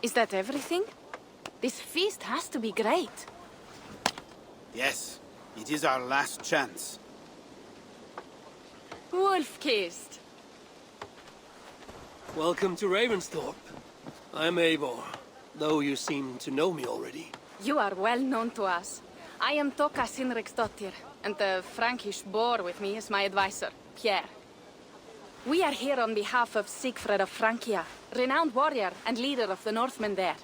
Is that everything? This feast has to be great. Yes, it is our last chance. Wolf-kissed. Welcome to Ravensthorpe. I'm Eivor, though you seem to know me already. You are well known to us. I am Assassin Brotherhood, and the Frankish boar with me is my advisor, Pierre. We are here on behalf of Siegfried of Francia, renowned warrior and leader of the Northmen there.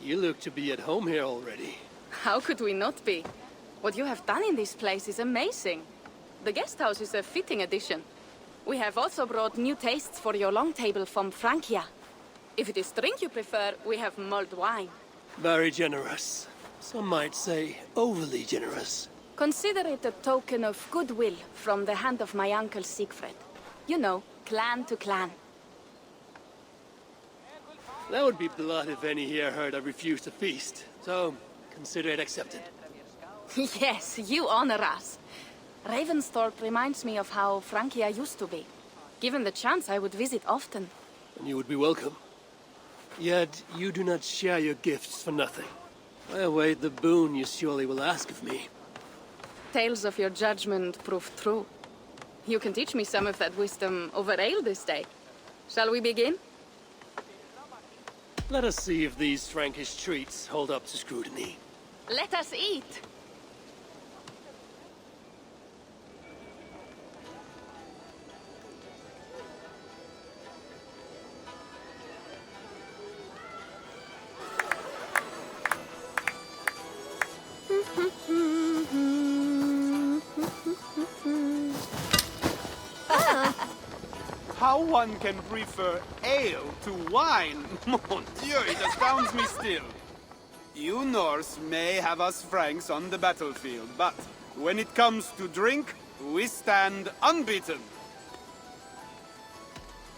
You look to be at home here already. How could we not be? What you have done in this place is amazing. The guest house is a fitting addition. We have also brought new tastes for your long table from Francia. If it is drink you prefer, we have mulled wine. Very generous. Some might say overly generous. Consider it a token of goodwill from the hand of my uncle Siegfried. You know, clan to clan. That would be blood if any here heard I refused to feast. So, consider it accepted. Yes, you honor us. Ravensthorpe reminds me of how Francia used to be. Given the chance, I would visit often. And you would be welcome. Yet, you do not share your gifts for nothing. I await the boon you surely will ask of me. Tales of your judgment proved true. You can teach me some of that wisdom over ale this day. Shall we begin? Let us see if these Frankish treats hold up to scrutiny. Let us eat! How one can prefer ale to wine? Mon Dieu, it astounds me still. You Norse may have us Franks on the battlefield, but when it comes to drink, we stand unbeaten.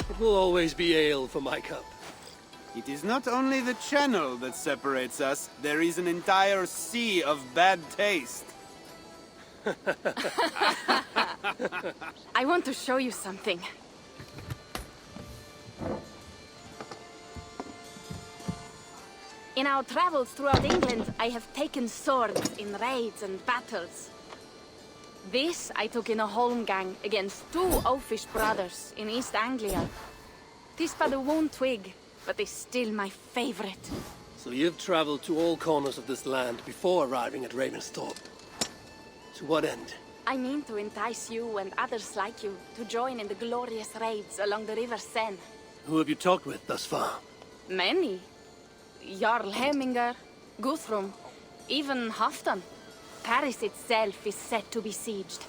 It will always be ale for my cup. It is not only the channel that separates us, there is an entire sea of bad taste. I want to show you something. In our travels throughout England, I have taken swords in raids and battles. This I took in a holmgang against two oafish brothers in East Anglia. 'Tis but a worn twig, but is still my favorite. So you've traveled to all corners of this land before arriving at Ravensthorpe. To what end? I mean to entice you and others like you to join in the glorious raids along the River Seine. Who have you talked with thus far? Many. Jarl Hemminger, Guthrum, even Halfdan. Paris itself is set to be besieged.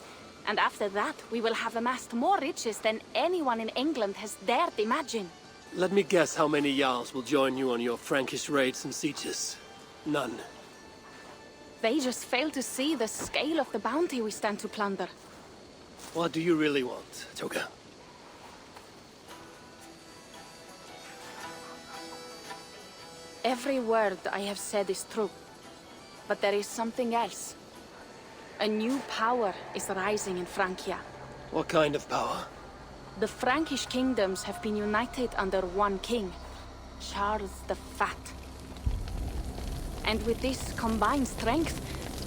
And after that, we will have amassed more riches than anyone in England has dared imagine. Let me guess how many Jarls will join you on your Frankish raids and sieges. None. They just fail to see the scale of the bounty we stand to plunder. What do you really want, Toga? Every word I have said is true. But there is something else. A new power is rising in Francia. What kind of power? The Frankish kingdoms have been united under one king, Charles the Fat. And with this combined strength,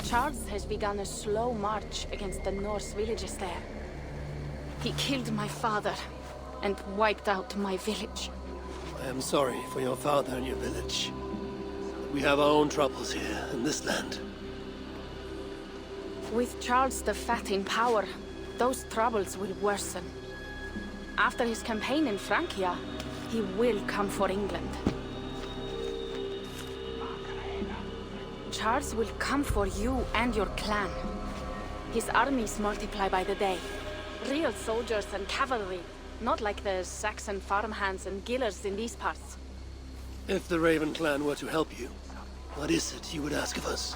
Charles has begun a slow march against the Norse villages there. He killed my father and wiped out my village. I am sorry for your father and your village. We have our own troubles here in this land. With Charles the Fat in power, those troubles will worsen. After his campaign in Francia, he will come for England. Charles will come for you and your clan. His armies multiply by the day. Real soldiers and cavalry, not like the Saxon farmhands and gillers in these parts. If the Raven clan were to help you, what is it you would ask of us?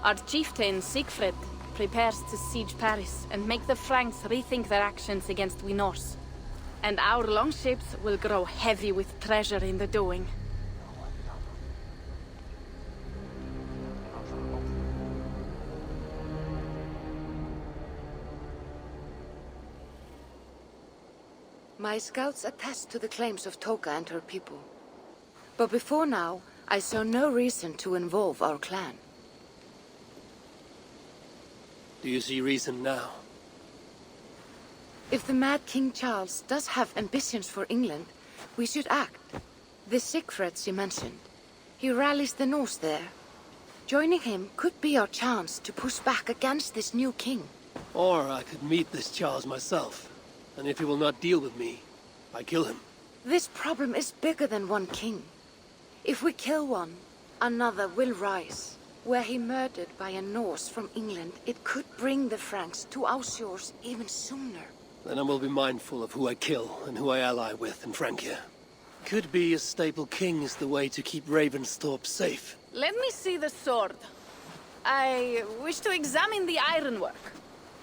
Our chieftain, Siegfried, prepares to siege Paris and make the Franks rethink their actions against we Norse. And our longships will grow heavy with treasure in the doing. My scouts attest to the claims of Toka and her people. But before now, I saw no reason to involve our clan. Do you see reason now? If the Mad King Charles does have ambitions for England, we should act. The Siegfried you mentioned, he rallies the Norse there. Joining him could be our chance to push back against this new king. Or I could meet this Charles myself, and if he will not deal with me, I kill him. This problem is bigger than one king. If we kill one, another will rise. Were he murdered by a Norse from England, it could bring the Franks to our shores even sooner. Then I will be mindful of who I kill and who I ally with in Francia. Could be a stable king is the way to keep Ravensthorpe safe. Let me see the sword. I wish to examine the ironwork.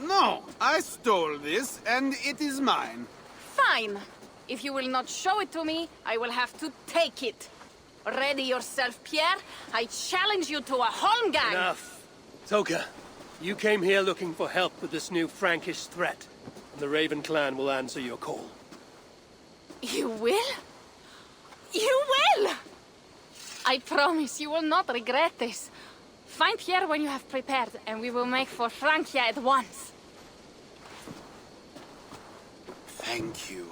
No, I stole this, and it is mine. Fine. If you will not show it to me, I will have to take it. Ready yourself, Pierre. I challenge you to a holmgang. Enough. Toka, you came here looking for help with this new Frankish threat. And the Raven clan will answer your call. You will? You will! I promise you will not regret this. Find Pierre when you have prepared, and we will make for Francia at once. Thank you.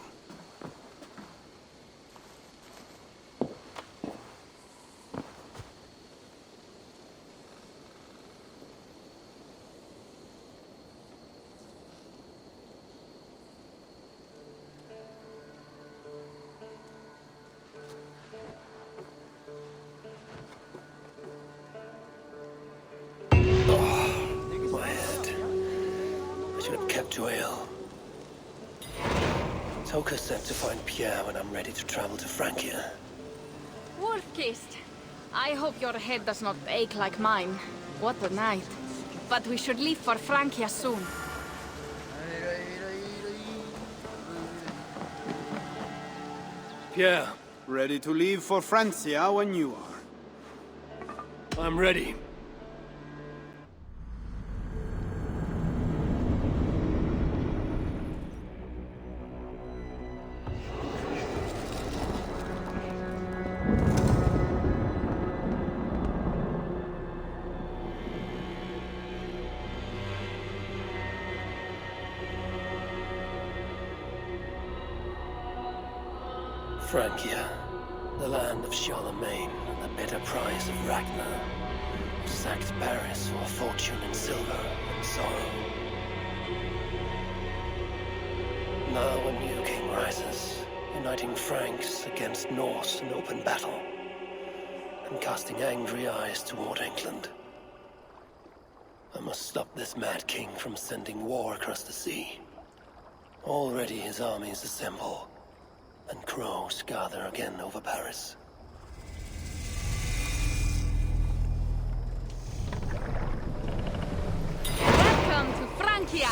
My head. I should have kept to ale. Toka said to find Pierre when I'm ready to travel to Francia. Wolf-kissed. I hope your head does not ache like mine. What a night. But we should leave for Francia soon. Pierre, Ready to leave for Francia when you are. I'm ready. Francia, the land of Charlemagne and the bitter price of Ragnar. Sacked Paris for a fortune in silver and sorrow. Now a new king rises, uniting Franks against Norse in open battle, and casting angry eyes toward England. I must stop this mad king from sending war across the sea. Already his armies assemble, and crows gather again over Paris. Welcome to Francia!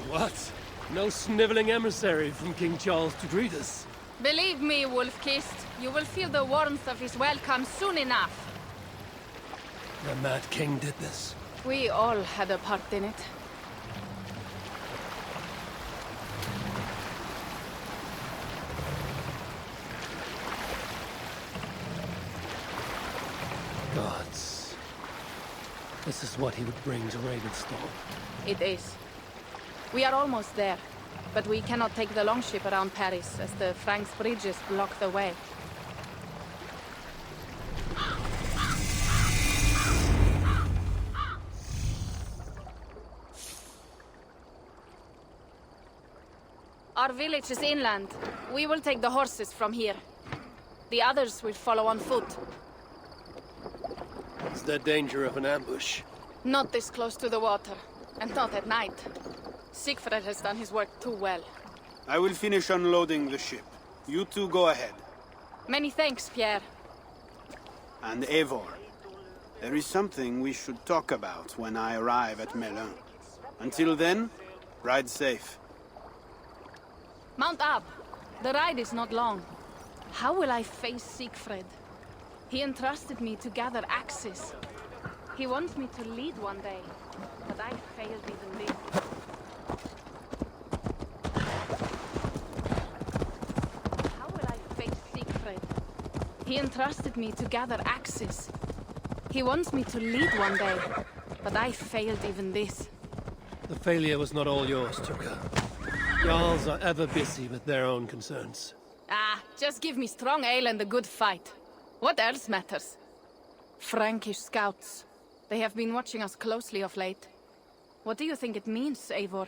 What? No sniveling emissary from King Charles to greet us? Believe me, Wolf-kissed, you will feel the warmth of his welcome soon enough. The mad king did this. We all had a part in it. Gods. This is what he would bring to Ravensthorpe. It is. We are almost there, but we cannot take the longship around Paris as the Franks' bridges block the way. Our village is inland. We will take the horses from here. The others will follow on foot. Is there danger of an ambush? Not this close to the water, and not at night. Siegfried has done his work too well. I will finish unloading the ship. You two go ahead. Many thanks, Pierre. And Eivor, there is something we should talk about when I arrive at Melun. Until then, ride safe. Mount up. The ride is not long. How will I face Siegfried? He entrusted me to gather axes. He wants me to lead one day, but I failed even this. How will I face Siegfried? He entrusted me to gather axes. He wants me to lead one day, but I failed even this. The failure was not all yours, Tuka. Jarls are ever busy with their own concerns. Ah, just give me strong ale and a good fight. What else matters? Frankish scouts. They have been watching us closely of late. What do you think it means, Eivor?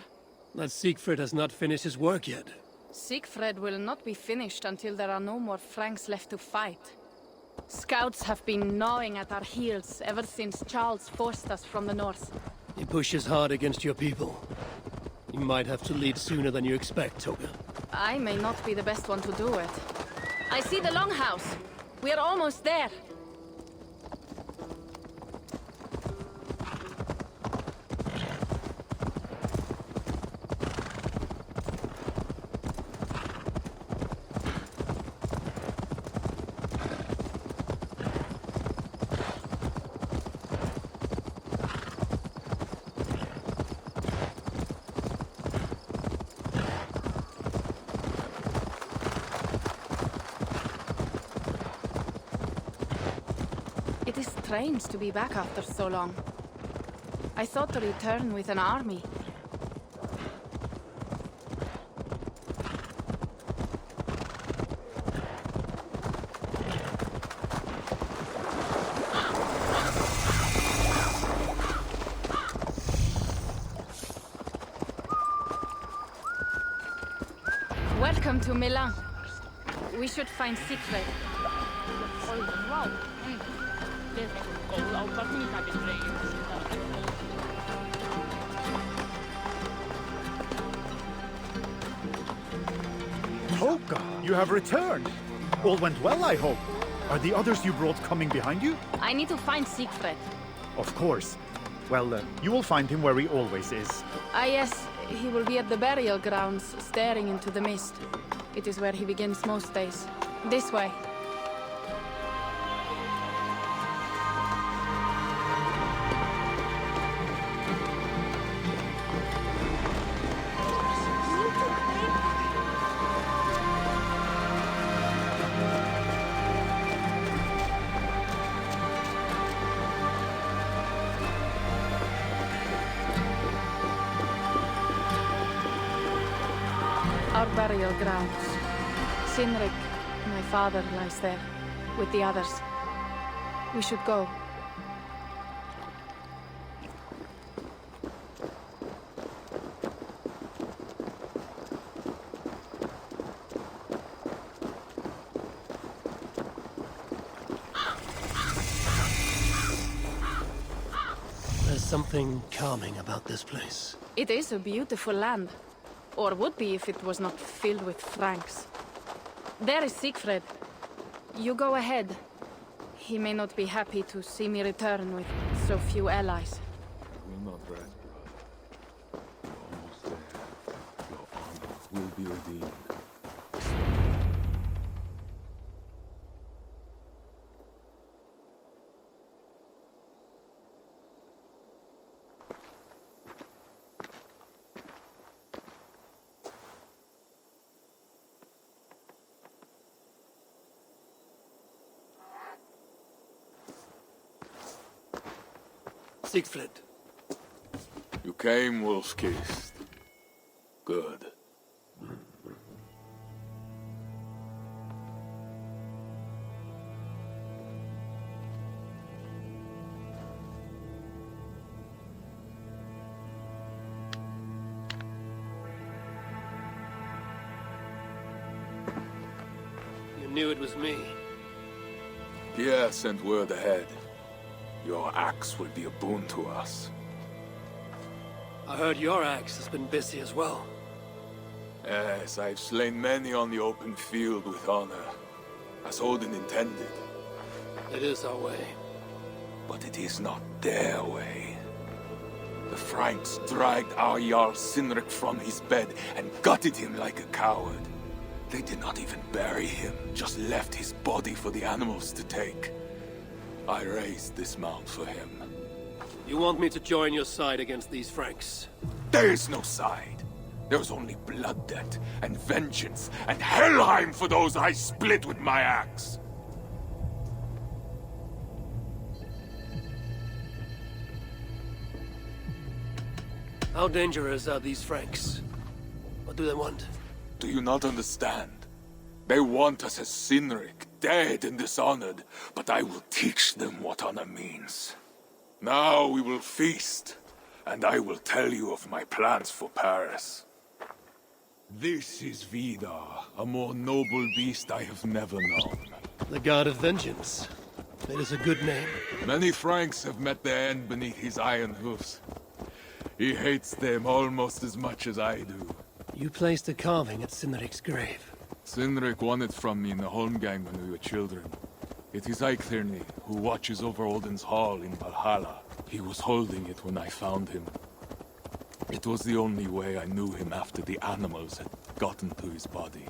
That Siegfried has not finished his work yet. Siegfried will not be finished until there are no more Franks left to fight. Scouts have been gnawing at our heels ever since Charles forced us from the north. He pushes hard against your people. You might have to lead sooner than you expect, Toga. I may not be the best one to do it. I see the longhouse. We are almost there. It is strange to be back after so long. I thought to return with an army. Welcome to Melun. We should find Siegfried. Toka, you have returned. All went well, I hope. Are the others you brought coming behind you? I need to find Siegfried. Of course. Well, you will find him where he always is. Ah yes, he will be at the burial grounds, staring into the mist. It is where he begins most days. This way. Our burial grounds. Sinrik, my father, lies there, with the others. We should go. There's something calming about this place. It is a beautiful land. Or would be if it was not filled with Franks. There is Siegfried. You go ahead. He may not be happy to see me return with so few allies. Will not rest, brother. You're almost there. Your honor will be redeemed. Siegfried. You came, wolf-kissed. Good. You knew it was me. Pierre sent word ahead. Your axe will be a boon to us. I heard your axe has been busy as well. Yes, I've slain many on the open field with honor, as Odin intended. It is our way. But it is not their way. The Franks dragged our Jarl Sinrik from his bed and gutted him like a coward. They did not even bury him, just left his body for the animals to take. I raised this mount for him. You want me to join your side against these Franks? There is no side. There is only blood debt, and vengeance, and Helheim for those I split with my axe. How dangerous are these Franks? What do they want? Do you not understand? They want us as Cynric, dead and dishonored, but I will teach them what honor means. Now we will feast, and I will tell you of my plans for Paris. This is Vidar, a more noble beast I have never known. The God of Vengeance. It is a good name. Many Franks have met their end beneath his iron hoofs. He hates them almost as much as I do. You placed a carving at Cynric's grave. Cynric won it from me in the Holmgang when we were children. It is Eikthirni, who watches over Odin's hall in Valhalla. He was holding it when I found him. It was the only way I knew him after the animals had gotten to his body.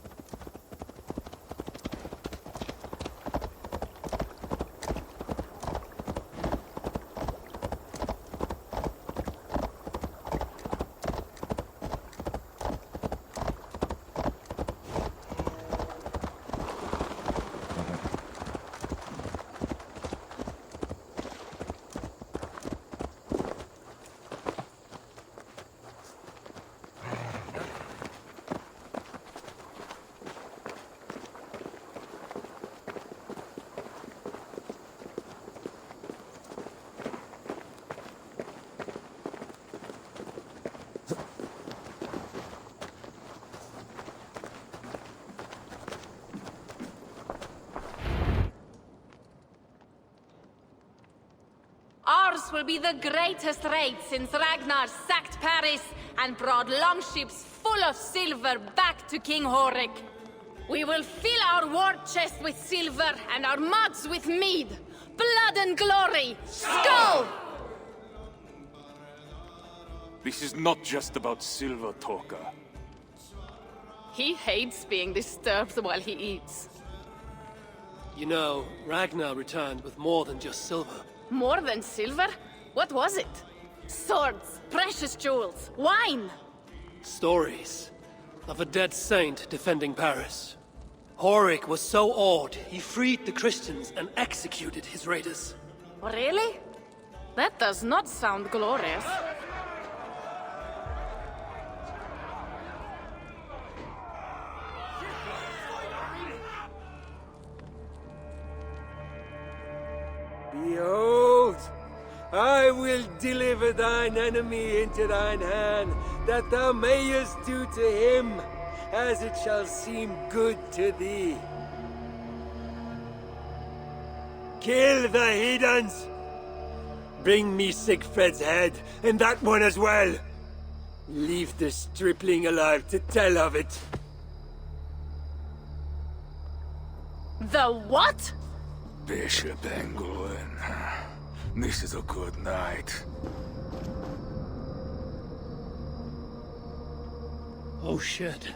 Ours will be the greatest raid since Ragnar sacked Paris and brought longships full of silver back to King Horik. We will fill our war chest with silver and our mugs with mead. Blood and glory! Skull! This is not just about silver, Torka. He hates being disturbed while he eats. You know, Ragnar returned with more than just silver. More than silver? What was it? Swords, precious jewels, wine! Stories of a dead saint defending Paris. Horik was so awed, he freed the Christians and executed his raiders. Really? That does not sound glorious. Behold, I will deliver thine enemy into thine hand, that thou mayest do to him as it shall seem good to thee. Kill the heathens! Bring me Sigfred's head, and that one as well. Leave the stripling alive to tell of it. The what? Bishop Engulwin. This is a good night. Oh shit.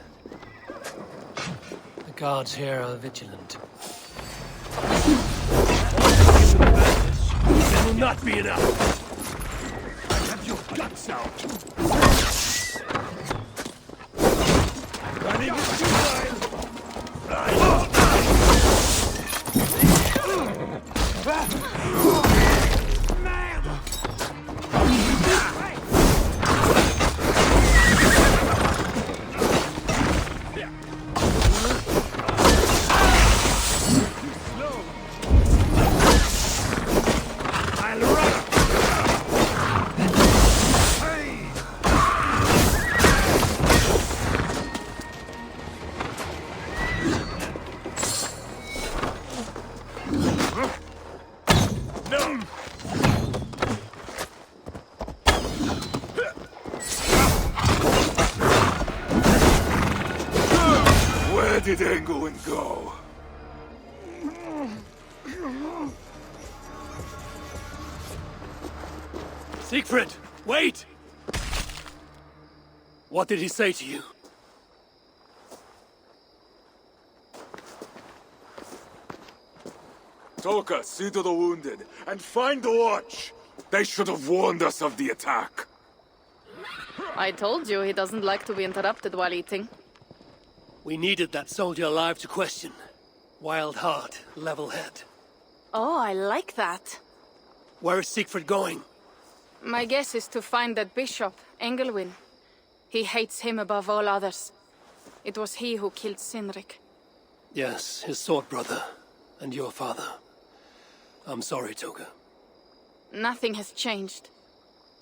The guards here are vigilant. There will not be enough. I have your guts out. Running is futile. Where did Engulwin go? Siegfried, wait! What did he say to you? Toka, see to the wounded, and find the watch! They should have warned us of the attack. I told you he doesn't like to be interrupted while eating. We needed that soldier alive to question. Wild heart, level head. Oh, I like that. Where is Siegfried going? My guess is to find that bishop, Engelwin. He hates him above all others. It was he who killed Cynric. Yes, his sword brother. And your father. I'm sorry, Toga. Nothing has changed.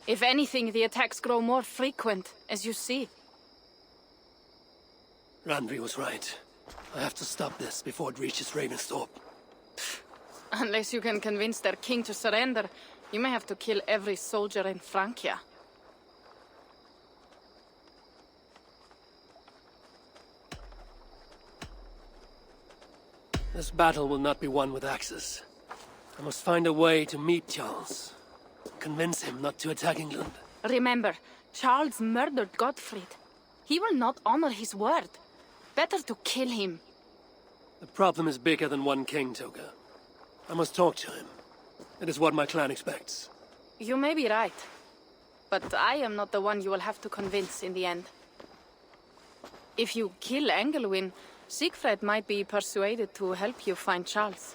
If anything, the attacks grow more frequent, as you see. Randvi was right. I have to stop this before it reaches Ravensthorpe. Unless you can convince their king to surrender, you may have to kill every soldier in Francia. This battle will not be won with axes. I must find a way to meet Charles. Convince him not to attack England. Remember, Charles murdered Godfried. He will not honor his word. Better to kill him. The problem is bigger than one king, Toga. I must talk to him. It is what my clan expects. You may be right. But I am not the one you will have to convince in the end. If you kill Engelwin, Siegfried might be persuaded to help you find Charles.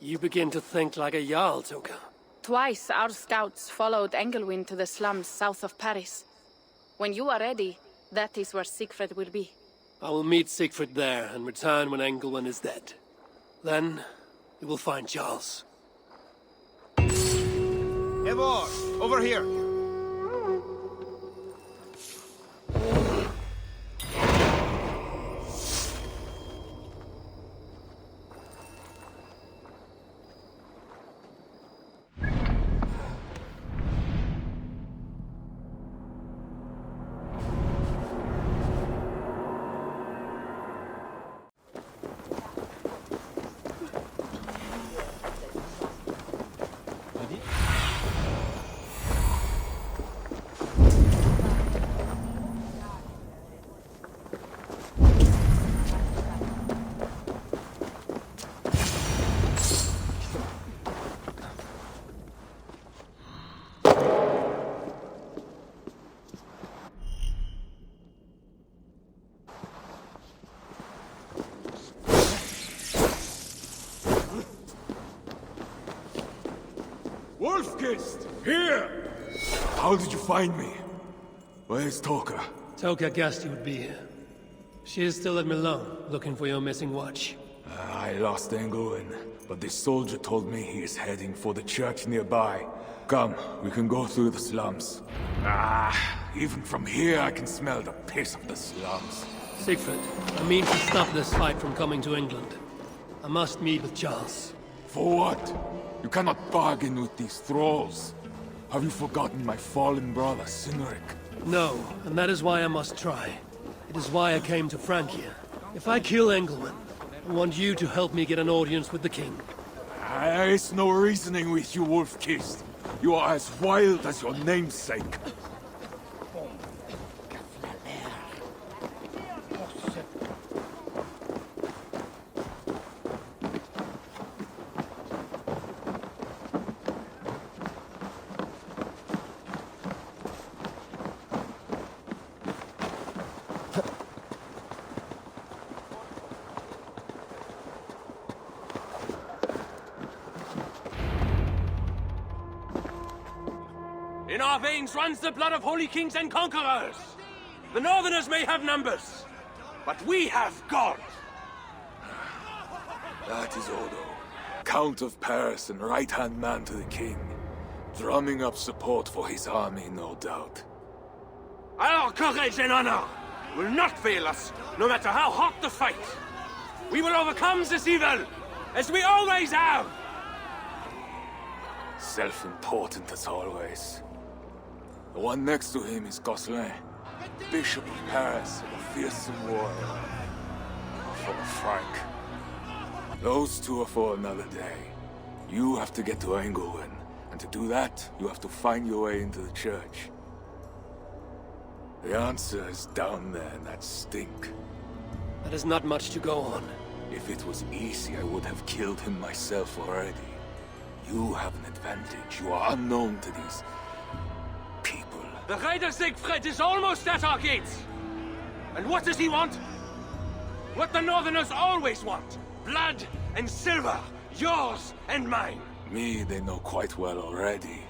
You begin to think like a Jarl, Toga. Twice our scouts followed Engelwin to the slums south of Paris. When you are ready, that is where Siegfried will be. I will meet Siegfried there and return when Engelwin is dead. Then, we will find Charles. Eivor, over here. Wolfkist! Here! How did you find me? Where's Toka? Toga guessed you would be here. She is still at Melun, looking for your missing watch. I lost Engelwin, but this soldier told me he is heading for the church nearby. Come, we can go through the slums. Even from here I can smell the piss of the slums. Siegfried, I mean to stop this fight from coming to England. I must meet with Charles. For what? You cannot bargain with these thralls. Have you forgotten my fallen brother, Cynric? No, and that is why I must try. It is why I came to Francia. If I kill Engelwin, I want you to help me get an audience with the king. There is no reasoning with you, Wolfkist. You are as wild as your namesake. In our veins runs the blood of holy kings and conquerors. The Northerners may have numbers, but we have God. That is Odo, Count of Paris and right-hand man to the king. Drumming up support for his army, no doubt. Our courage and honor will not fail us, no matter how hot the fight. We will overcome this evil, as we always have. Self-important as always. The one next to him is Gosselin, Bishop of Paris and a fearsome warrior. For Frank. Those two are for another day. You have to get to Engelwin, and to do that, you have to find your way into the church. The answer is down there in that stink. That is not much to go on. If it was easy, I would have killed him myself already. You have an advantage. You are unknown to these people. The Raider Siegfried is almost at our gates. And what does he want? What the Northerners always want. Blood and silver. Yours and mine. Me, they know quite well already.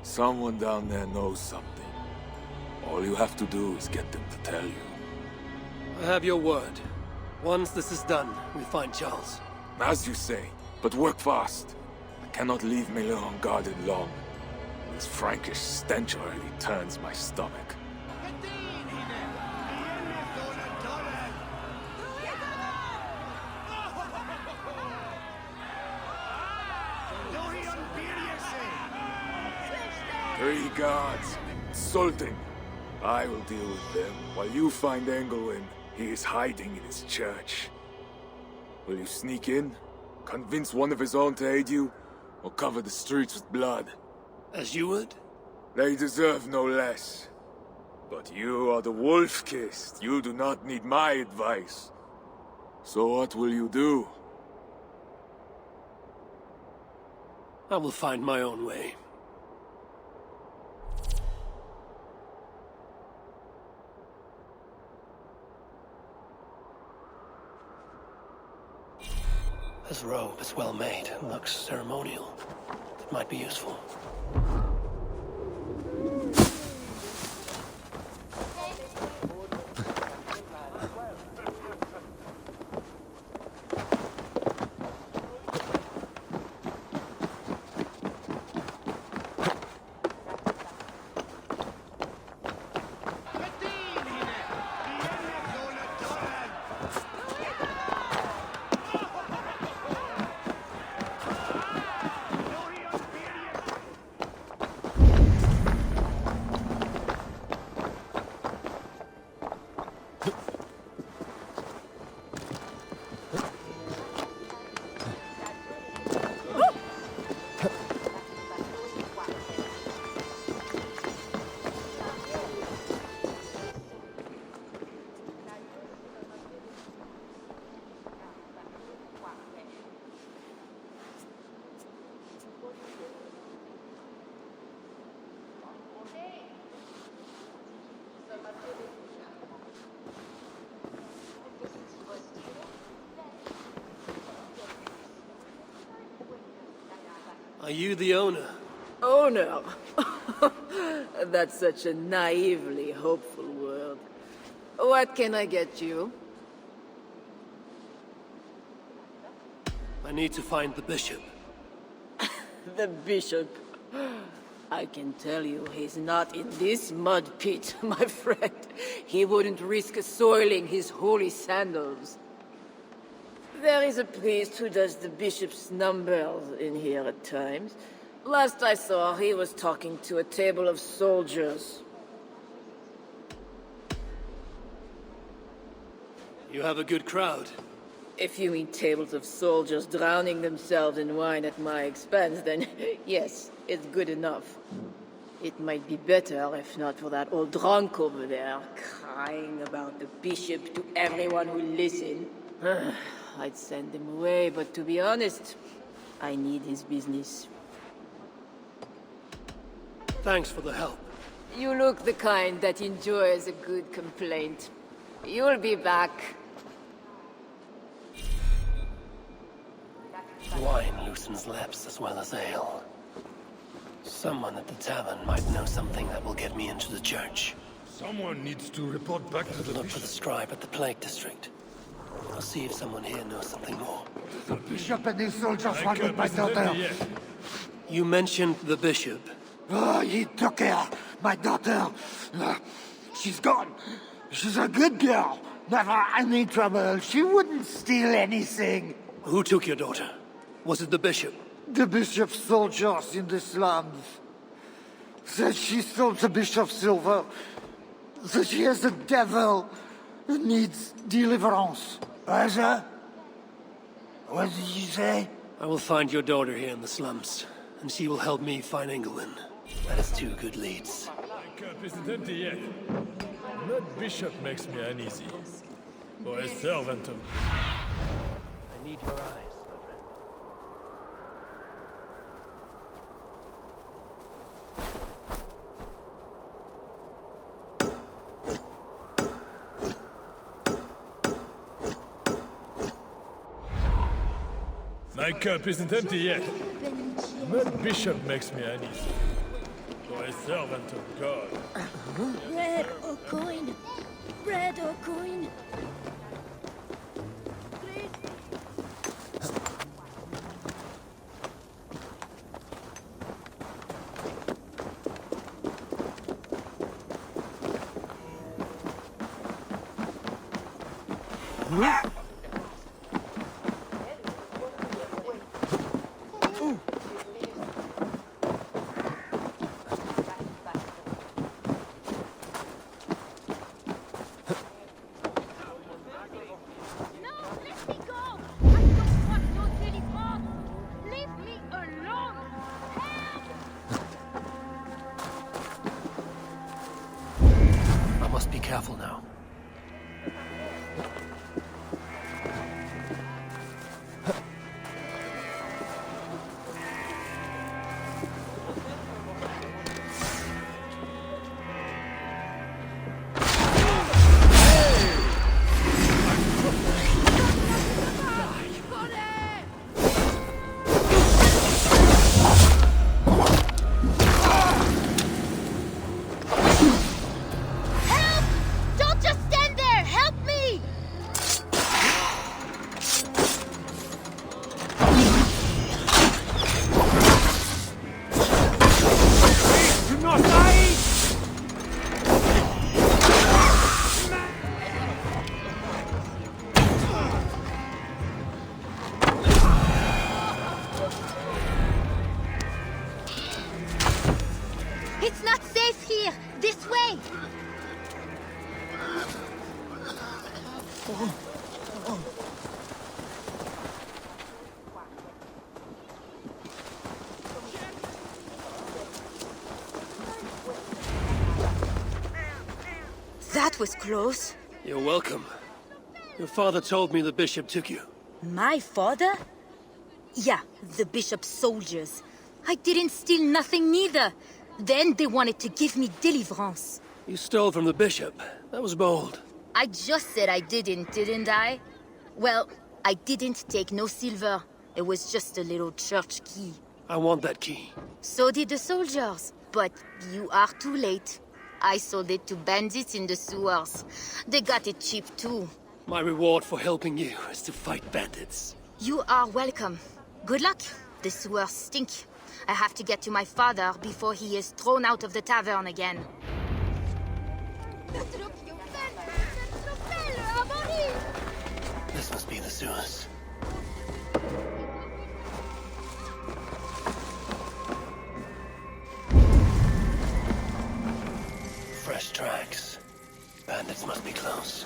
Someone down there knows something. All you have to do is get them to tell you. I have your word. Once this is done, we find Charles. As you say, but work fast. I cannot leave Melun unguarded long. This Frankish stench already turns my stomach. Three guards. Insulting. I will deal with them, while you find Engelwin. He is hiding in his church. Will you sneak in? Convince one of his own to aid you? Or cover the streets with blood? As you would? They deserve no less. But you are the wolf-kissed. You do not need my advice. So what will you do? I will find my own way. This robe is well made and looks ceremonial. It might be useful. Are you the owner? Owner? That's such a naively hopeful word. What can I get you? I need to find the bishop. The bishop? I can tell you he's not in this mud pit, my friend. He wouldn't risk soiling his holy sandals. There is a priest who does the bishop's numbers in here at times. Last I saw, he was talking to a table of soldiers. You have a good crowd. If you mean tables of soldiers drowning themselves in wine at my expense, then yes, it's good enough. It might be better if not for that old drunk over there, crying about the bishop to everyone who listens. I'd send him away, but to be honest, I need his business. Thanks for the help. You look the kind that enjoys a good complaint. You'll be back. Wine loosens lips as well as ale. Someone at the tavern might know something that will get me into the church. Someone needs to report back to the Look for the scribe at the Plague District. I'll see if someone here knows something more. The bishop and his soldiers were with my daughter. You mentioned the bishop. Oh, he took her, my daughter. She's gone. She's a good girl. Never any trouble. She wouldn't steal anything. Who took your daughter? Was it the bishop? The bishop's soldiers in the slums. Said she stole the bishop's silver. Said she has a devil who needs deliverance. What did you say? I will find your daughter here in the slums, and she will help me find Engelwin. That is two good leads. My cup isn't empty yet. That bishop makes me uneasy. Or a servant of... I need your eyes, my friend. My cup isn't empty yet. That bishop makes me uneasy. a servant of God. Bread or coin? Bread or coin? I must be careful now. It's not safe here! This way! That was close. You're welcome. Your father told me the bishop took you. My father? Yeah, the bishop's soldiers. I didn't steal nothing neither. Then they wanted to give me deliverance. You stole from the bishop. That was bold. I just said I didn't I? Well, I didn't take no silver. It was just a little church key. I want that key. So did the soldiers. But you are too late. I sold it to bandits in the sewers. They got it cheap too. My reward for helping you is to fight bandits. You are welcome. Good luck. The sewers stink. I have to get to my father before he is thrown out of the tavern again. This must be the sewers. Fresh tracks. Bandits must be close.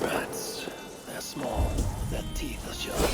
Rats. They're small. Their teeth are sharp.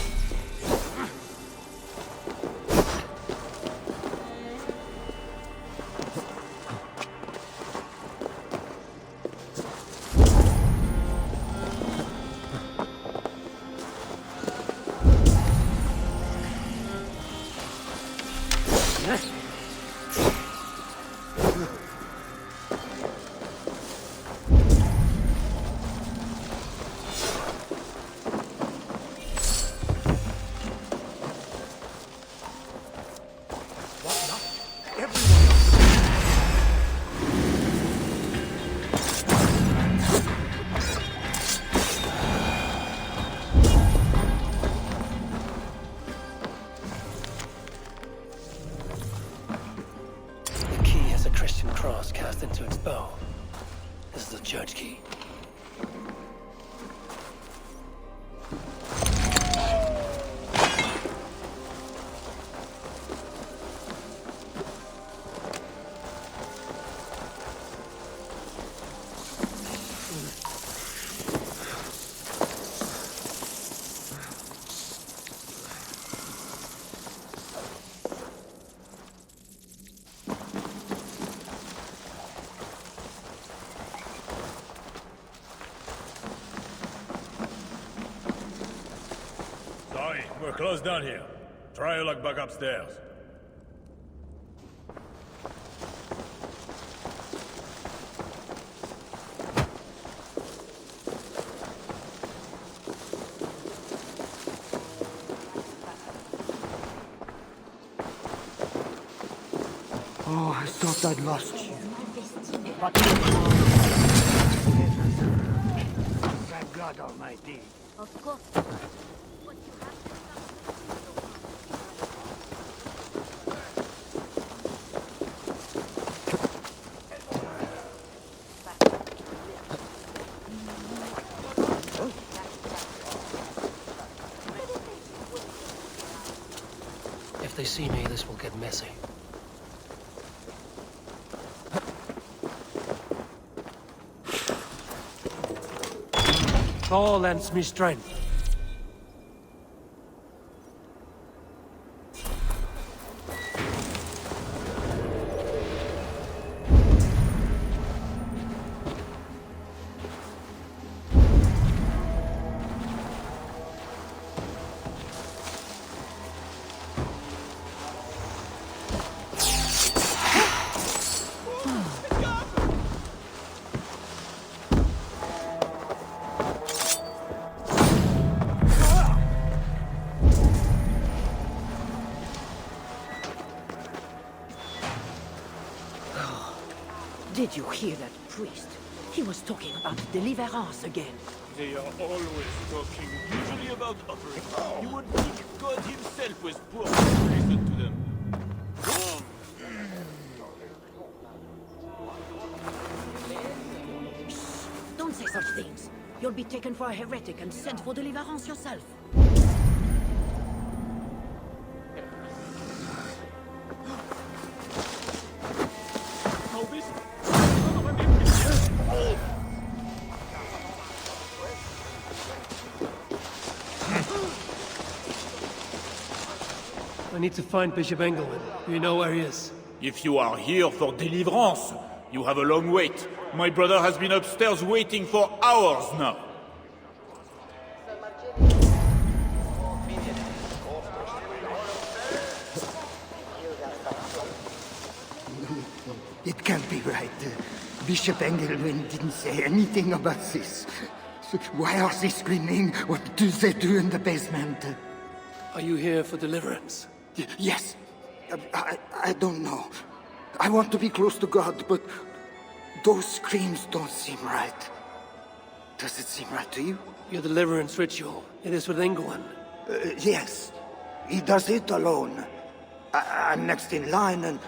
We're close down here. Try your luck back upstairs. Oh, I thought I'd lost you. But thank God Almighty. Of course. If they see me, this will get messy. Thor lends me strength. Did you hear that priest? He was talking about deliverance again. They are always talking, usually about others. You would think God himself was poor to listen to them. Don't say such things. You'll be taken for a heretic and sent for deliverance yourself. I need to find Bishop Engelman. Do you know where he is? If you are here for deliverance, you have a long wait. My brother has been upstairs waiting for hours now. It can't be right. Bishop Engelman didn't say anything about this. So why are they screaming? What do they do in the basement? Are you here for deliverance? Yes. I don't know. I want to be close to God, but those screams don't seem right. Does it seem right to you? Your deliverance ritual. It is with Engelman. Yes. He does it alone. I'm next in line, and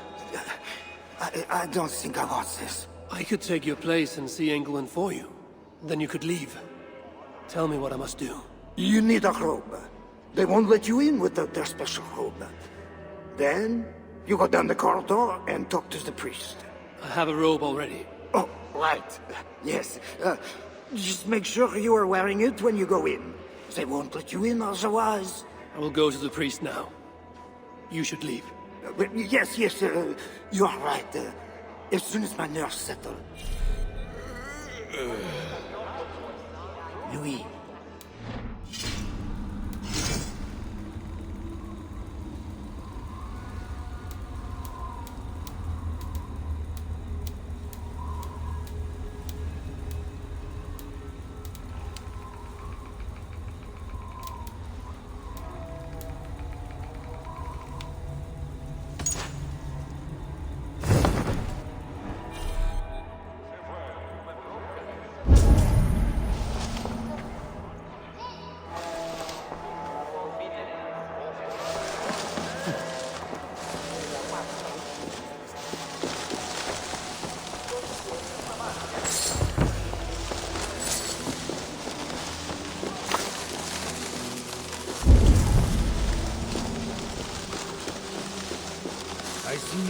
I don't think I want this. I could take your place and see Engelman for you. Then you could leave. Tell me what I must do. You need a robe. They won't let you in without their special robe. Then, you go down the corridor and talk to the priest. I have a robe already. Oh, right. Yes. Just make sure you are wearing it when you go in. They won't let you in otherwise. I will go to the priest now. You should leave. Yes, you are right. As soon as my nerves settle. Louis.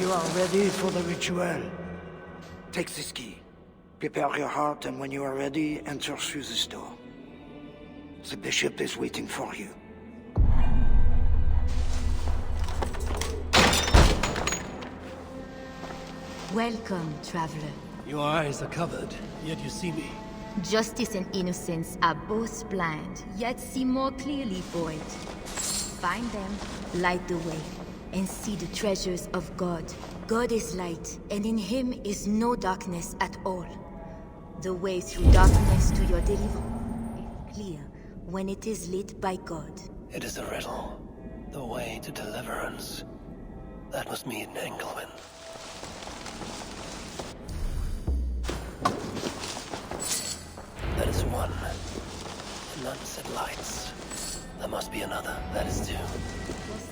You are ready for the ritual. Take this key. Prepare your heart, and when you are ready, enter through this door. The bishop is waiting for you. Welcome, traveler. Your eyes are covered, yet you see me. Justice and innocence are both blind, yet see more clearly for it. find them, light the way, and see the treasures of God. God is light, and in him is no darkness at all. The way through darkness to your deliverance is clear when it is lit by God. It is a riddle. The way to deliverance. That must mean Engelwin. That is one. None said lights. There must be another. That is two.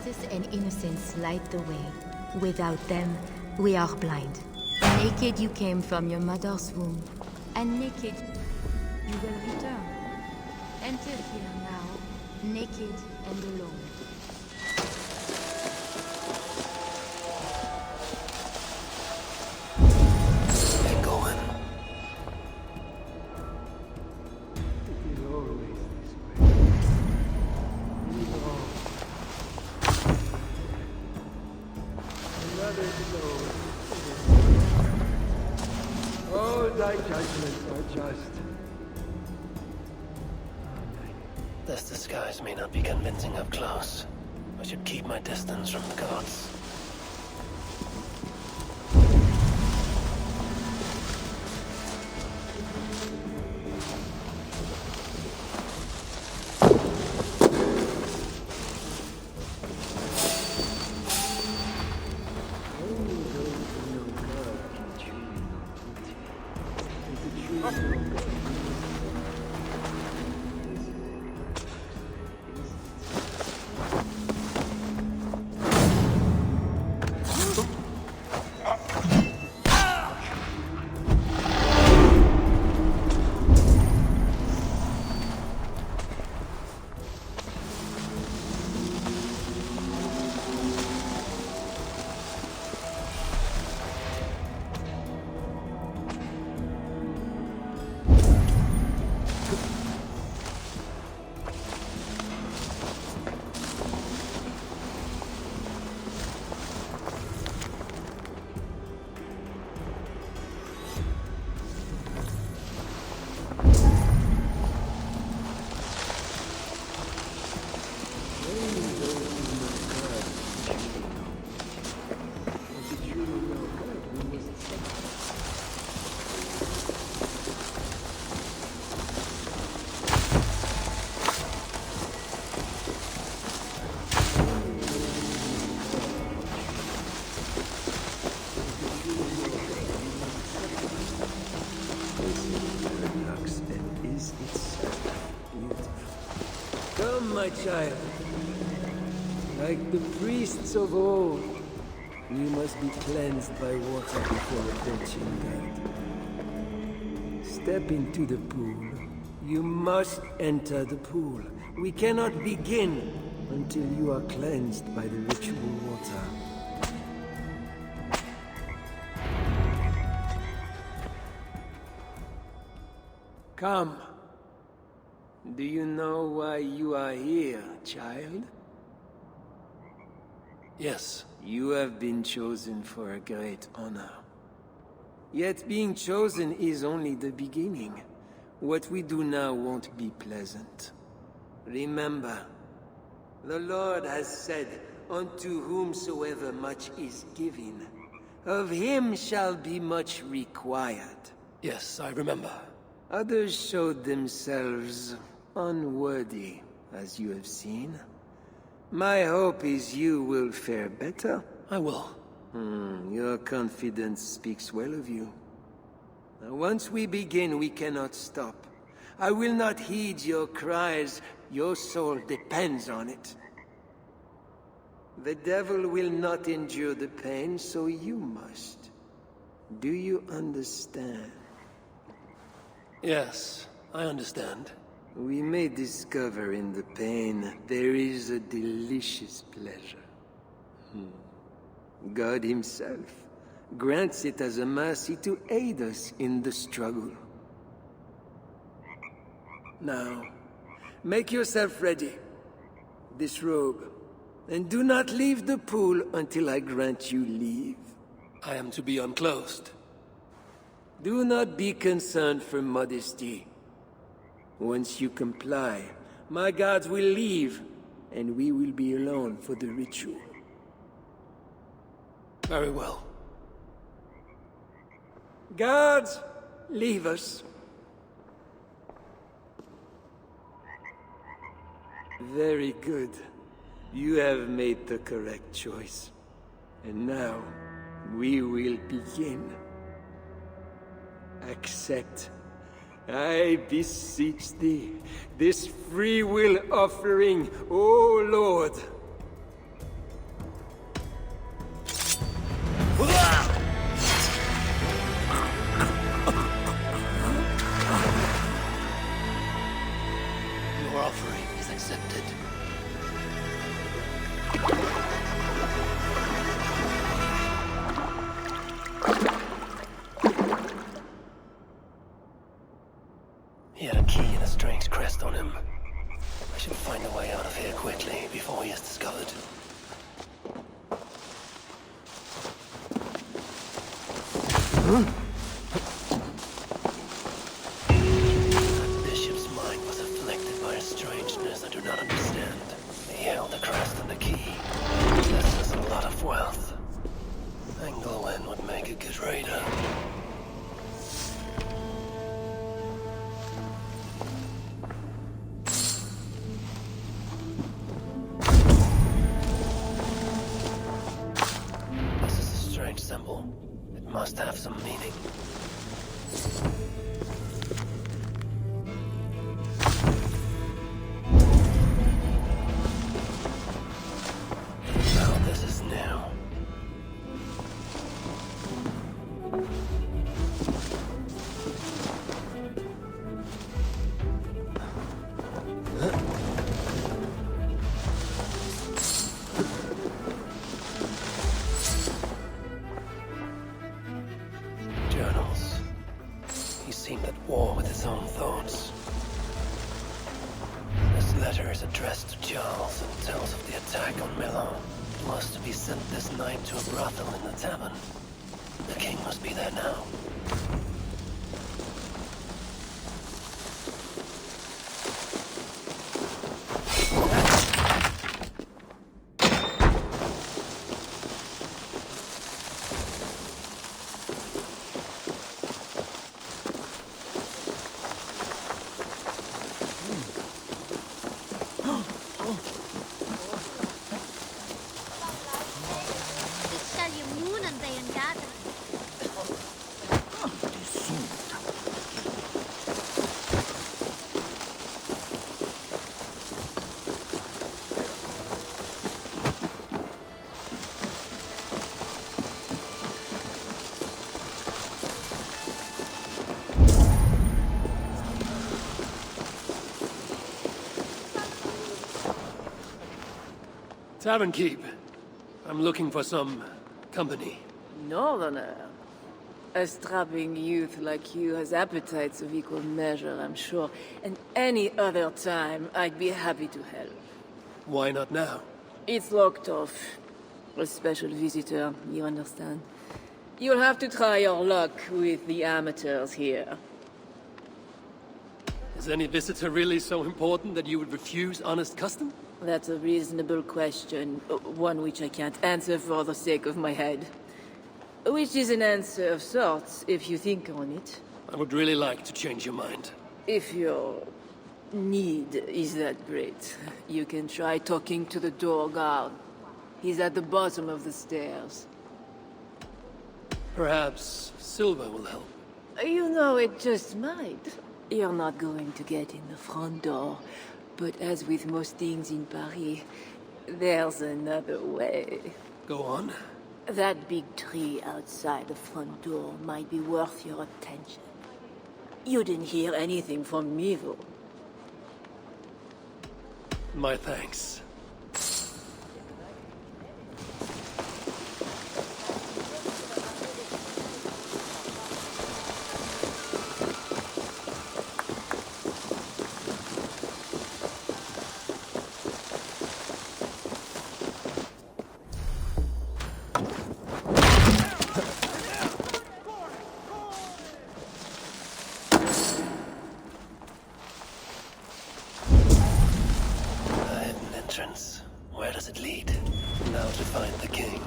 Justice and innocence light the way. Without them, we are blind. Naked you came from your mother's womb, and naked you will return. Enter here now, naked and alone. Engelwin. It is always this way. Another blow. All thy judgments are just. This disguise may not be convincing up close. I should keep my distance from the gods. My child, like the priests of old, you must be cleansed by water before approaching God. Step into the pool. You must enter the pool. We cannot begin until you are cleansed by the ritual water. Come. Do you know why you are here, child? Yes. You have been chosen for a great honor. Yet being chosen is only the beginning. What we do now won't be pleasant. Remember, the Lord has said, "Unto whomsoever much is given, of him shall be much required." Yes, I remember. Others showed themselves unworthy, as you have seen. My hope is you will fare better. I will. Your confidence speaks well of you. Now, once we begin, we cannot stop. I will not heed your cries. Your soul depends on it. The devil will not endure the pain, so you must. Do you understand? Yes, I understand. We may discover in the pain there is a delicious pleasure. God himself grants it as a mercy to aid us in the struggle. Now, make yourself ready. Disrobe, and do not leave the pool until I grant you leave. I am to be unclothed. Do not be concerned for modesty. Once you comply, my guards will leave, and we will be alone for the ritual. Very well. Guards, leave us. Very good. You have made the correct choice. And now, we will begin. Accept, I beseech thee, this free will offering, O Lord. Your offering is accepted. He had a key and a strange crest on him. I should find a way out of here quickly before he is discovered. That bishop's mind was afflicted by a strangeness I do not understand. He held the crest and the key. This is a lot of wealth. Englewen would make a good raider. This is a strange symbol. It must have some meaning. Now this is new. Journals. He seemed at war with his own thoughts. This letter is addressed to Charles and tells of the attack on Melun. It was to be sent this night to a brothel in the tavern. The king must be there now. Tavern keep. I'm looking for some company. Northerner. A strapping youth like you has appetites of equal measure, I'm sure. And any other time, I'd be happy to help. Why not now? It's locked off. A special visitor, you understand? You'll have to try your luck with the amateurs here. Is any visitor really so important that you would refuse honest custom? That's a reasonable question, one which I can't answer for the sake of my head. Which is an answer of sorts, if you think on it. I would really like to change your mind. If your need is that great, you can try talking to the door guard. He's at the bottom of the stairs. Perhaps silver will help. You know, it just might. You're not going to get in the front door. But as with most things in Paris, there's another way. Go on. That big tree outside the front door might be worth your attention. You didn't hear anything from me, though. My thanks. entrance. Where does it lead? Now to find the king.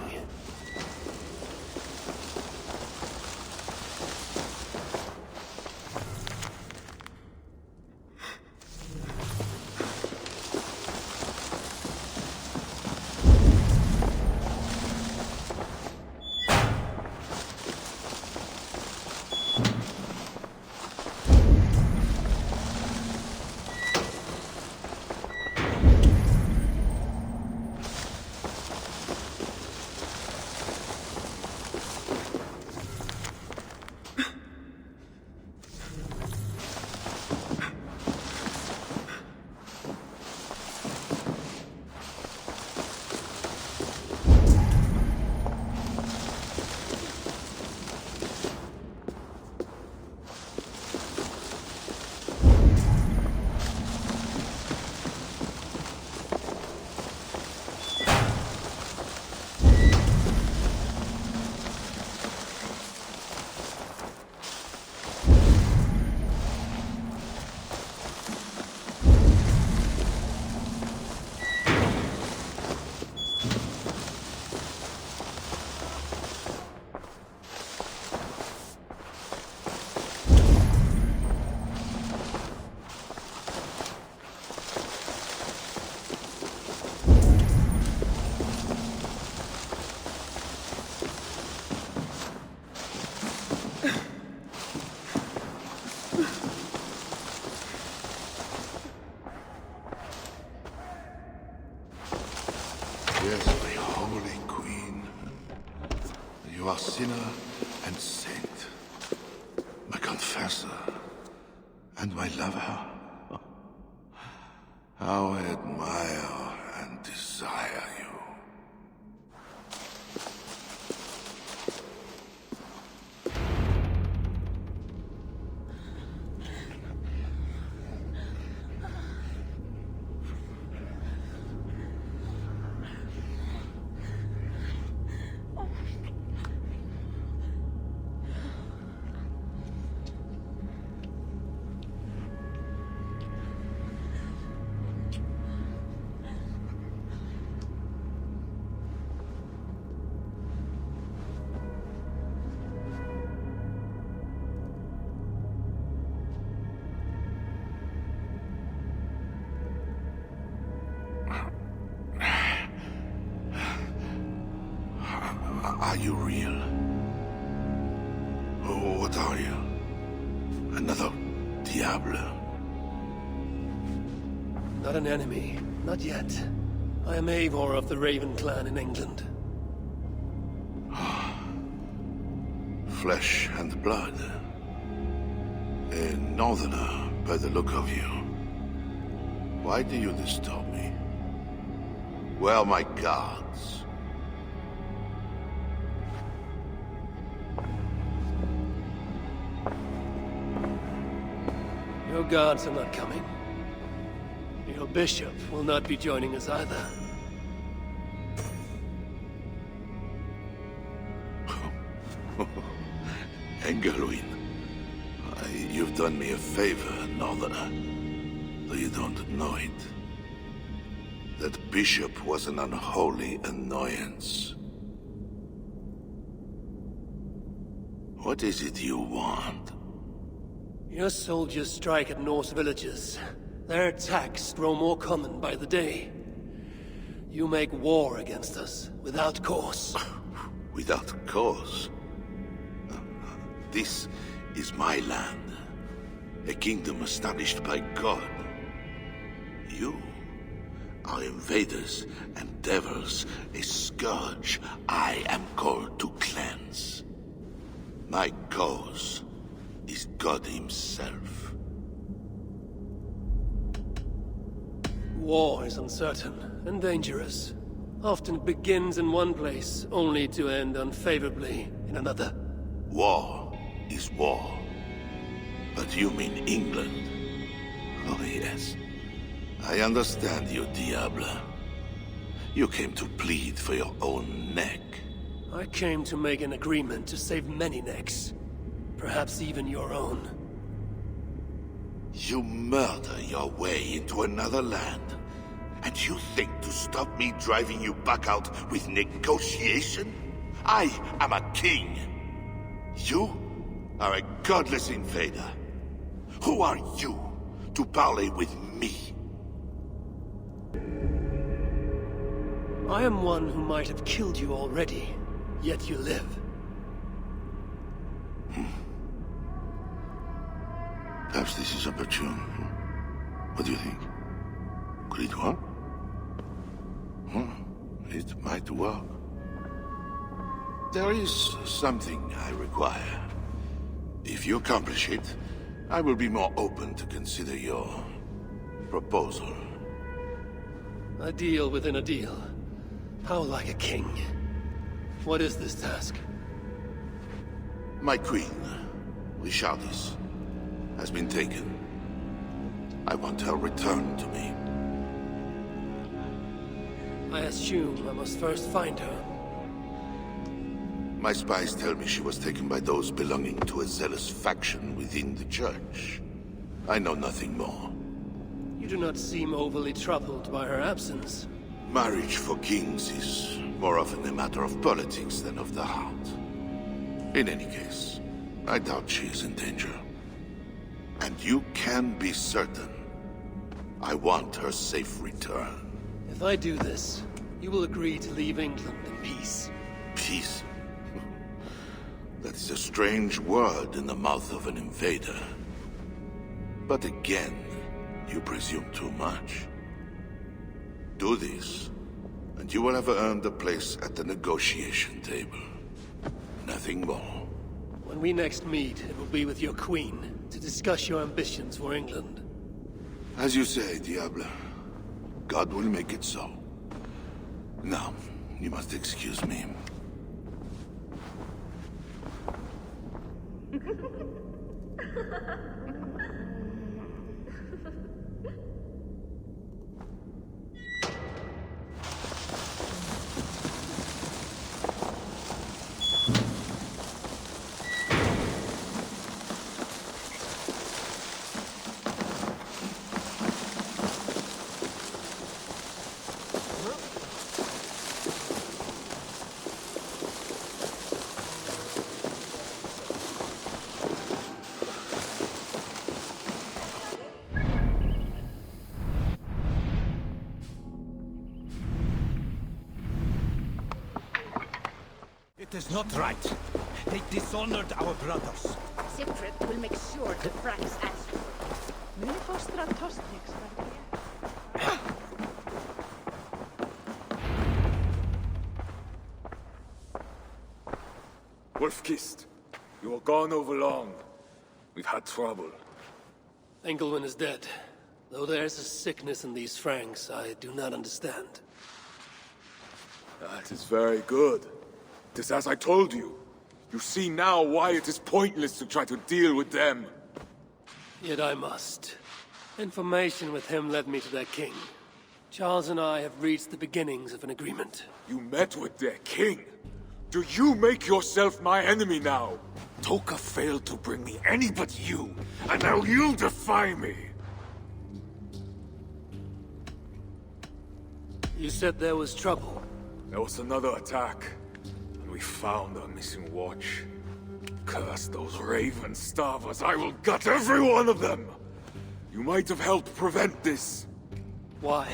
Yes, my holy queen. You are sinner and saint. My confessor. And my lover. How I admire and desire you. Are you real? Oh, what are you? Another Diablo? Not an enemy. Not yet. I am Eivor of the Raven clan in England. Flesh and blood. A northerner, by the look of you. Why do you disturb me? Where are my guards? Your guards are not coming. Your bishop will not be joining us either. Engelwin, you've done me a favor, Northerner, though you don't know it. That bishop was an unholy annoyance. What is it you want? Your soldiers strike at Norse villages. Their attacks grow more common by the day. You make war against us, without cause. Without cause? This is my land. A kingdom established by God. You are invaders and devils, a scourge I am called to cleanse. My cause is God himself. War is uncertain and dangerous. Often it begins in one place, only to end unfavorably in another. War is war. But you mean England? Oh yes. I understand you, Diablo. You came to plead for your own neck. I came to make an agreement to save many necks. Perhaps even your own. You murder your way into another land, And you think to stop me driving you back out with negotiation? I am a king. You are a godless invader. Who are you to parley with me? I am one who might have killed you already, yet you live. Perhaps this is opportune. What do you think? Could it work? It might work. There is something I require. If you accomplish it, I will be more open to consider your proposal. A deal within a deal. How like a king. What is this task? My queen, Richardis, has been taken. I want her returned to me. I assume I must first find her. My spies tell me she was taken by those belonging to a zealous faction within the church. I know nothing more. You do not seem overly troubled by her absence. Marriage for kings is more often a matter of politics than of the heart. In any case, I doubt she is in danger. And you can be certain I want her safe return. If I do this, you will agree to leave England in peace. Peace? That is a strange word in the mouth of an invader. But again, you presume too much. Do this, and you will have earned a place at the negotiation table. Nothing more. When we next meet, it will be with your queen, to discuss your ambitions for England. As you say, Diable. God will make it so. Now, you must excuse me. It is not right. They dishonored our brothers. Siegfried will make sure the Franks answer. Wolf-Kissed, you were gone over long. We've had trouble. Engelwin is dead. Though there's a sickness in these Franks I do not understand. That is very good. It is as I told you. You see now why it is pointless to try to deal with them. Yet I must. Information with him led me to their king. Charles and I have reached the beginnings of an agreement. You met with their king? Do you make yourself my enemy now? Toka failed to bring me any but you, and now you defy me! You said there was trouble. There was another attack, and we found our missing watch. Curse those raven starvers, I will gut every one of them! You might have helped prevent this. Why?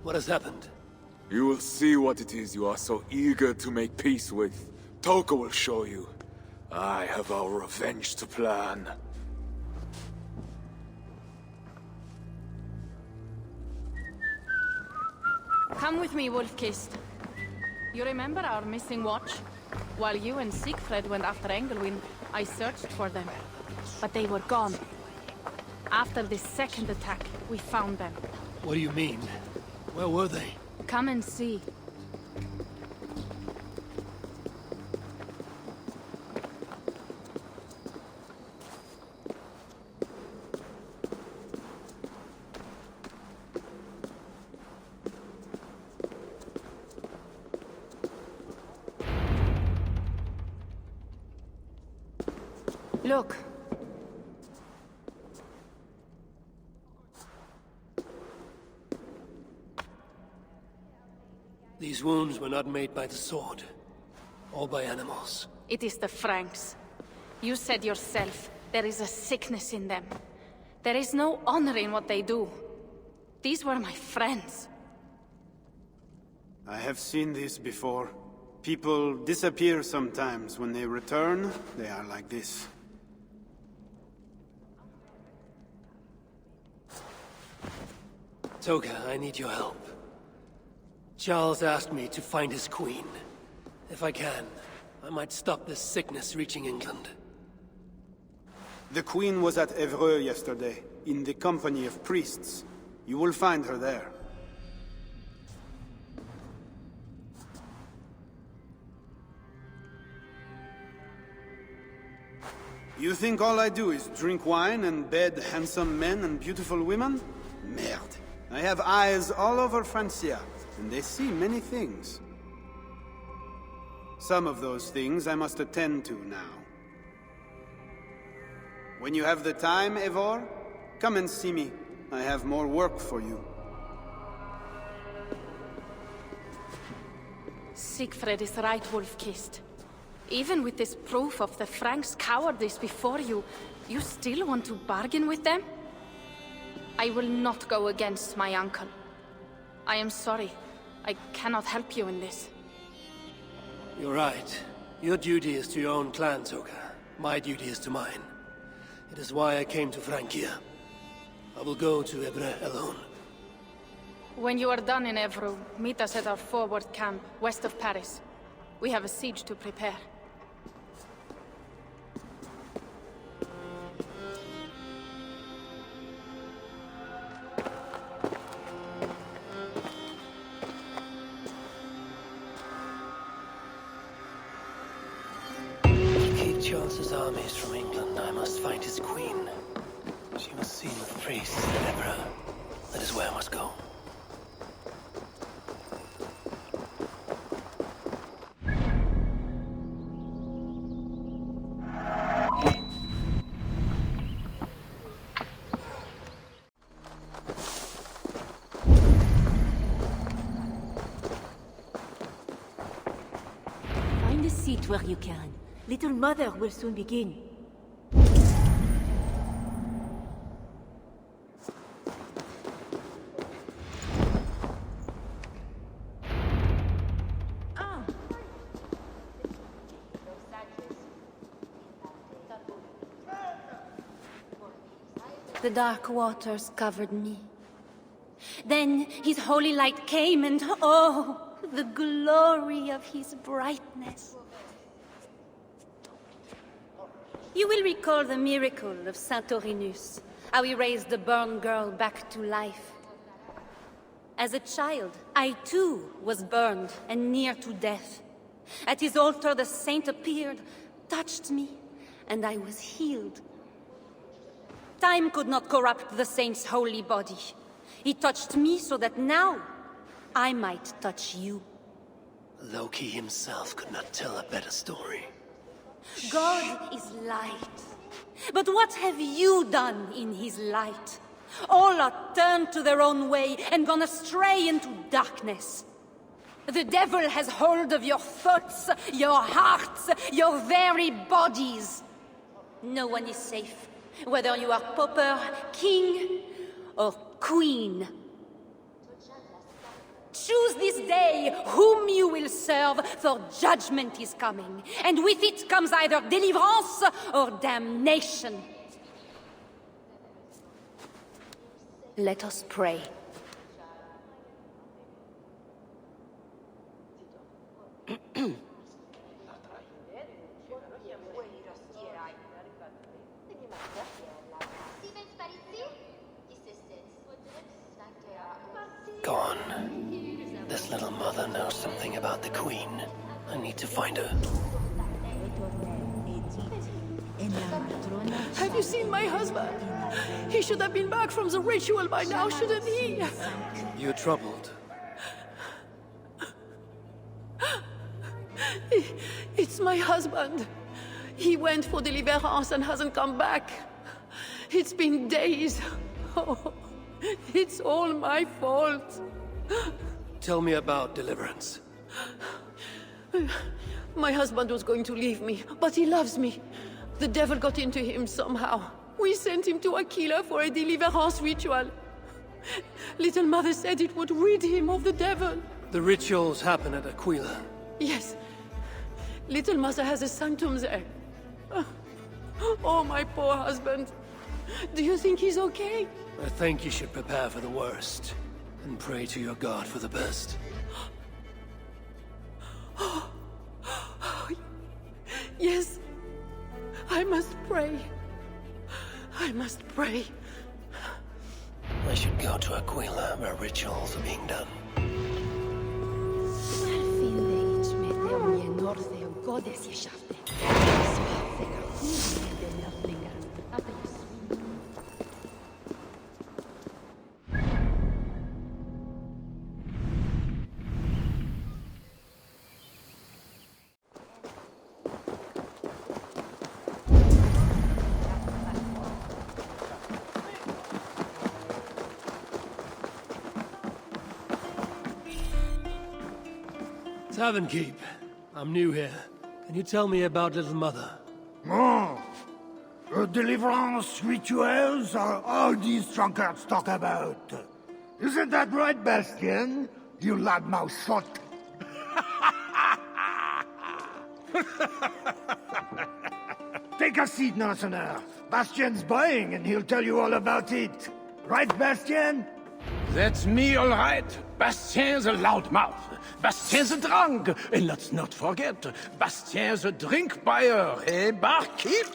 What has happened? You will see what it is you are so eager to make peace with. Toka will show you. I have our revenge to plan. Come with me, Wolf-Kissed. You remember our missing watch? While you and Siegfried went after Engelwin, I searched for them. But they were gone. After the second attack, we found them. What do you mean? Where were they? Come and see. Look. These wounds were not made by the sword, or by animals. It is the Franks. You said yourself, there is a sickness in them. There is no honor in what they do. These were my friends. I have seen this before. People disappear sometimes. When they return, they are like this. Toga, I need your help. Charles asked me to find his queen. If I can, I might stop this sickness reaching England. The queen was at Evreux yesterday, in the company of priests. You will find her there. You think all I do is drink wine and bed handsome men and beautiful women? Merde. I have eyes all over Francia, and they see many things. Some of those things I must attend to now. When you have the time, Eivor, come and see me. I have more work for you. Siegfried is right, Wolf-Kissed. Even with this proof of the Franks' cowardice before you, you still want to bargain with them? I will not go against my uncle. I am sorry. I cannot help you in this. You're right. Your duty is to your own clan, Toga. My duty is to mine. It is why I came to Francia. I will go to Evreux alone. When you are done in Evreux, meet us at our forward camp, west of Paris. We have a siege to prepare. Charles's armies from England, I must find his queen. She was seen with priests in Evreux. That is where I must go. Find a seat where you can. Little Mother will soon begin. The dark waters covered me. Then his holy light came and oh, the glory of his brightness. You will recall the miracle of Santorinus, how he raised the burned girl back to life. As a child, I too was burned and near to death. At his altar the saint appeared, touched me, and I was healed. Time could not corrupt the saint's holy body. He touched me so that now I might touch you. Loki himself could not tell a better story. God is light. But what have you done in his light? All are turned to their own way and gone astray into darkness. The devil has hold of your thoughts, your hearts, your very bodies. No one is safe, whether you are pauper, king, or queen. Choose this day whom you will serve, for judgment is coming, and with it comes either deliverance or damnation. Let us pray. Go on. This little mother knows something about the queen. I need to find her. Have you seen my husband? He should have been back from the ritual by now, shouldn't he? You're troubled. It's my husband. He went for deliverance and hasn't come back. It's been days. Oh, it's all my fault. Tell me about Deliverance. My husband was going to leave me, but he loves me. The devil got into him somehow. We sent him to Aquila for a deliverance ritual. Little Mother said it would rid him of the devil. The rituals happen at Aquila. Yes. Little Mother has a sanctum there. Oh, my poor husband. Do you think he's okay? I think you should prepare for the worst, and pray to your god for the best. Yes. I must pray. I must pray. I should go to Aquila, where rituals are being done. Tavern Keep. I'm new here. Can you tell me about Little Mother? Oh, deliverance rituals are all these drunkards talk about. Isn't that right, Bastien? You loudmouth shot. Take a seat, Northerner. Bastien's buying, and he'll tell you all about it. Right, Bastien? That's me, all right. Bastien's a loudmouth. Bastien's a drunk. And let's not forget, Bastien's a drink buyer, eh, barkeep?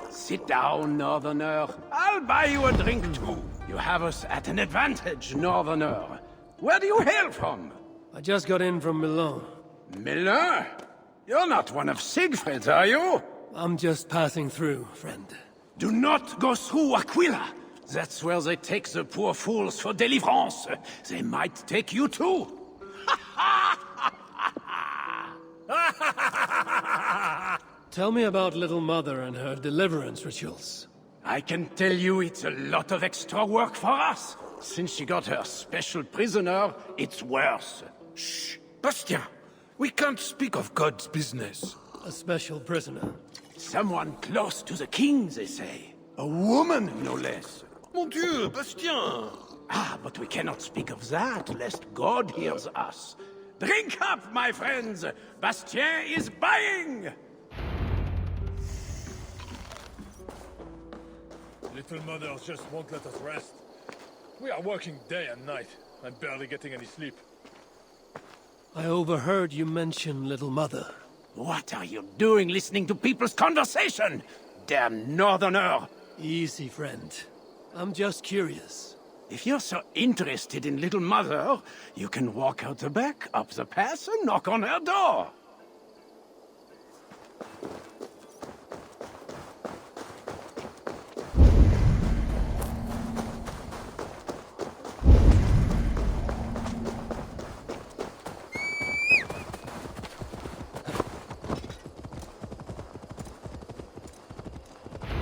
Sit down, Northerner. I'll buy you a drink, too. You have us at an advantage, Northerner. Where do you hail from? I just got in from Melun. Melun? You're not one of Siegfried's, are you? I'm just passing through, friend. Do not go through Aquila. That's where they take the poor fools for deliverance. They might take you too. Tell me about Little Mother and her deliverance rituals. I can tell you it's a lot of extra work for us. Since she got her special prisoner, it's worse. Shh! Bastien! We can't speak of God's business. A special prisoner. Someone close to the king, they say. A woman, no less. Mon Dieu, Bastien! Ah, but we cannot speak of that, lest God hears us. Drink up, my friends! Bastien is buying! Little Mother just won't let us rest. We are working day and night. I'm barely getting any sleep. I overheard you mention Little Mother. What are you doing listening to people's conversation? Damn Northerner! Easy, friend. I'm just curious. If you're so interested in Little Mother, you can walk out the back, up the pass, and knock on her door.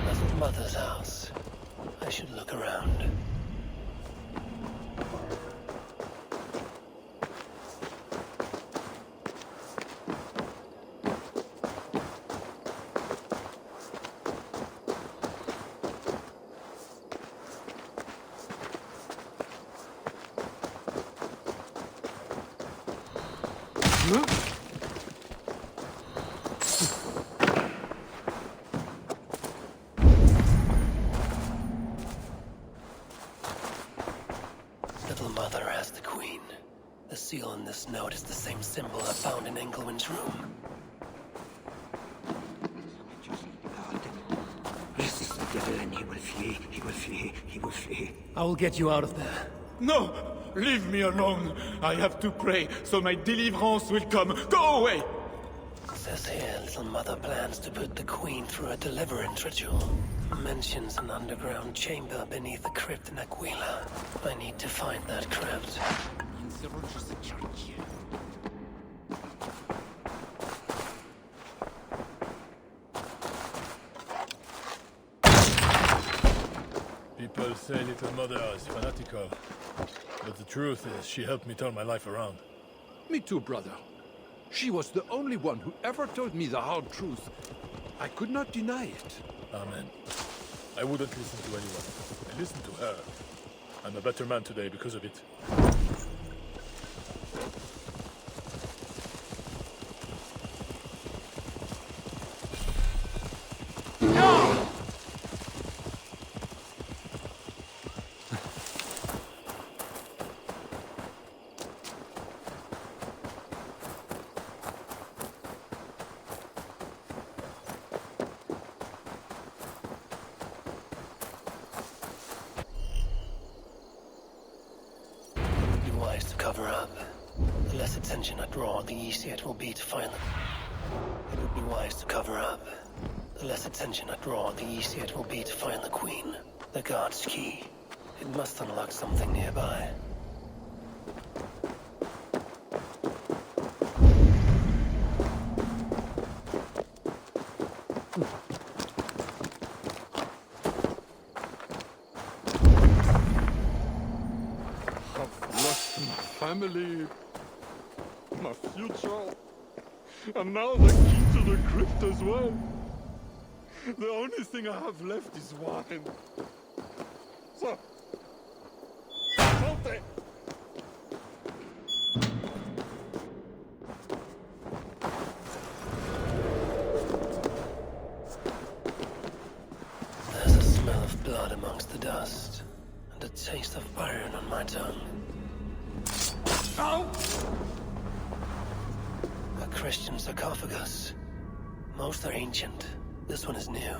Little Mother's house. I should look around. Little Mother has the Queen. The seal on this note is the same symbol I found in Engelwin's room. Resist the devil and he will flee, he will flee, he will flee. I will get you out of there. No! Leave me alone! I have to pray, so my deliverance will come. Go away! Says here, Little Mother plans to put the Queen through a deliverance ritual. Mentions an underground chamber beneath the crypt in Aquila. I need to find that crypt. People say Little Mother is fanatical, but the truth is she helped me turn my life around. me to, brother. She was the only one who ever told me the hard truth. I could not deny it. Amen. I wouldn't listen to anyone. I listened to her. I'm a better man today because of it. To cover up. The less attention I draw, the easier it will be to find them. It would be wise to cover up. The less attention I draw, the easier it will be to find the Queen. The guard's key. It must unlock something nearby. Family, my future, and now the key to the crypt as well. The only thing I have left is wine. So, something. There's a smell of blood amongst the dust, and a taste of iron on my tongue. Ow! A Christian sarcophagus. Most are ancient. This one is new.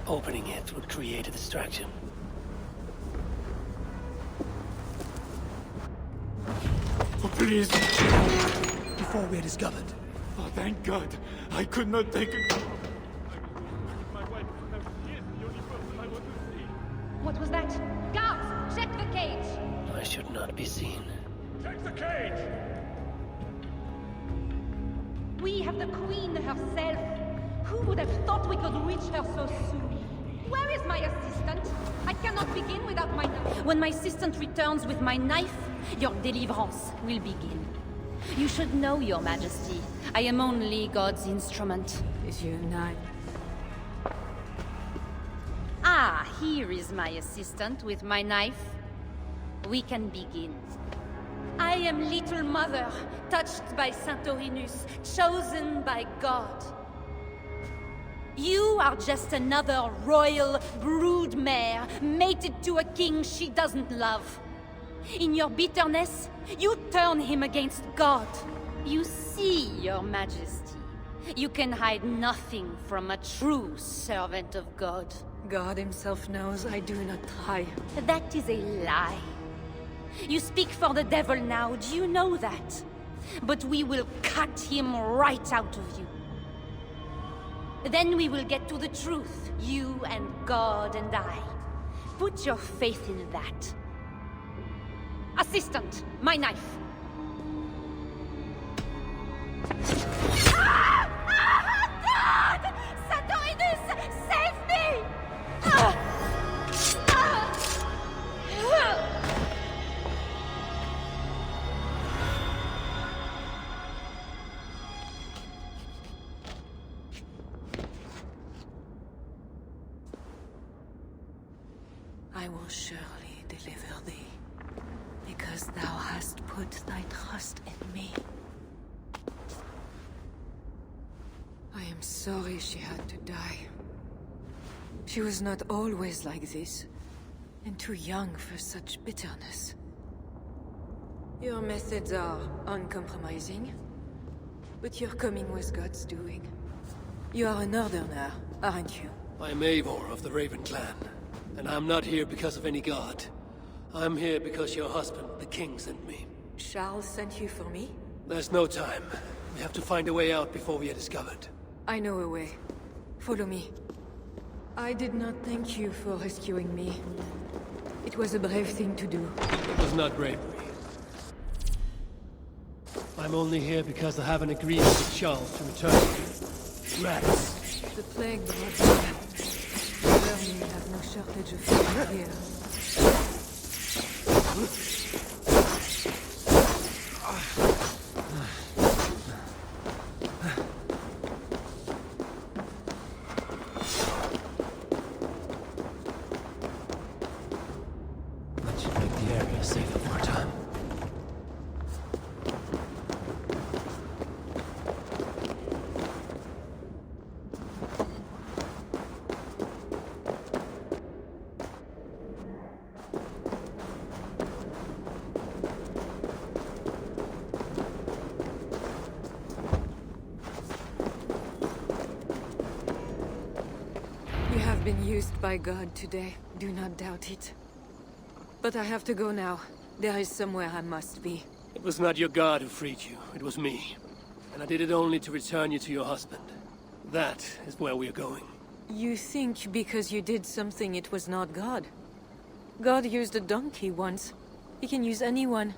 Opening it would create a distraction. Oh, please! Before we're discovered. Oh, thank God! I could not take it. What was that? Guards, check the cage! I should not be seen. Take the cage! We have the Queen herself. Who would have thought we could reach her so soon? Where is my assistant? I cannot begin without my knife. When my assistant returns with my knife, your deliverance will begin. You should know, Your Majesty. I am only God's instrument. Is your knife? Ah, here is my assistant with my knife. We can begin. I am Little Mother, touched by Santorinus, chosen by God. You are just another royal broodmare, mated to a king she doesn't love. In your bitterness, you turn him against God. You see, Your Majesty, you can hide nothing from a true servant of God. God himself knows I do not try. That is a lie. You speak for the devil now, do you know that? But we will cut him right out of you. Then we will get to the truth, you and God and I. Put your faith in that. Assistant, my knife. God! Santorinus, save me! I will surely deliver thee, because thou hast put thy trust in me. I am sorry she had to die. She was not always like this, and too young for such bitterness. Your methods are uncompromising, but your coming was God's doing. You are a northerner, aren't you? I'm Eivor of the Raven Clan, and I'm not here because of any god. I'm here because your husband, the king, sent me. Charles sent you for me? There's no time. We have to find a way out before we are discovered. I know a way. Follow me. I did not thank you for rescuing me. It was a brave thing to do. It was not bravery. I'm only here because I have an agreement with Charles to return you. Rats. The plague brought me. We have no shortage of food here. That should make the area safer for a time. Been used by God today. Do not doubt it. But I have to go now. There is somewhere I must be. It was not your god who freed you. It was me. And I did it only to return you to your husband. That is where we are going. You think because you did something it was not God? God used a donkey once. He can use anyone.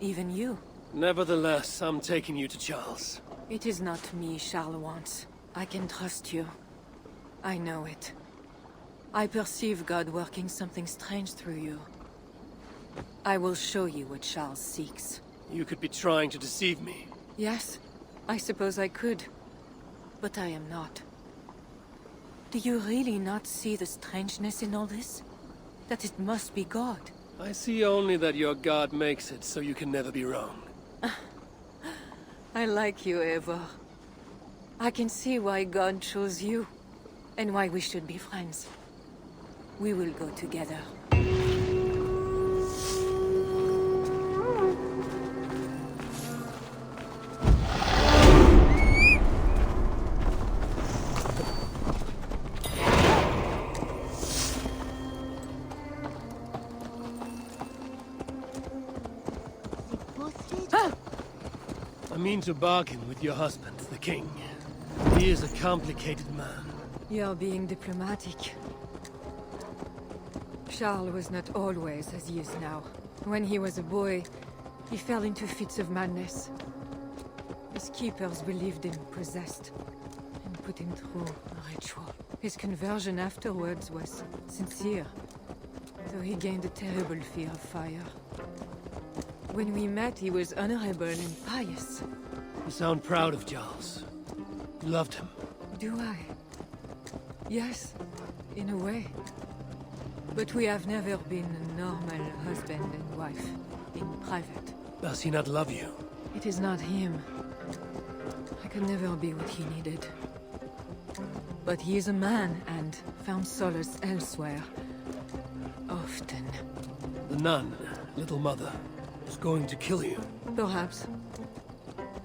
Even you. Nevertheless, I'm taking you to Charles. It is not me Charles wants. I can trust you. I know it. I perceive God working something strange through you. I will show you what Charles seeks. You could be trying to deceive me. Yes, I suppose I could. But I am not. Do you really not see the strangeness in all this? That it must be God? I see only that your god makes it so you can never be wrong. I like you, Eivor. I can see why God chose you, and why we should be friends. We will go together. I mean to bargain with your husband, the king. He is a complicated man. You're being diplomatic. Charles was not always as he is now. When he was a boy, He fell into fits of madness. His keepers believed him possessed, and put him through a ritual. His conversion afterwards was sincere, though he gained a terrible fear of fire. When we met, he was honorable and pious. You sound proud of Charles. You loved him. Do I? Yes, in a way. But we have never been a normal husband and wife, in private. Does he not love you? It is not him. I could never be what he needed. But he is a man, and found solace elsewhere. Often. The nun, Little Mother, was going to kill you. Perhaps.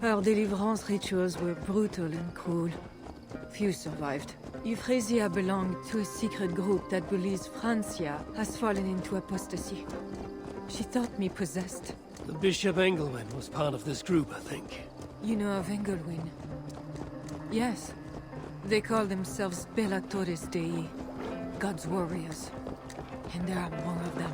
Her deliverance rituals were brutal and cruel. Few survived. Euphrasia belonged to a secret group that believes Francia has fallen into apostasy. She thought me possessed. The Bishop Engelwin was part of this group, I think. You know of Engelwin? Yes. They call themselves Bellatores Dei, God's warriors. And there are more of them.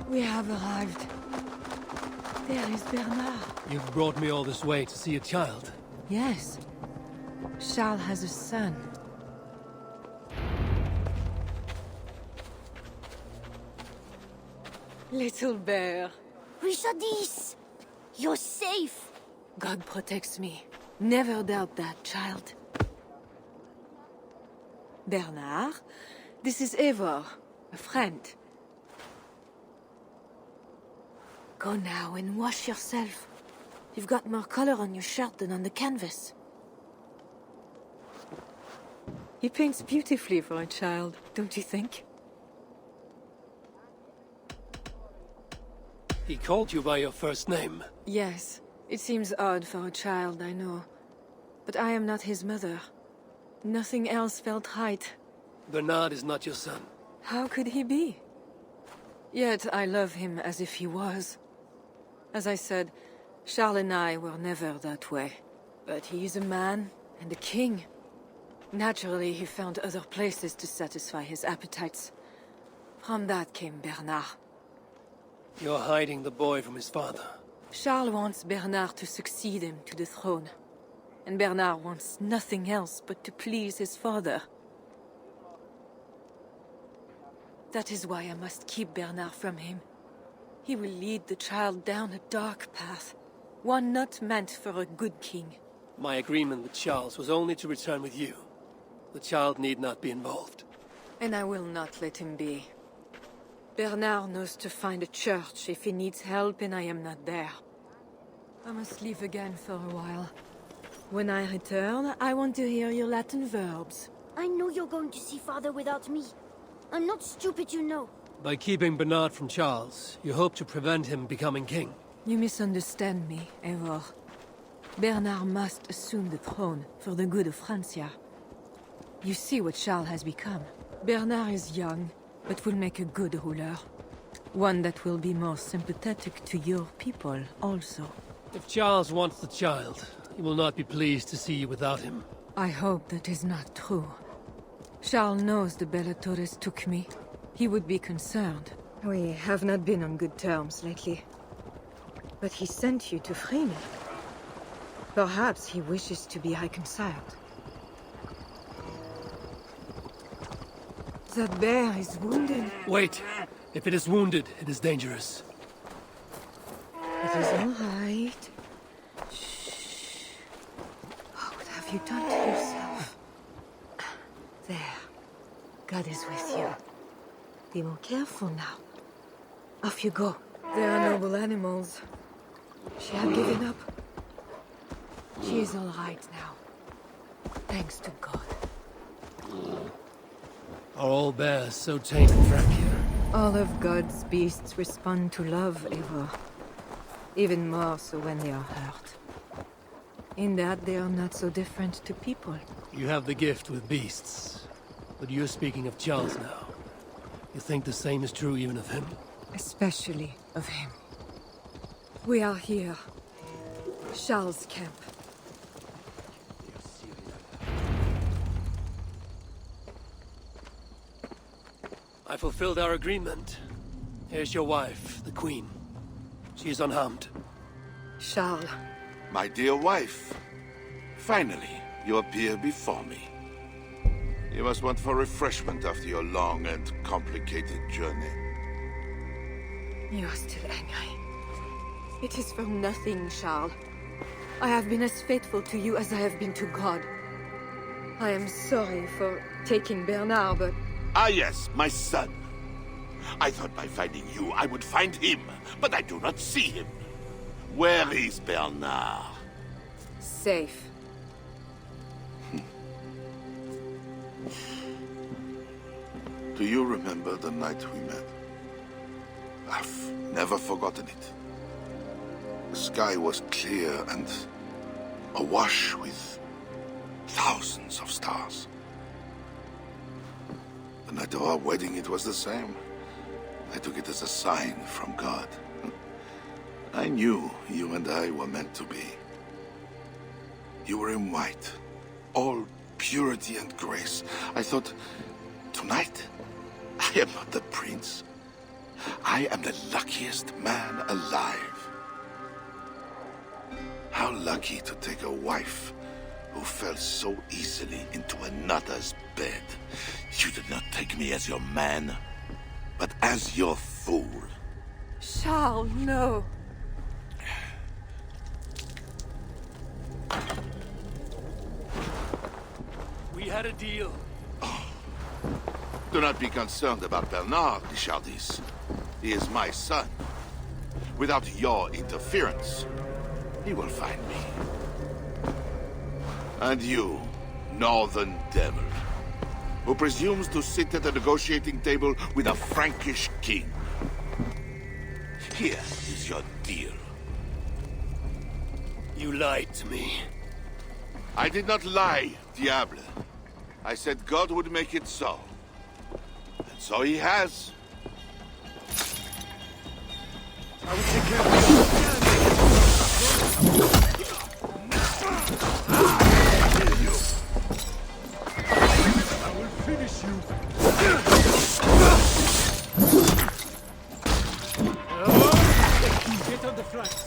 We have arrived. There is Bernard. You've brought me all this way to see a child. Yes. Charles has a son. Little bear. Richardis! You're safe! God protects me. Never doubt that, child. Bernard, this is Eivor, a friend. Go now and wash yourself. You've got more color on your shirt than on the canvas. He paints beautifully for a child, don't you think? He called you by your first name. Yes. It seems odd for a child, I know. But I am not his mother. Nothing else felt right. Bernard is not your son. How could he be? Yet I love him as if he was. As I said, Charles and I were never that way. But he is a man and a king. Naturally, he found other places to satisfy his appetites. From that came Bernard. You're hiding the boy from his father. Charles wants Bernard to succeed him to the throne. And Bernard wants nothing else but to please his father. That is why I must keep Bernard from him. He will lead the child down a dark path. One not meant for a good king. My agreement with Charles was only to return with you. The child need not be involved. And I will not let him be. Bernard knows to find a church if he needs help and I am not there. I must leave again for a while. When I return, I want to hear your Latin verbs. I know you're going to see father without me. I'm not stupid, you know. By keeping Bernard from Charles, you hope to prevent him becoming king. You misunderstand me, Eivor. Bernard must assume the throne for the good of Francia. You see what Charles has become. Bernard is young, but will make a good ruler. One that will be more sympathetic to your people, also. If Charles wants the child, he will not be pleased to see you without him. I hope that is not true. Charles knows the Bellatores took me. He would be concerned. We have not been on good terms lately. But he sent you to free me. Perhaps he wishes to be reconciled. That bear is wounded. Wait! If it is wounded, it is dangerous. It is all right. Shh. Oh, what have you done to yourself? There. God is with you. Be more careful now. Off you go. They are noble animals. She had given up. She is all right now. Thanks to God. Are all bears so tame in Francia? All of God's beasts respond to love, Eivor. Even more so when they are hurt. In that they are not so different to people. You have the gift with beasts. But you're speaking of Charles now. You think the same is true even of him? Especially of him. We are here. Charles' camp. I fulfilled our agreement. Here's your wife, the Queen. She is unharmed. Charles. My dear wife, finally, you appear before me. You must want for refreshment after your long and complicated journey. You are still angry. It is for nothing, Charles. I have been as faithful to you as I have been to God. I am sorry for taking Bernard, but... Ah yes, my son. I thought by finding you, I would find him, but I do not see him. Where is Bernard? Safe. Do you remember the night we met? I've never forgotten it. The sky was clear and awash with thousands of stars. The night of our wedding, it was the same. I took it as a sign from God. I knew you and I were meant to be. You were in white, all purity and grace. I thought, tonight, I am not the prince. I am the luckiest man alive. How lucky to take a wife who fell so easily into another's bed. You did not take me as your man, but as your fool. Charles, no. We had a deal. Do not be concerned about Bernard, Richardis. He is my son. Without your interference, he will find me. And you, northern devil, who presumes to sit at a negotiating table with a Frankish king. Here is your deal. You lied to me. I did not lie, Diable. I said God would make it so. And so he has. I will take care of you. I will finish you. Get on the flanks.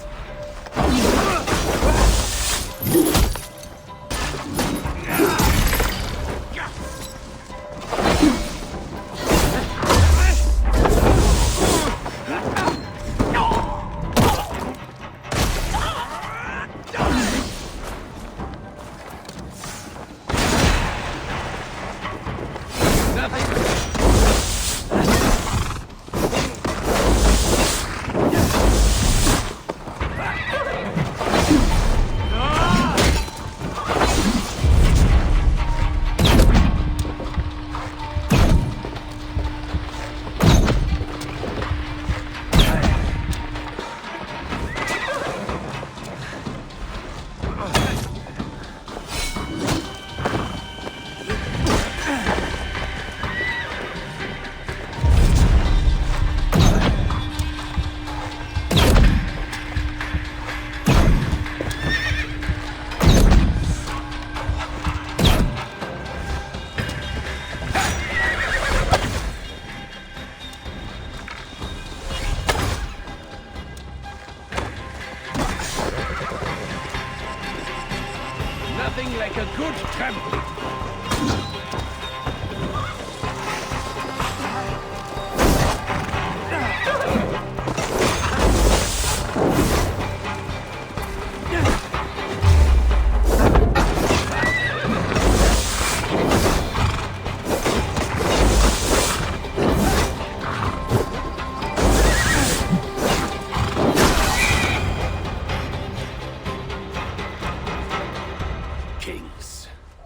Nothing like a good trample.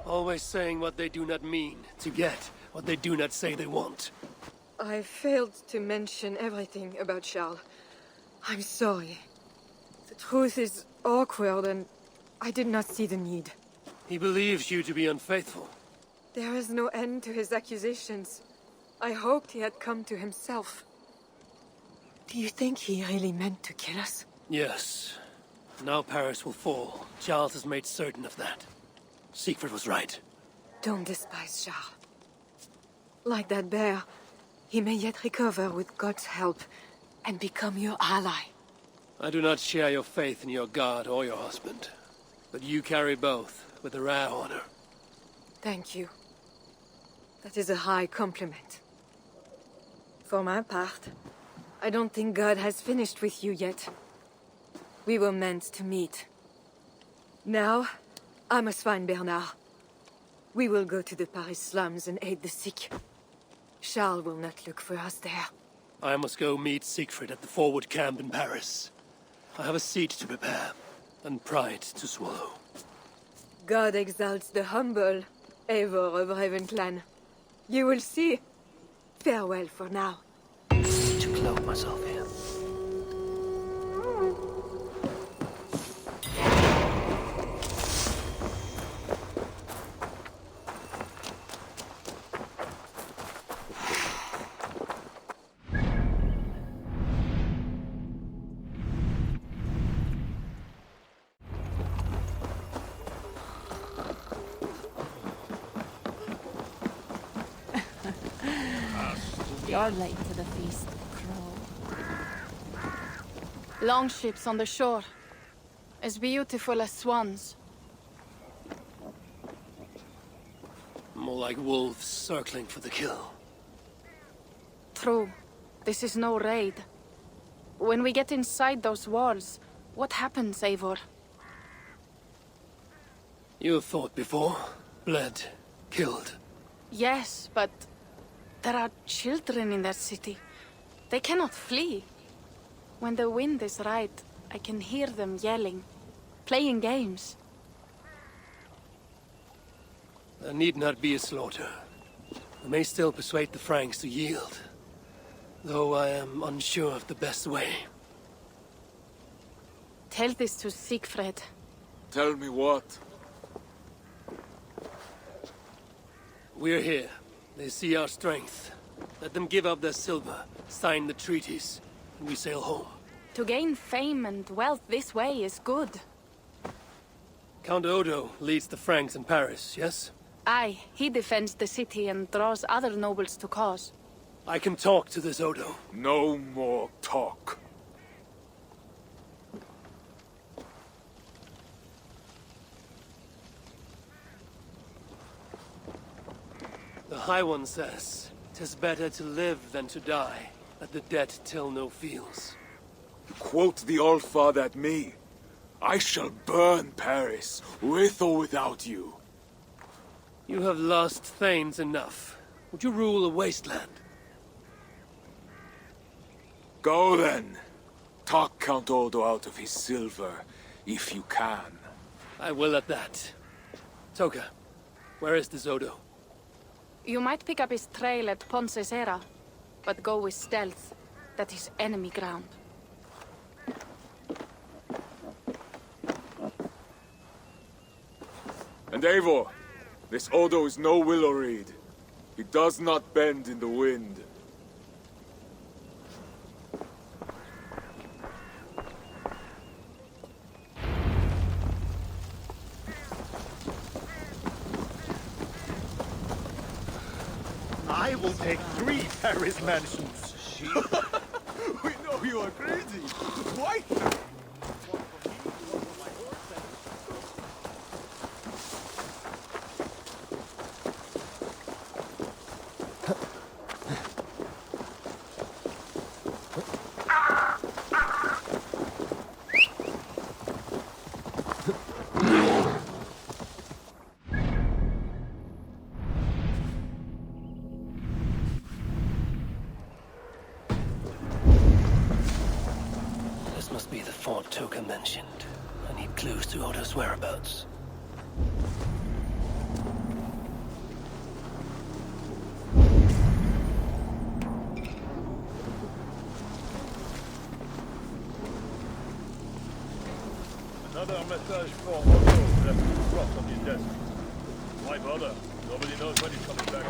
Always saying what they do not mean, to get what they do not say they want. I failed to mention everything about Charles. I'm sorry. The truth is awkward and I did not see the need. He believes you to be unfaithful. There is no end to his accusations. I hoped he had come to himself. Do you think he really meant to kill us? Yes. Now Paris will fall. Charles has made certain of that. Siegfried was right. Don't despise Charles. Like that bear, he may yet recover with God's help and become your ally. I do not share your faith in your god or your husband. But you carry both with a rare honor. Thank you. That is a high compliment. For my part, I don't think God has finished with you yet. We were meant to meet. Now, I must find Bernard. We will go to the Paris slums and aid the sick. Charles will not look for us there. I must go meet Siegfried at the forward camp in Paris. I have a seat to prepare, and pride to swallow. God exalts the humble, Eivor of Ravenclan. You will see. Farewell for now. I need to cloak myself here. You're late to the feast, Crow. Longships on the shore. As beautiful as swans. More like wolves circling for the kill. True. This is no raid. When we get inside those walls, what happens, Eivor? You have fought before, bled, killed. Yes, but there are children in that city. They cannot flee. When the wind is right, I can hear them yelling, playing games. There need not be a slaughter. I may still persuade the Franks to yield, though I am unsure of the best way. Tell this to Siegfried. Tell me what? We're here. They see our strength. Let them give up their silver, sign the treaties, and we sail home. To gain fame and wealth this way is good. Count Odo leads the Franks in Paris, yes? Aye, he defends the city and draws other nobles to cause. I can talk to this Odo. No more talk. The High One says, 'tis better to live than to die, that the dead tell no feels. Quote the Allfather at me. I shall burn Paris, with or without you. You have lost thanes enough. Would you rule a wasteland? Go then. Talk Count Odo out of his silver, if you can. I will at that. Toka, where is this Odo? You might pick up his trail at Poncesera, but go with stealth. That is enemy ground. And Eivor, this Odo is no willow reed. He does not bend in the wind. I will take 3 Paris mansions. We know you are crazy. Why? This must be the fort Toka mentioned. I need clues to Odo's whereabouts. Another message for Odo left dropped on his desk. Why bother? Nobody knows when he's coming back.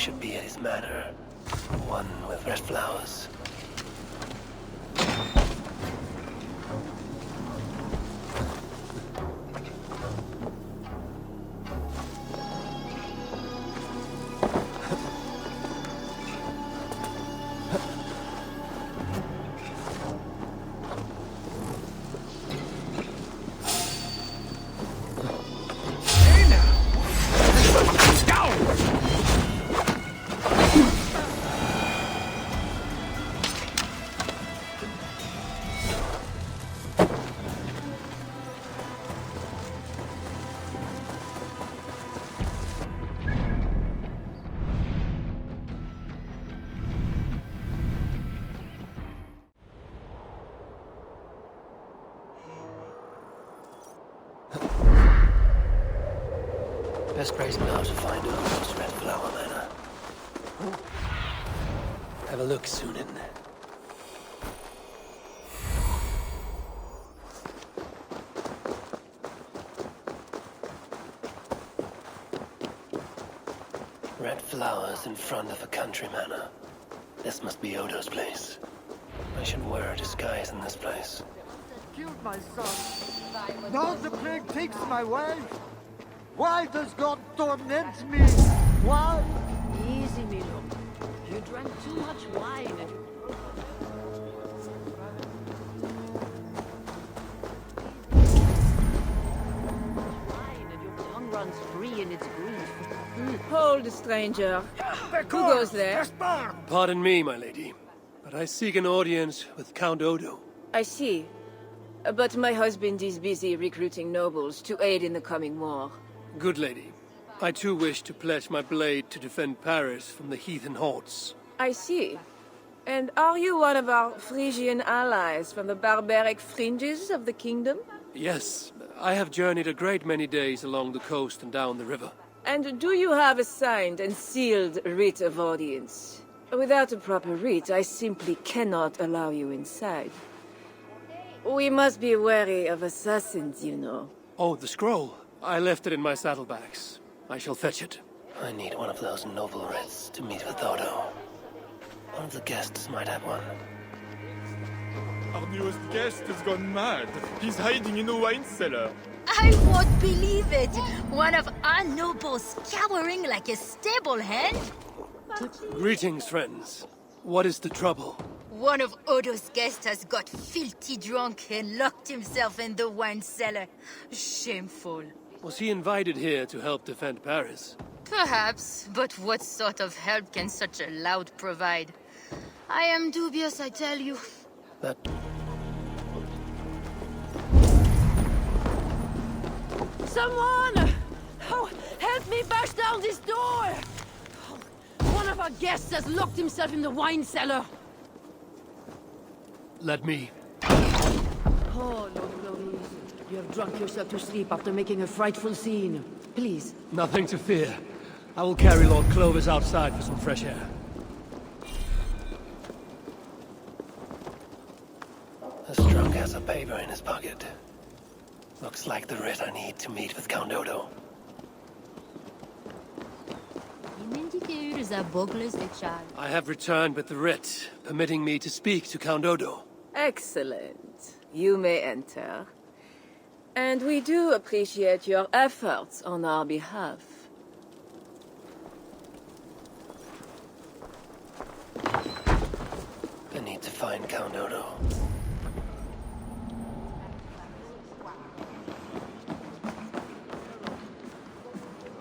should be at his manor. One with red flowers. Best place now to find Odo's red flower manor. Have a look, Sunan. Red flowers in front of a country manor. This must be Odo's place. I should wear a disguise in this place. Killed my son. Now the plague takes my wife. Why does God torment me? Why? Easy, Milo. You drank too much wine. And your tongue runs free in its grief. Hold, stranger. Who goes there? Pardon me, my lady, but I seek an audience with Count Odo. I see. But my husband is busy recruiting nobles to aid in the coming war. Good lady. I too wish to pledge my blade to defend Paris from the heathen hordes. I see. And are you one of our Frisian allies from the barbaric fringes of the kingdom? Yes, I have journeyed a great many days along the coast and down the river. And do you have a signed and sealed writ of audience? Without a proper writ, I simply cannot allow you inside. We must be wary of assassins, you know. Oh, the scroll. I left it in my saddlebags. I shall fetch it. I need one of those noble writs to meet with Odo. One of the guests might have one. Our newest guest has gone mad. He's hiding in a wine cellar. I won't believe it! One of our nobles cowering like a stable hen? Greetings, friends. What is the trouble? One of Odo's guests has got filthy drunk and locked himself in the wine cellar. Shameful. Was he invited here to help defend Paris? Perhaps, but what sort of help can such a lout provide? I am dubious, I tell you. That... Someone! Oh, help me bash down this door! One of our guests has locked himself in the wine cellar. Let me... Oh, Lord Clovis, you have drunk yourself to sleep after making a frightful scene. Please. Nothing to fear. I will carry Lord Clovis outside for some fresh air. This drunk has a paper in his pocket. Looks like the writ I need to meet with Count Odo. I have returned with the writ, permitting me to speak to Count Odo. Excellent. You may enter. And we do appreciate your efforts on our behalf. I need to find Count Odo.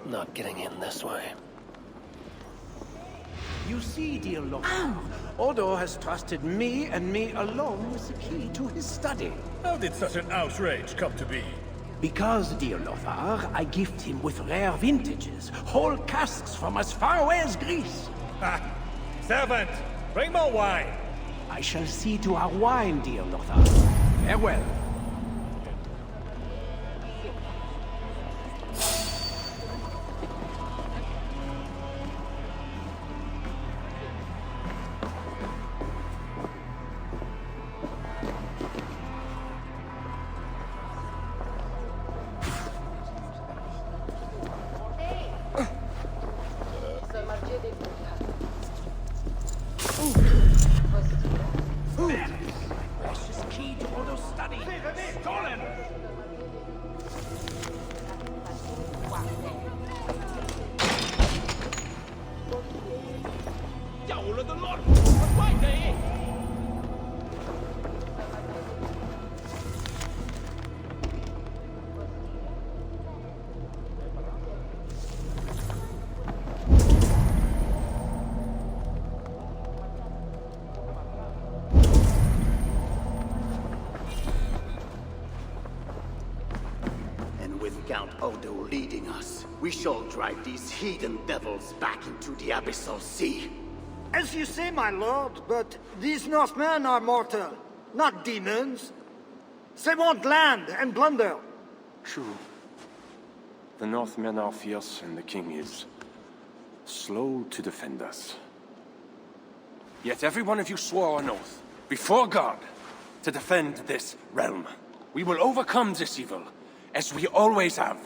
Not getting in this way. You see, dear Lothar, Odo has trusted me and me alone with the key to his study. How did such an outrage come to be? Because, dear Lothar, I gift him with rare vintages, whole casks from as far away as Greece. Ha! Servant, bring more wine! I shall see to our wine, dear Lothar. Farewell. Count Odo leading us, we shall drive these heathen devils back into the abyssal sea. As you say, my lord, but these Northmen are mortal, not demons. They want land and plunder. True. The Northmen are fierce, and the king is slow to defend us. Yet every one of you swore an oath, before God, to defend this realm. We will overcome this evil, as we always have.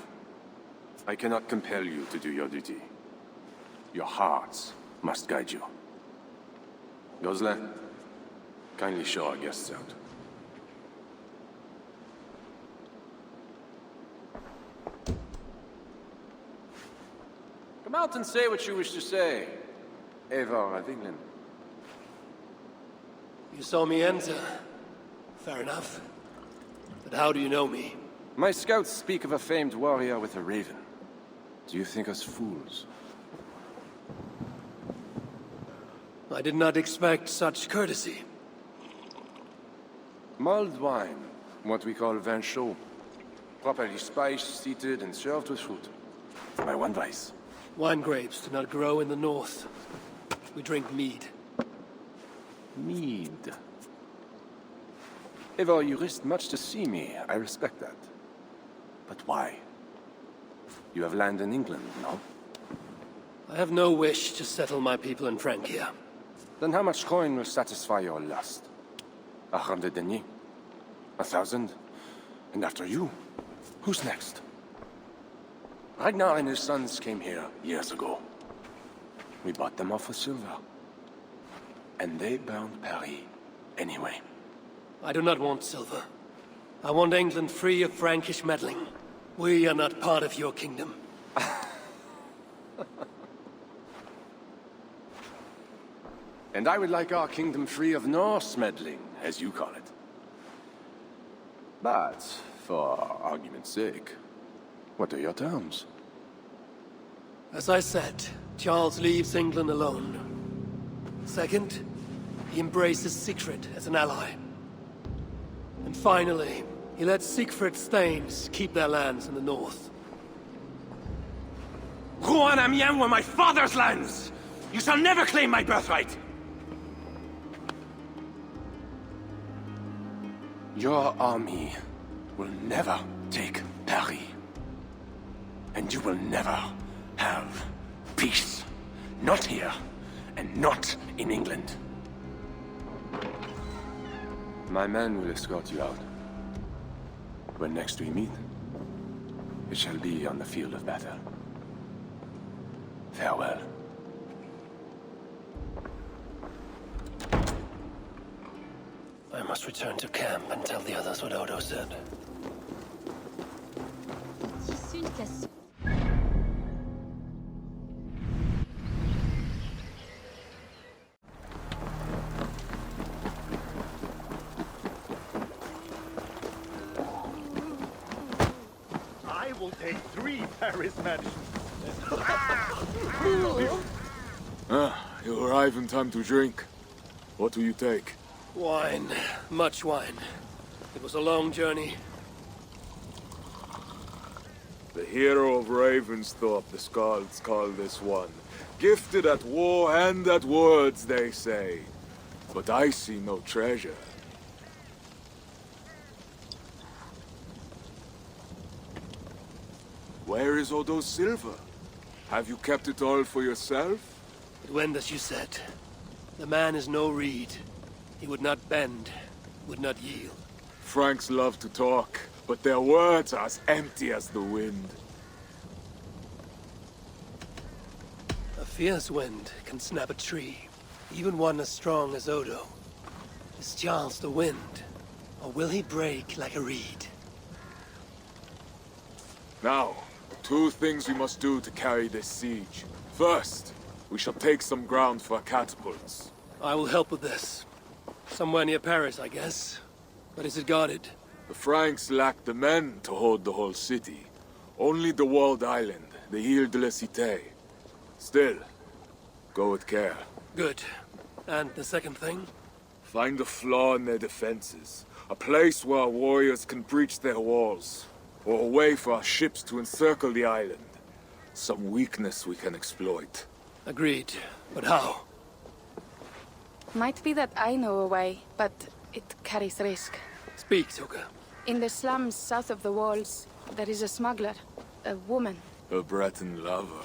I cannot compel you to do your duty. Your hearts must guide you. Gosle, kindly show our guests out. Come out and say what you wish to say, Eivor of England. You saw me enter. Fair enough. But how do you know me? My scouts speak of a famed warrior with a raven. Do you think us fools? I did not expect such courtesy. Mulled wine, what we call vin chaud. Properly spiced, seated, and served with fruit. My one vice. Wine grapes do not grow in the north. We drink mead. Mead. Eivor, you risked much to see me. I respect that. But why? You have land in England, no? I have no wish to settle my people in Francia. Then how much coin will satisfy your lust? 100 deniers? 1,000? And after you, who's next? Ragnar and his sons came here years ago. We bought them off for silver. And they burned Paris anyway. I do not want silver. I want England free of Frankish meddling. We are not part of your kingdom. And I would like our kingdom free of Norse meddling, as you call it. But, for argument's sake, what are your terms? As I said, Charles leaves England alone. Second, he embraces Siegfried as an ally. And finally, he lets Siegfried's Thanes keep their lands in the north. Rouen and Amiens were my father's lands! You shall never claim my birthright! Your army will never take Paris. And you will never have peace. Not here, and not in England. My men will escort you out. When next we meet, it shall be on the field of battle. Farewell. I must return to camp and tell the others what Odo said. I will take 3 Paris mansions. You arrive in time to drink. What will you take? Wine. Much wine. It was a long journey. The hero of Ravensthorpe, the Skalds call this one. Gifted at war and at words, they say. But I see no treasure. Where is Odo's silver? Have you kept it all for yourself? It went as you said. The man is no reed. He would not bend, would not yield. Franks love to talk, but their words are as empty as the wind. A fierce wind can snap a tree, even one as strong as Odo. Is Charles the wind, or will he break like a reed? Now, 2 things we must do to carry this siege. First, we shall take some ground for catapults. I will help with this. Somewhere near Paris, I guess. But is it guarded? The Franks lack the men to hold the whole city. Only the walled island, the Ile de la Cité. Still, go with care. Good. And the second thing? Find a flaw in their defenses. A place where our warriors can breach their walls. or a way for our ships to encircle the island. Some weakness we can exploit. Agreed. But how? Might be that I know a way, but it carries risk. Speak, Toka. In the slums south of the walls, there is a smuggler. A woman. A Breton lover.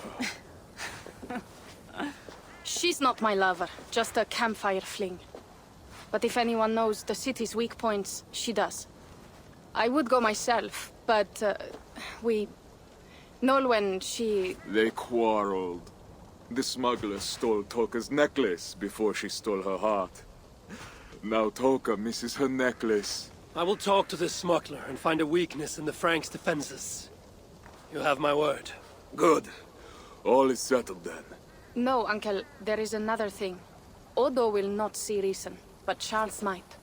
She's not my lover, just a campfire fling. But if anyone knows the city's weak points, she does. I would go myself, but Nolwenn, she... They quarreled. The smuggler stole Toka's necklace before she stole her heart. Now Toka misses her necklace. I will talk to this smuggler and find a weakness in the Franks' defenses. You have my word. Good. All is settled then. No, Uncle, there is another thing. Odo will not see reason, but Charles might.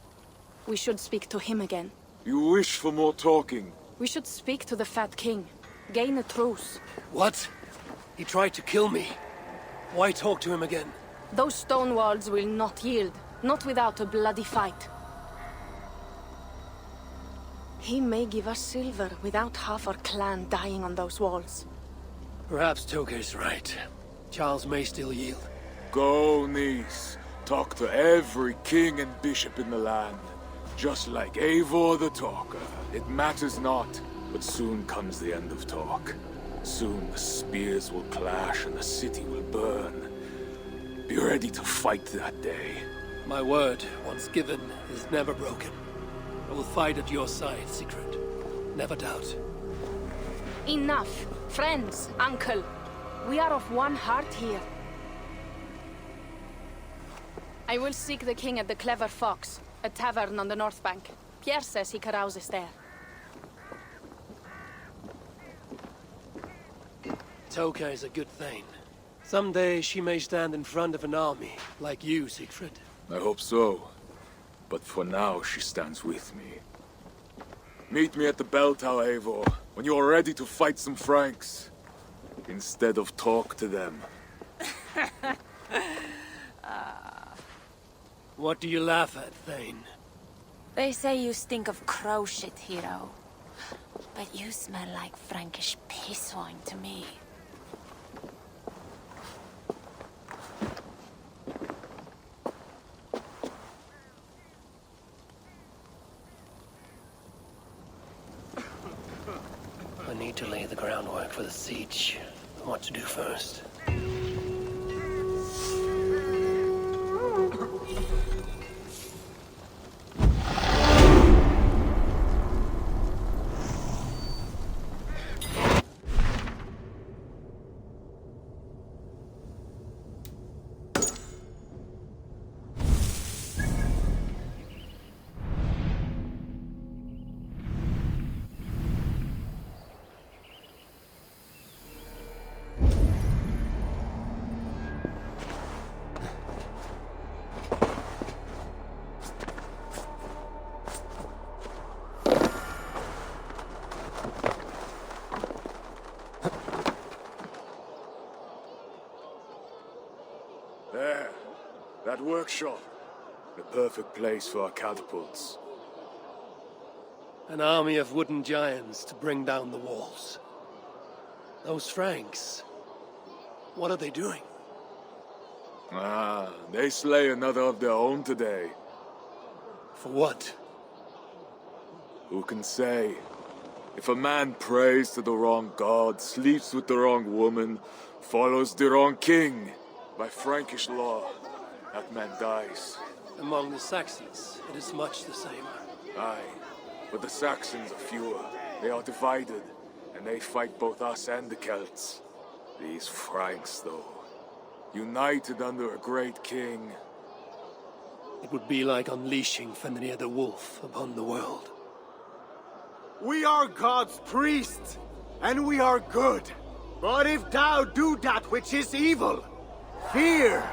We should speak to him again. You wish for more talking? We should speak to the Fat King. Gain a truce. What? He tried to kill me. Why talk to him again? Those stone walls will not yield. Not without a bloody fight. He may give us silver without half our clan dying on those walls. Perhaps Toka is right. Charles may still yield. Go, niece. Talk to every king and bishop in the land. Just like Eivor the Talker. It matters not, but soon comes the end of talk. Soon the spears will clash and the city will burn. Be ready to fight that day. My word, once given, is never broken. I will fight at your side, Sigrid. Never doubt. Enough. Friends, uncle. We are of one heart here. I will seek the king at the Clever Fox, a tavern on the north bank. Pierre says he carouses there. Toka is a good thing. Someday she may stand in front of an army, like you, Siegfried. I hope so. But for now, she stands with me. Meet me at the bell tower, Eivor, when you are ready to fight some Franks. Instead of talk to them. What do you laugh at, Thane? They say you stink of crow shit, hero. But you smell like Frankish piss wine to me. I need to lay the groundwork for the siege. What to do first? There. That workshop. The perfect place for our catapults. An army of wooden giants to bring down the walls. Those Franks, what are they doing? Ah, they slay another of their own today. For what? Who can say? If a man prays to the wrong god, sleeps with the wrong woman, follows the wrong king, by Frankish law, that man dies. Among the Saxons, it is much the same. Aye, but the Saxons are fewer. They are divided, and they fight both us and the Celts. These Franks, though, united under a great king. It would be like unleashing Fenrir the Wolf upon the world. We are God's priests, and we are good. But if thou do that which is evil, fear,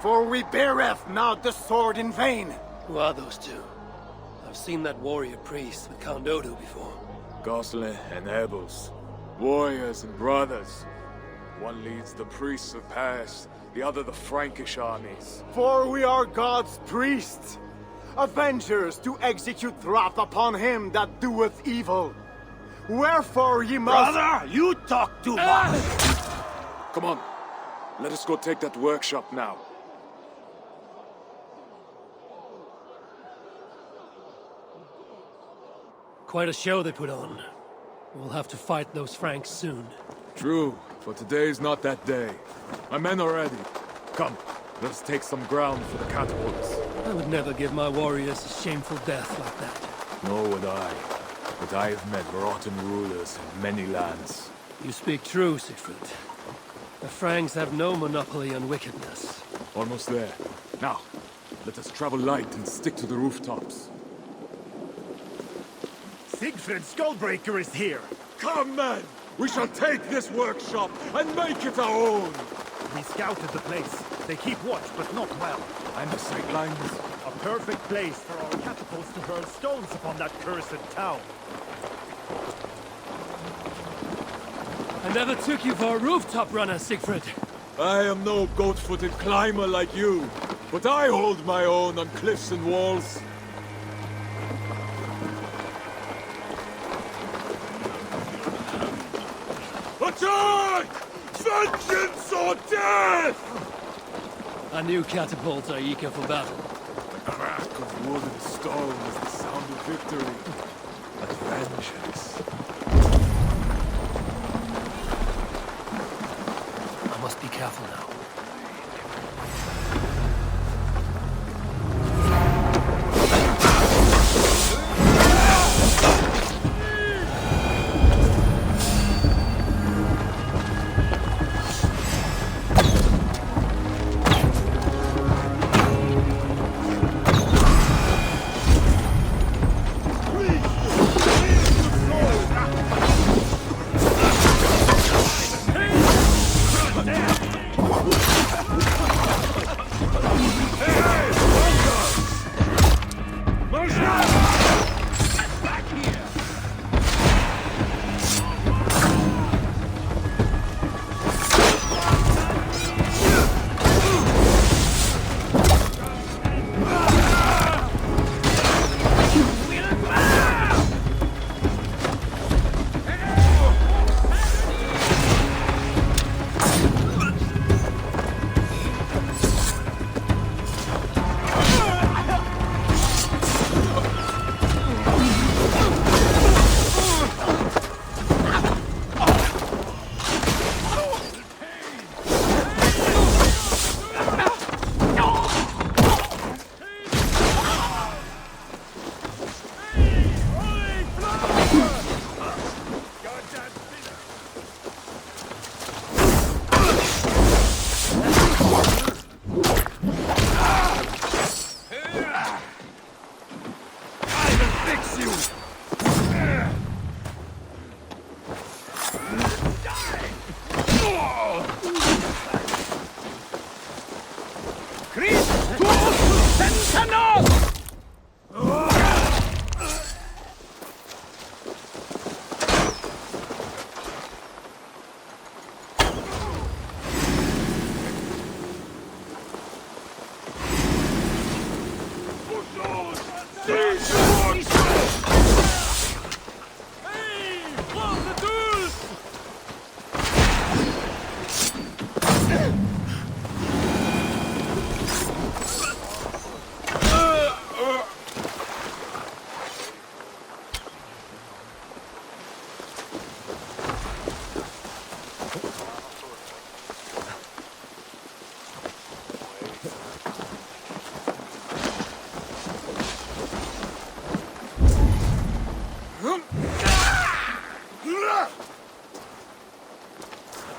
for we beareth not the sword in vain. Who are those two? I've seen that warrior priest with Count Odo before. Gosselin and Ebels, warriors and brothers. One leads the priests of Paris, the other the Frankish armies. For we are God's priests, avengers to execute wrath upon him that doeth evil. Wherefore ye must— Brother, you talk too much! Come on. Let us go take that workshop now. Quite a show they put on. We'll have to fight those Franks soon. True, but today is not that day. My men are ready. Come, let us take some ground for the catapults. I would never give my warriors a shameful death like that. Nor would I. But I have met rotten rulers in many lands. You speak true, Siegfried. The Franks have no monopoly on wickedness. Almost there. Now, let us travel light and stick to the rooftops. Siegfried Skullbreaker is here! Come, men! We shall take this workshop and make it our own! We scouted the place. They keep watch, but not well. And the sightlines? A perfect place for our catapults to hurl stones upon that cursed town. I never took you for a rooftop runner, Siegfried. I am no goat-footed climber like you, but I hold my own on cliffs and walls. Attack! Vengeance or death! Our new catapults are eager for battle. The crack of wood and stone is the sound of victory. But vengeance. I must be careful now.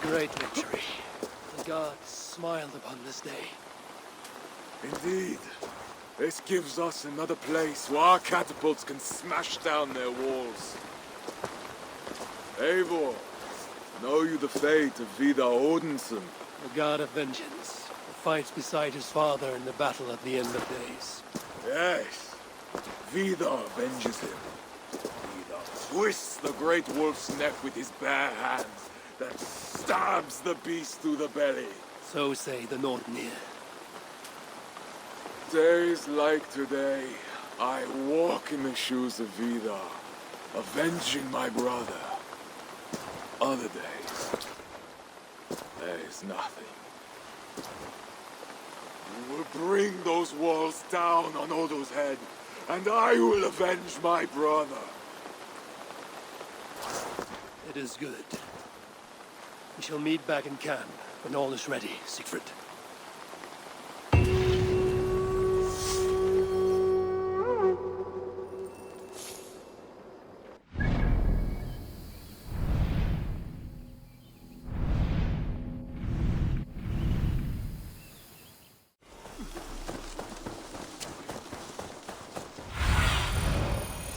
Great victory. The gods smiled upon this day. Indeed. This gives us another place where our catapults can smash down their walls. Eivor, know you the fate of Vidar Odinson? The god of vengeance, who fights beside his father in the battle at the end of days. Yes. Vidar avenges him. Vidar twists the great wolf's neck with his bare hands, that stabs the beast through the belly. So say the Nordnir. Days like today, I walk in the shoes of Vidar. avenging my brother. Other days, there is nothing. You will bring those walls down on Odo's head, and I will avenge my brother. It is good. We shall meet back in camp when all is ready, Siegfried.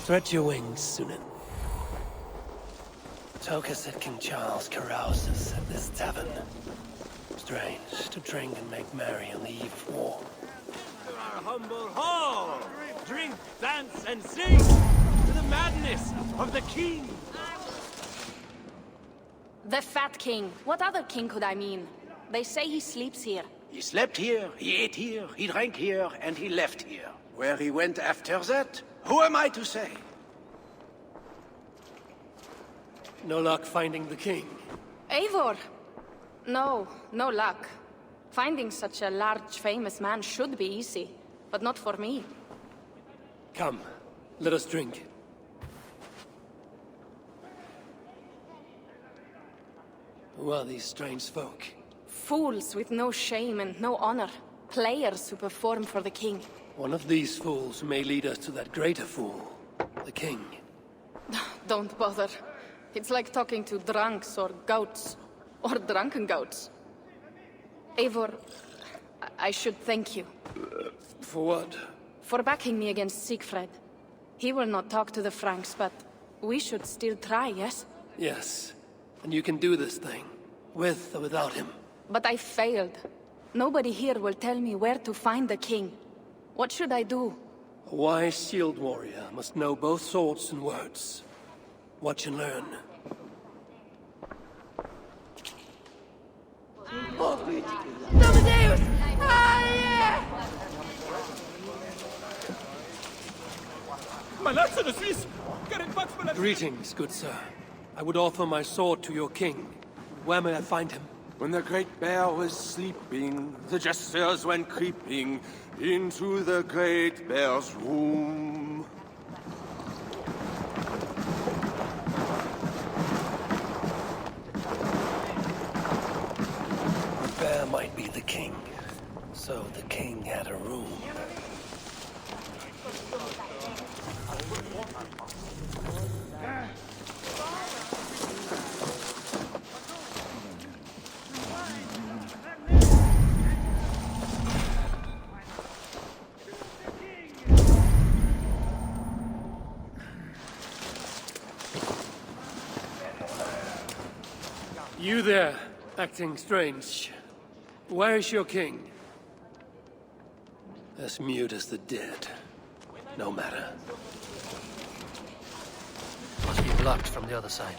Stretch your wings, Sunan. Toka said King Charles carouses at this tavern. Strange to drink and make merry on the eve of war. To our humble hall! Drink, dance, and sing to the madness of the king! The Fat King. What other king could I mean? They say he sleeps here. He slept here, he ate here, he drank here, and he left here. Where he went after that, who am I to say? No luck finding the king. Eivor! No, no luck. Finding such a large, famous man should be easy, but not for me. Come, let us drink. Who are these strange folk? Fools with no shame and no honor. Players who perform for the king. One of these fools may lead us to that greater fool, the king. Don't bother. It's like talking to drunks or goats. Or drunken goats. Eivor, I should thank you. For what? For backing me against Siegfried. He will not talk to the Franks, but we should still try, yes? Yes. And you can do this thing, with or without him. But I failed. Nobody here will tell me where to find the king. What should I do? A wise shield warrior must know both swords and words. Watch and learn. Amadeus! Greetings, good sir. I would offer my sword to your king. Where may I find him? When the great bear was sleeping, the jesters went creeping into the great bear's room. The bear might be the king, so the king had a room. You there, acting strange. Where is your king? As mute as the dead. No matter. Must be blocked from the other side.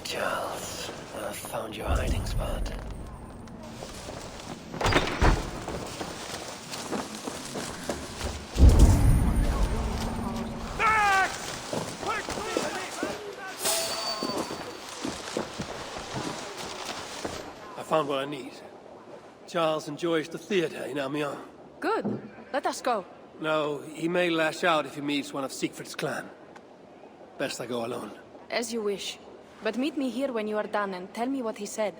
Charles, I've found your hiding spot. I found what I need. Charles enjoys the theater in Amiens. Good. Let us go. No, he may lash out if he meets one of Siegfried's clan. Best I go alone. As you wish. But meet me here when you are done and tell me what he said.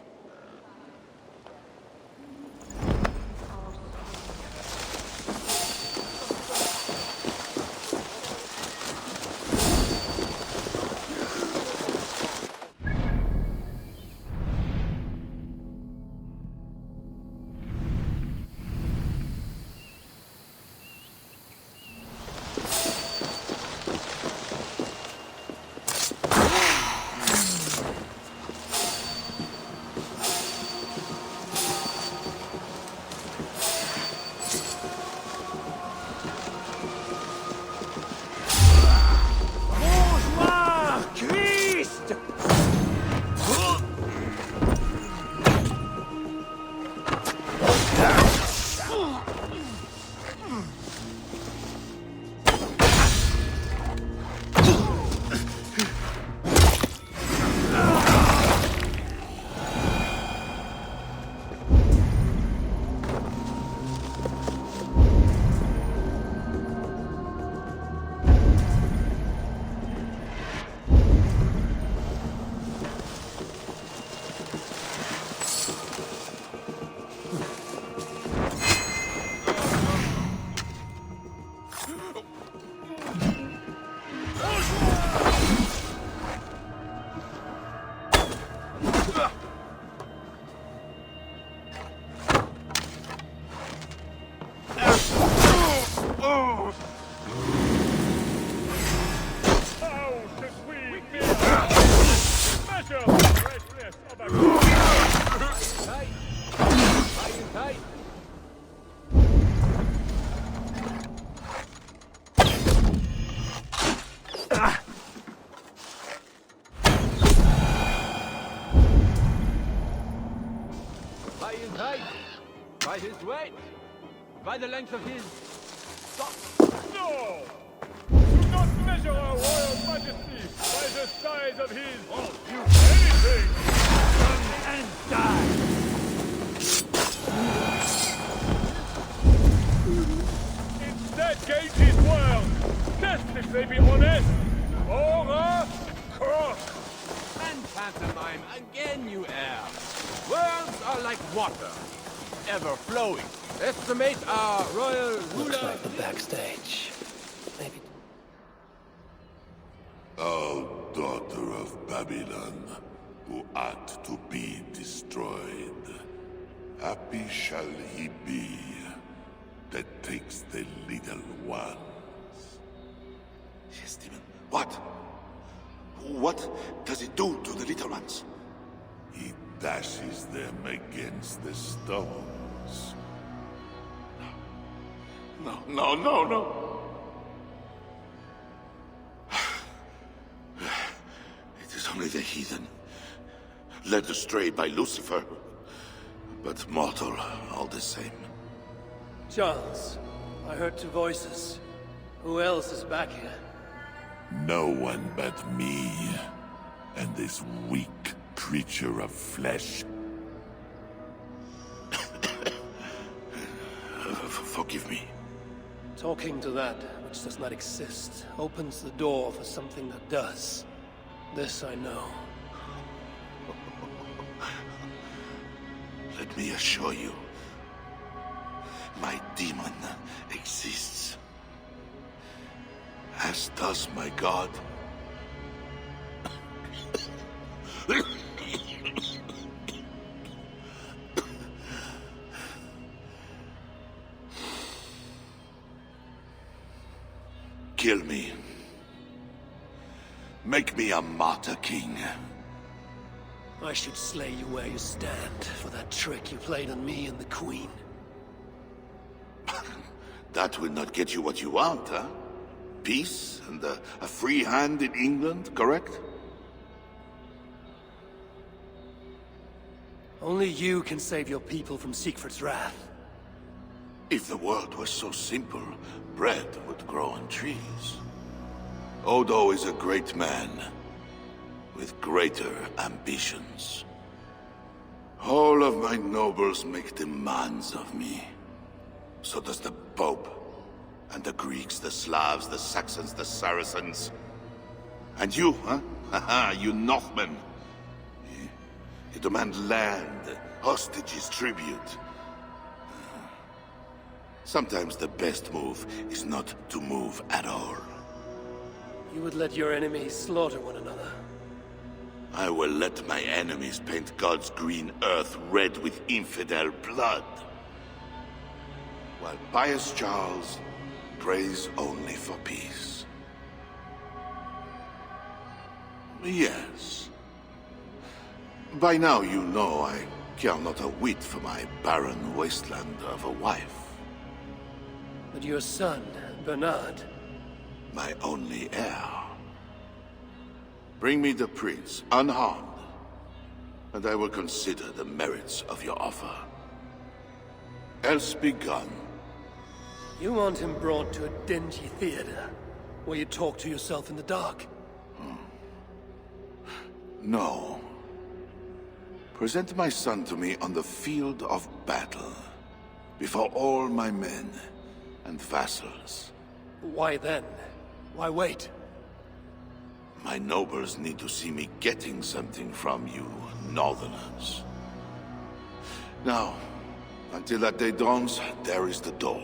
must wait. By the length of his... No! Do not measure our royal majesty by the size of his... Oh, you anything! Run and die! Instead, gauge his world. Test if they be honest, or a cross. And pantomime again, you heir. Words are like water, ever flowing. Estimate our royal ruler... Looks like the backstage. Maybe... O daughter of Babylon, who art to be destroyed, happy shall he be that takes the little ones. Yes, demon. What? What does it do to the little ones? He dashes them against the stones. No, no, no, no. It is only the heathen, led astray by Lucifer, but mortal all the same. Charles, I heard two voices. Who else is back here? No one but me, and this weak creature of flesh. Forgive me. Talking to that which does not exist opens the door for something that does. This I know. Let me assure you, my demon exists. As does my god. Kill me. Make me a martyr king. I should slay you where you stand for that trick you played on me and the Queen. That will not get you what you want, huh? Peace and a free hand in England, correct? Only you can save your people from Siegfried's wrath. If the world was so simple, bread would grow on trees. Odo is a great man, with greater ambitions. All of my nobles make demands of me. So does the Pope, and the Greeks, the Slavs, the Saxons, the Saracens. And you, huh? Haha, you Northmen. You demand land, hostages, tribute. Sometimes the best move is not to move at all. You would let your enemies slaughter one another. I will let my enemies paint God's green earth red with infidel blood. While pious Charles prays only for peace. Yes. By now you know I care not a whit for my barren wasteland of a wife. But your son, Bernard... My only heir. Bring me the prince, unharmed, and I will consider the merits of your offer. Else be gone. You want him brought to a dingy theater, where you talk to yourself in the dark? No. Present my son to me on the field of battle, before all my men and vassals. Why then? Why wait? My nobles need to see me getting something from you, Northerners. Now, until that day dawns, there is the door.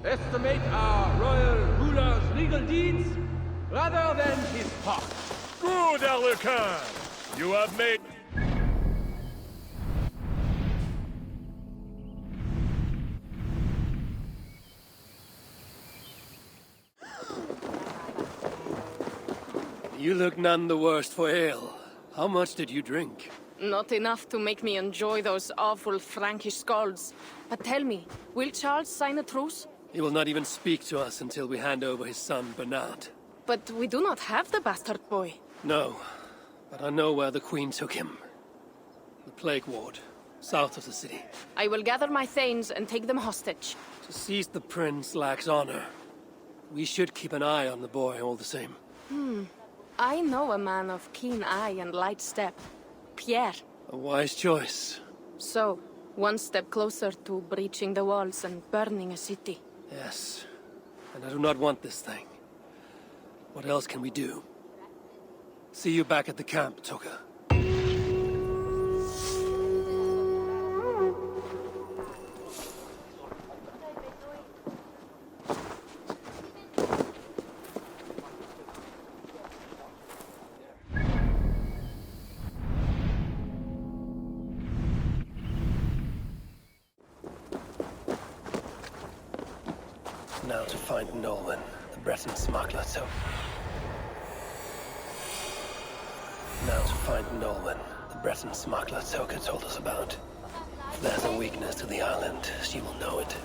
Estimate our royal ruler's legal deeds rather than his heart. Good, Alucard! You have made... You look none the worse for ale. How much did you drink? Not enough to make me enjoy those awful Frankish skalds. But tell me, will Charles sign a truce? He will not even speak to us until we hand over his son, Bernard. But we do not have the bastard boy. No, but I know where the Queen took him. The Plague Ward, south of the city. I will gather my thanes and take them hostage. To seize the prince lacks honor. We should keep an eye on the boy all the same. I know a man of keen eye and light step. Pierre. A wise choice. So, one step closer to breaching the walls and burning a city. Yes. And I do not want this thing. What else can we do? See you back at the camp, Toka. Now to find Nolan, the Breton smuggler, Toka told us about. If there's a weakness to the island, she will know it.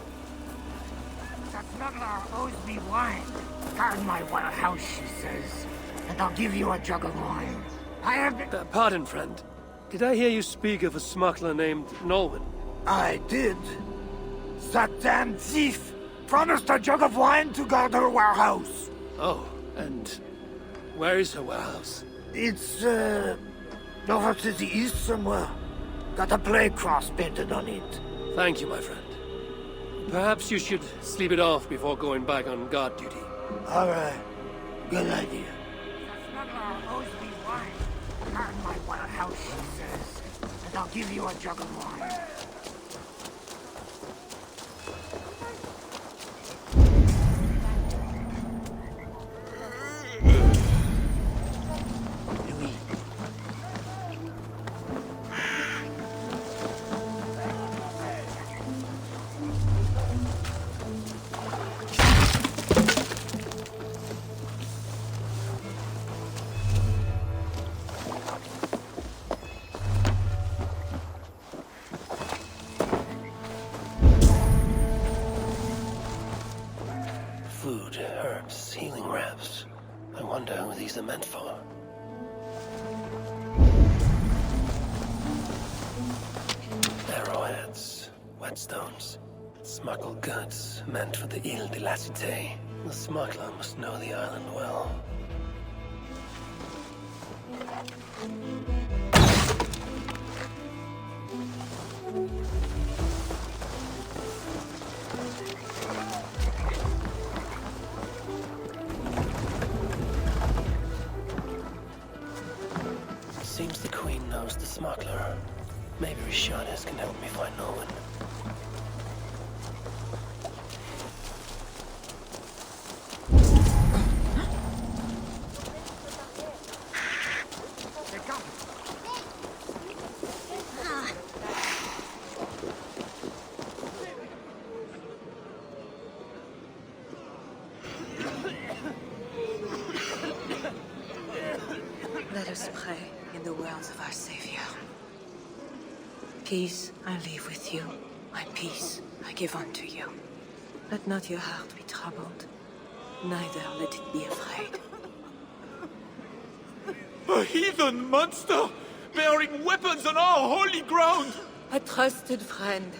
The smuggler owes me wine. Guard my warehouse, she says, and I'll give you a jug of wine. I have been... Pardon, friend. Did I hear you speak of a smuggler named Nolwenn? I did. That damn thief promised a jug of wine to guard her warehouse. Oh, and where is her warehouse? It's, over to the east somewhere. Got a plague cross painted on it. Thank you, my friend. Perhaps you should sleep it off before going back on guard duty. All right. Good idea. The smuggler owes me wine. Guard my warehouse, she says, and I'll give you a jug of wine. Food, herbs, healing wraps. I wonder who these are meant for. Arrowheads, whetstones, smuggled goods meant for the Ile de la Cité. The smuggler must know the island well. Seems the Queen knows the smuggler. Maybe Rishanis can help me find Nolan. Let us pray in the words of our Savior. Peace I leave with you, my peace I give unto you. Let not your heart be troubled, neither let it be afraid. A heathen monster! Bearing weapons on our holy ground! A trusted friend.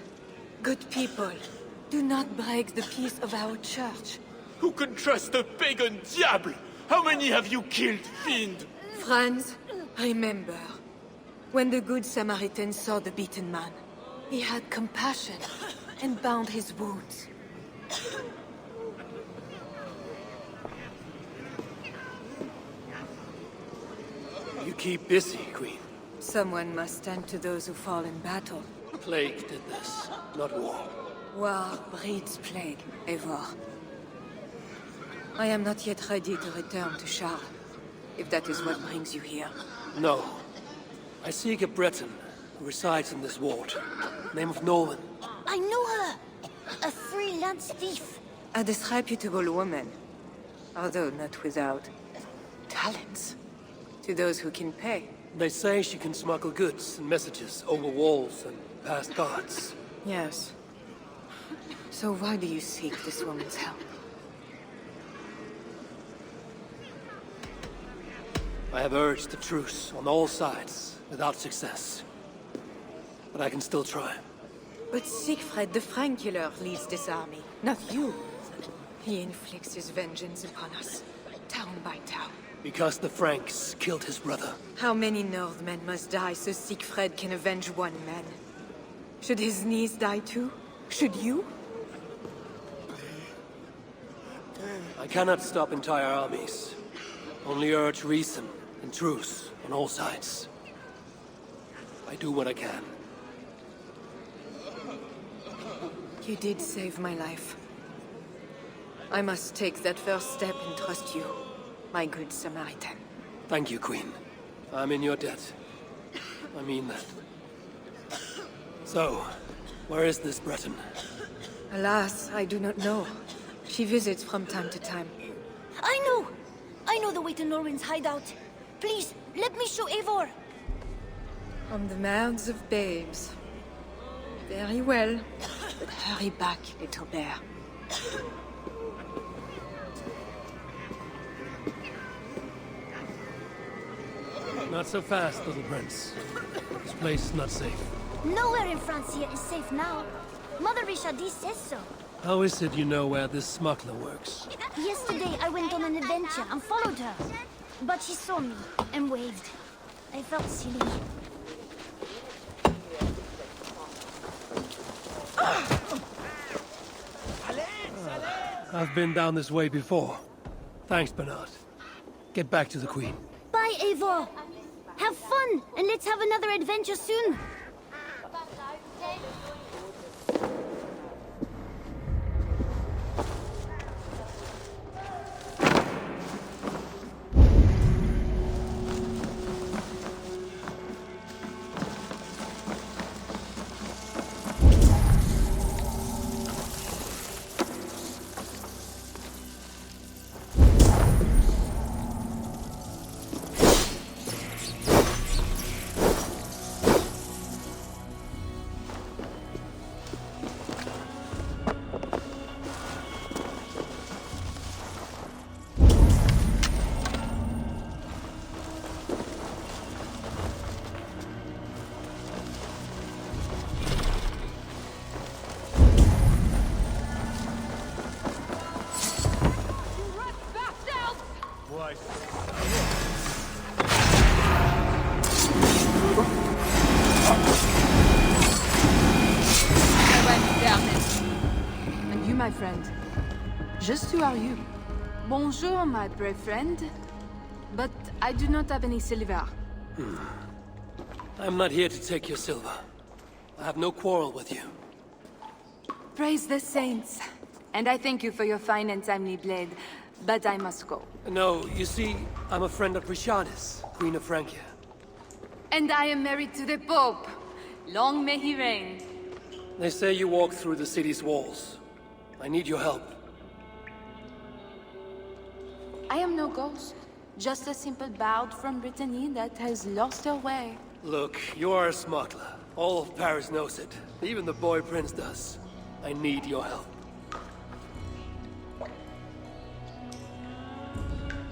Good people, do not break the peace of our church. Who can trust a pagan diable? How many have you killed, fiend? Friends, remember, when the Good Samaritan saw the beaten man, he had compassion and bound his wounds. You keep busy, Queen. Someone must tend to those who fall in battle. Plague did this, not war. War breeds plague, Eivor. I am not yet ready to return to Charles, if that is what brings you here. No. I seek a Breton who resides in this ward. Name of Nolan. I know her! A freelance thief. A disreputable woman, although not without talents. To those who can pay. They say she can smuggle goods and messages over walls and past guards. Yes. So why do you seek this woman's help? I have urged a truce on all sides, without success. But I can still try. But Siegfried the Frank killer leads this army, not you. He inflicts his vengeance upon us, town by town. Because the Franks killed his brother. How many Northmen must die so Siegfried can avenge one man? Should his niece die too? Should you? I cannot stop entire armies. Only urge reason and truce on all sides. I do what I can. You did save my life. I must take that first step and trust you, my good Samaritan. Thank you, Queen. I'm in your debt. I mean that. So, where is this Breton? Alas, I do not know. She visits from time to time. I know! I know the way to Norwin's hideout. Please, let me show Eivor. From the mouths of babes. Very well. But hurry back, little bear. Not so fast, little prince. This place is not safe. Nowhere in Francia is safe now. Mother Richardie says so. How is it you know where this smuggler works? Yesterday I went on an adventure and followed her. But she saw me and waved. I felt silly. I've been down this way before. Thanks, Bernard. Get back to the Queen. Bye, Eivor. Have fun, and let's have another adventure soon. And you, my friend. Just who are you? Bonjour, my brave friend. But I do not have any silver. I'm not here to take your silver. I have no quarrel with you. Praise the saints. And I thank you for your fine and timely blade. But I must go. No, you see, I'm a friend of Richardis, Queen of Francia. And I am married to the Pope. Long may he reign. They say you walk through the city's walls. I need your help. I am no ghost. Just a simple bard from Brittany that has lost her way. Look, you are a smuggler. All of Paris knows it. Even the boy prince does. I need your help.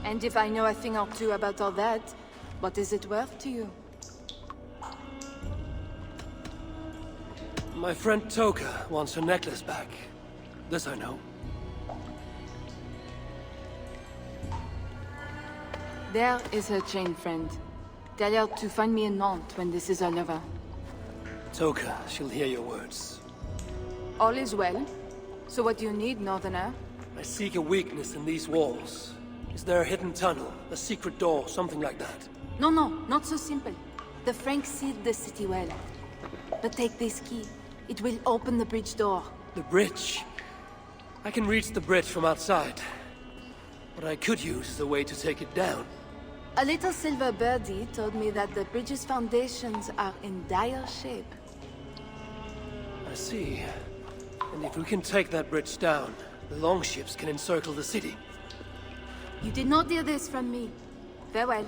And if I know a thing or two about all that, what is it worth to you? My friend Toka wants her necklace back. This I know. There is her chain, friend. Tell her to find me in Nantes when this is all over. Toka, she'll hear your words. All is well. So what do you need, Northerner? I seek a weakness in these walls. Is there a hidden tunnel, a secret door, something like that? No, not so simple. The Franks sealed the city well. But take this key. It will open the bridge door. The bridge? I can reach the bridge from outside. What I could use is a way to take it down. A little silver birdie told me that the bridge's foundations are in dire shape. I see. And if we can take that bridge down, the longships can encircle the city. You did not hear this from me. Farewell.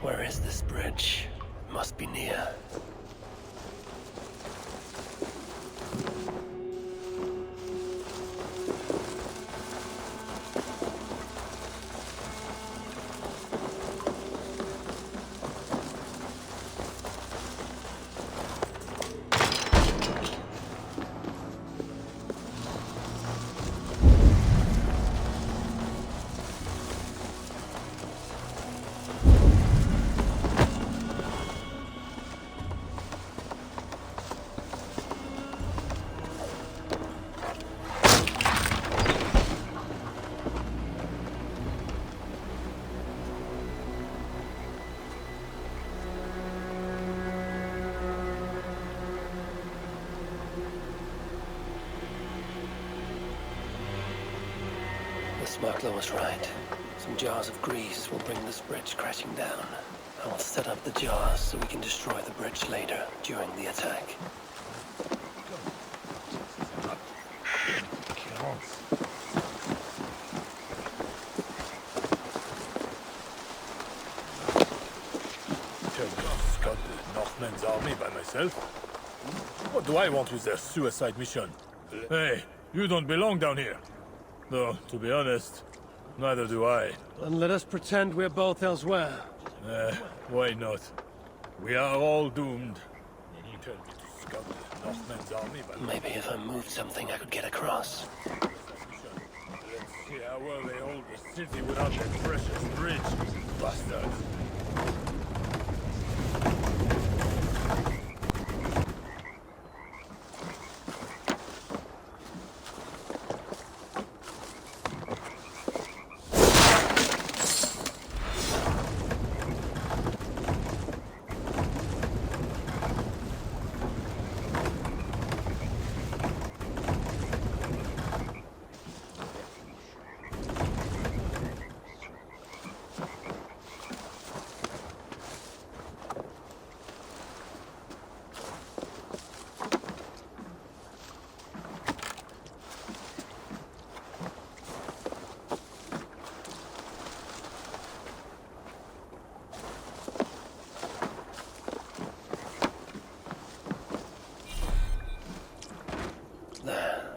Where is this bridge? must be near. The smuggler was right. Some jars of grease will bring this bridge crashing down. I will set up the jars so we can destroy the bridge later, during the attack. Got the Northmen's army by myself. What do I want with their suicide mission? Hey, you don't belong down here. Though, to be honest, neither do I. And let us pretend we're both elsewhere. Why not? We are all doomed. You tell me to scout the Northmen's army by... Maybe if I moved something I could get across. Let's see how well they hold the city without their precious bridge. Bastards.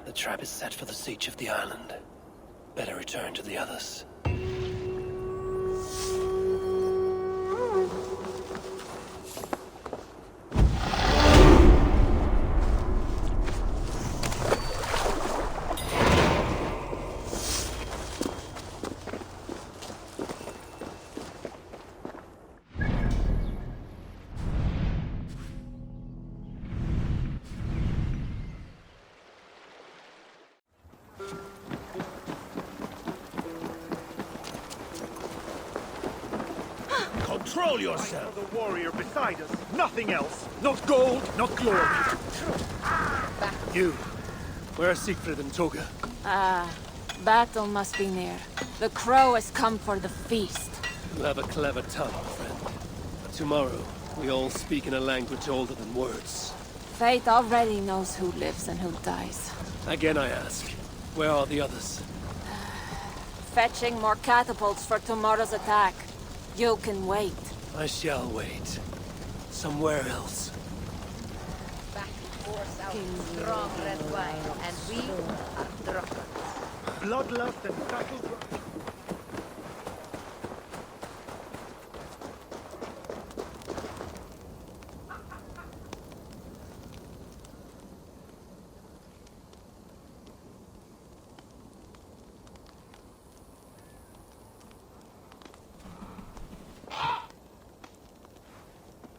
The trap is set for the siege of the island. Better return to the others. Control yourself! The warrior beside us, nothing else. Not gold, not glory. You, where are Siegfried and Toga? Battle must be near. The crow has come for the feast. You have a clever tongue, friend. But tomorrow, we all speak in a language older than words. Fate already knows who lives and who dies. Again I ask, where are the others? Fetching more catapults for tomorrow's attack. You can wait. I shall wait. Somewhere else. Back pours out strong red wine, and we are drunkards. Bloodlust and battle.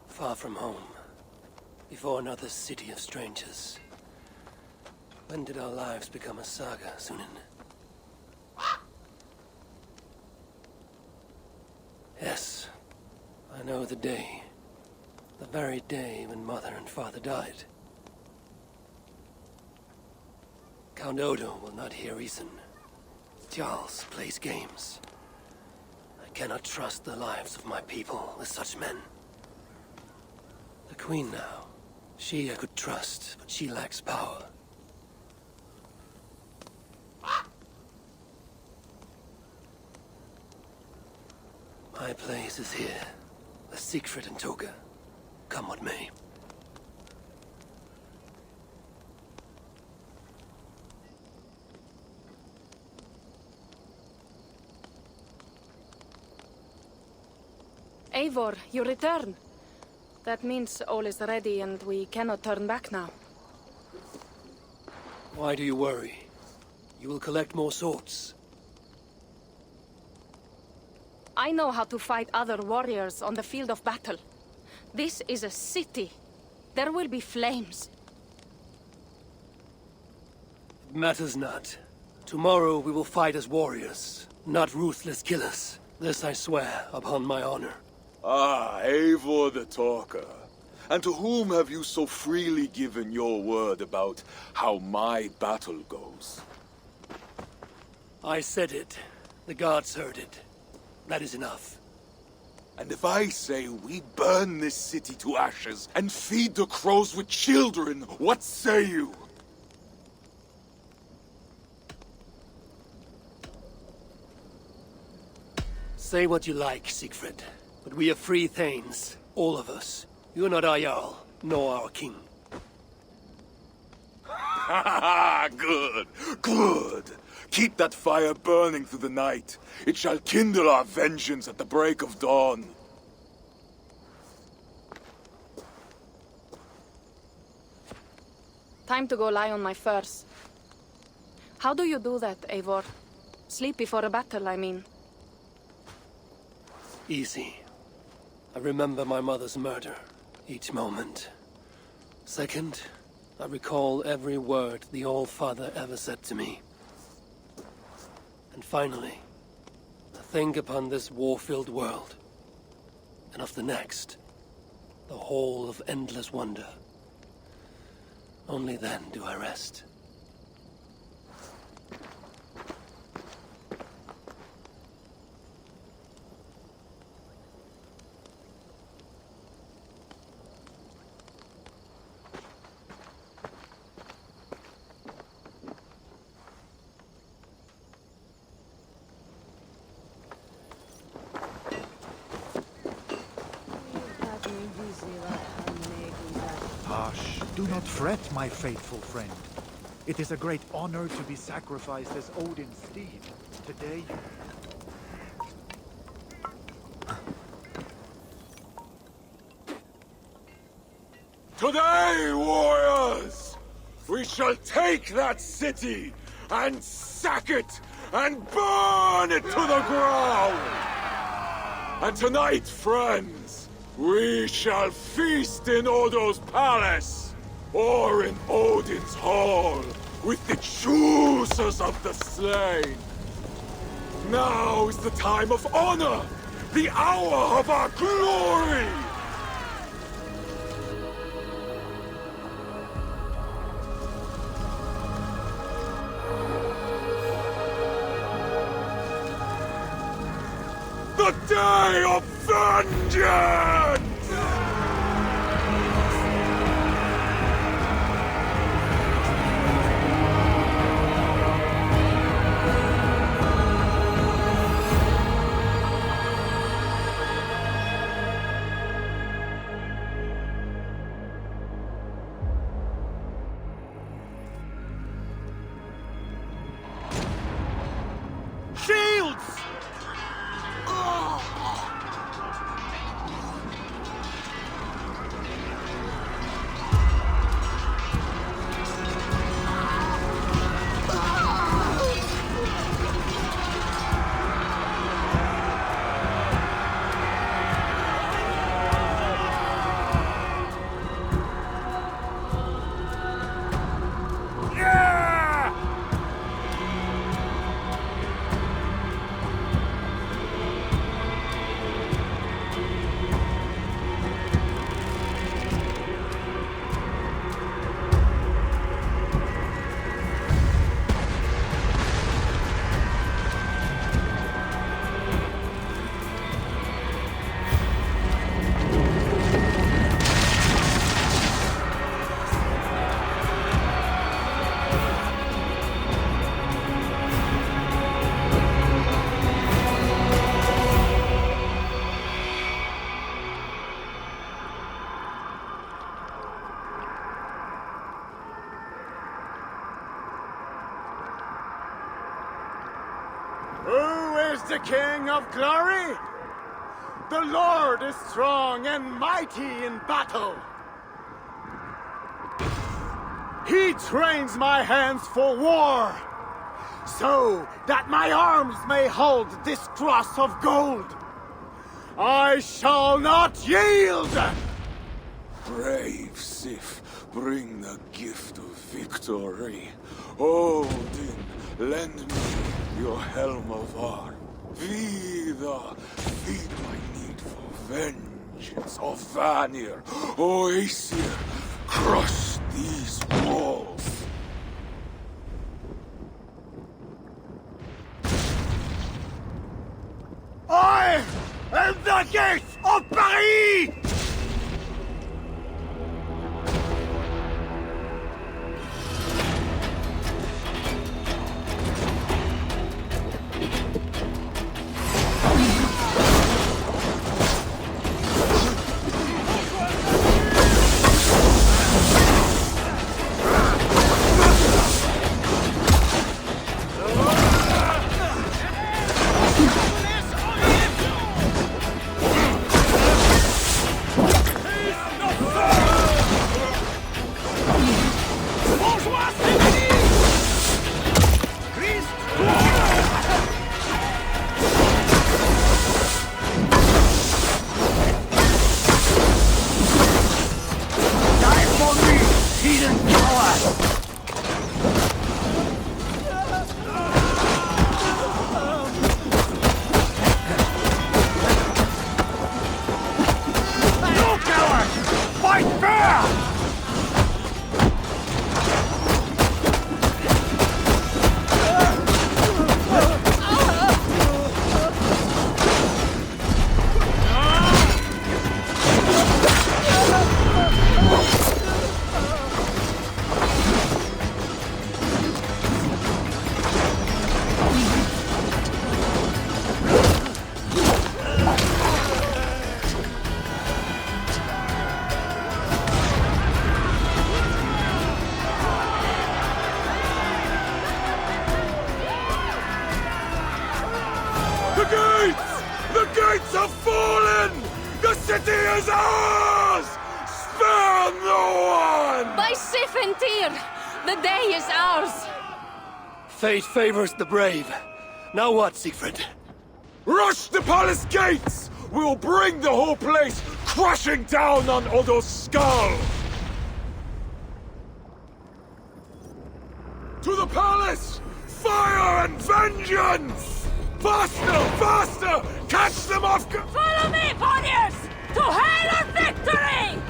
Far from home, before another city of strangers. When did our lives become a saga, Sunan? Yes, I know the day. The very day when Mother and Father died. Count Odo will not hear reason. Charles plays games. I cannot trust the lives of my people with such men. The Queen now. She I could trust, but she lacks power. My place is here, with Siegfried and Toga. come what may. Eivor, you return. That means all is ready and we cannot turn back now. Why do you worry? You will collect more swords. I know how to fight other warriors on the field of battle. This is a city. There will be flames. It matters not. Tomorrow we will fight as warriors, not ruthless killers. This I swear upon my honor. Ah, Eivor the Talker. And to whom have you so freely given your word about how my battle goes? I said it. The gods heard it. That is enough. And if I say we burn this city to ashes and feed the crows with children, what say you? Say what you like, Siegfried. But we are free Thanes, all of us. You are not our Jarl, nor our king. Ha good, good. Keep that fire burning through the night. It shall kindle our vengeance at the break of dawn. Time to go lie on my furs. How do you do that, Eivor? Sleep before a battle, I mean. Easy. I remember my mother's murder, each moment. Second, I recall every word the All-Father ever said to me. And finally, I think upon this war-filled world, and of the next, the whole of endless wonder. Only then do I rest. Hush, do not fret, my faithful friend. It is a great honor to be sacrificed as Odin's steed. Today you... Today, warriors, we shall take that city and sack it and burn it to the ground. And tonight, friends, we shall feast in Odo's palace or in Odin's hall with the choosers of the slain. Now is the time of honor, the hour of our glory. The day of vengeance! Shields! is the King of Glory! The Lord is strong and mighty in battle! He trains my hands for war, so that my arms may hold this cross of gold. I shall not yield! Brave Sif, bring the gift of victory. Odin, lend me your helm of Ar. Vida, feed my need for vengeance. O Vanir, O Aesir, crush these walls. I am the gate of Paris! Fate favors the brave. Now what, Siegfried? Rush the palace gates! We'll bring the whole place crashing down on Odo's skull! To the palace! Fire and vengeance! Faster! Faster! Catch them off! Follow me, warriors! To hell or victory!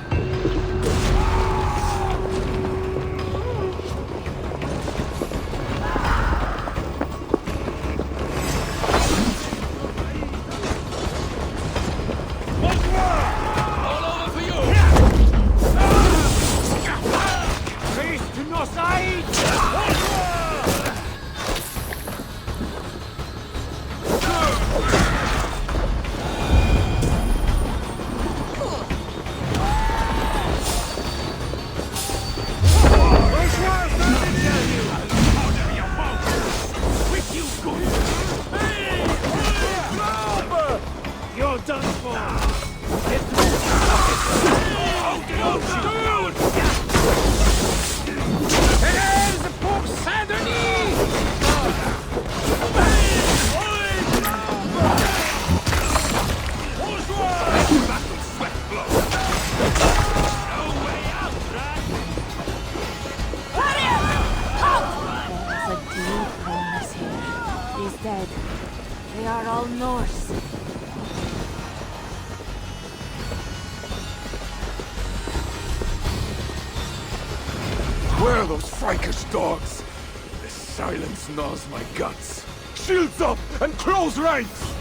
Where are those Frankish dogs? The silence gnaws my guts. Shields up and close ranks!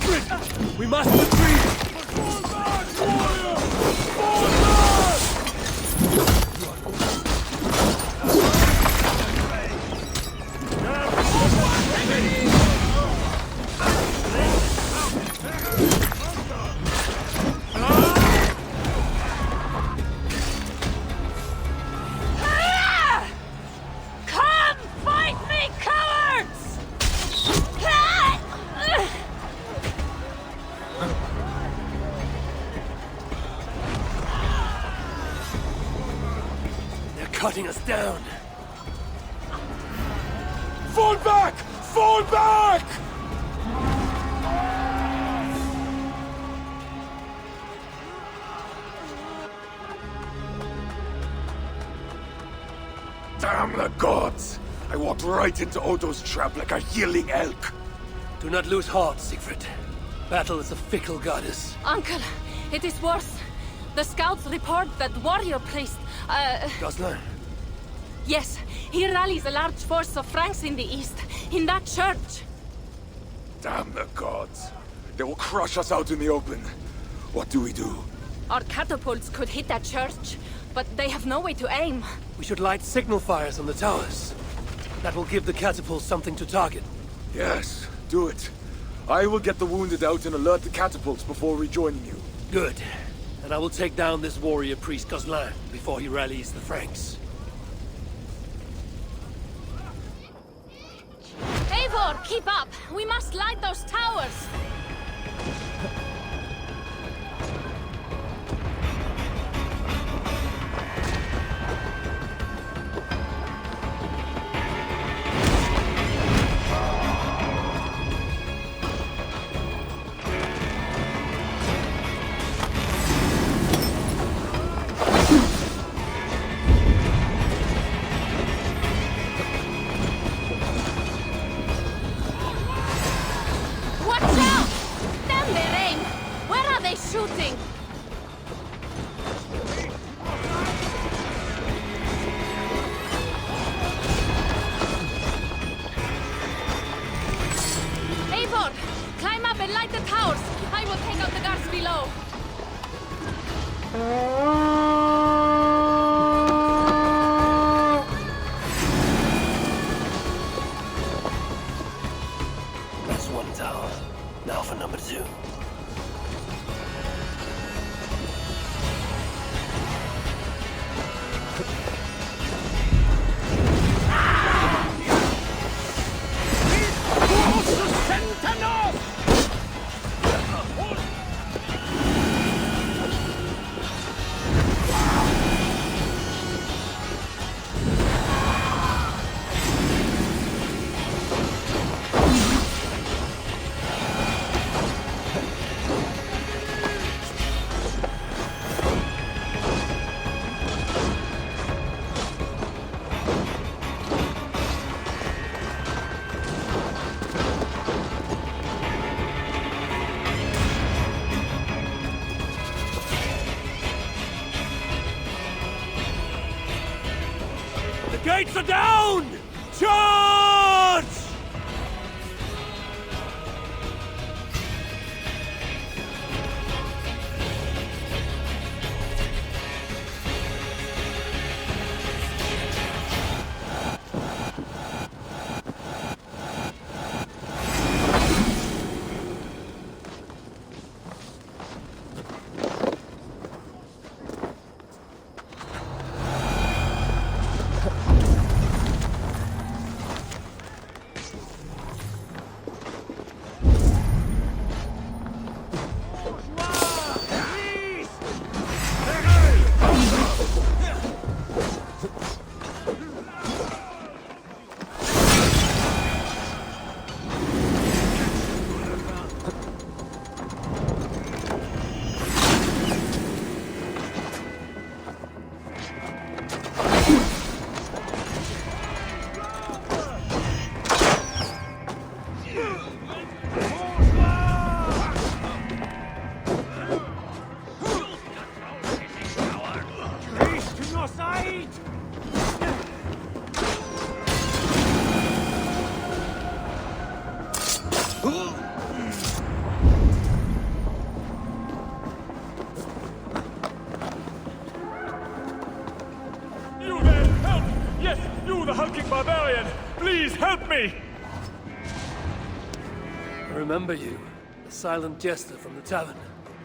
Siegfried! We must retreat! Fall back, warrior! Fall back! Come fight me, cowards! They're cutting us down. Fall back! Fall back! Damn the gods! I walked right into Odo's trap like a yearling elk. Do not lose heart, Siegfried. Battle is a fickle goddess. Uncle, it is worse. The scouts report that warrior priest, Gosselin? yes, he rallies a large force of Franks in the east, in that church. Damn the gods. They will crush us out in the open. What do we do? Our catapults could hit that church, but they have no way to aim. We should light signal fires on the towers. That will give the catapults something to target. Yes, do it. I will get the wounded out and alert the catapults before rejoining you. Good. And I will take down this warrior priest Gosselin before he rallies the Franks. Eivor, keep up! We must light those towers! Shooting! Eivor, climb up and light the towers. I will take out the guards below. That's one tower. Now for number 2. Gates are down! Charge! Yes, you, the hulking barbarian! Please help me! I remember you, the silent jester from the tavern.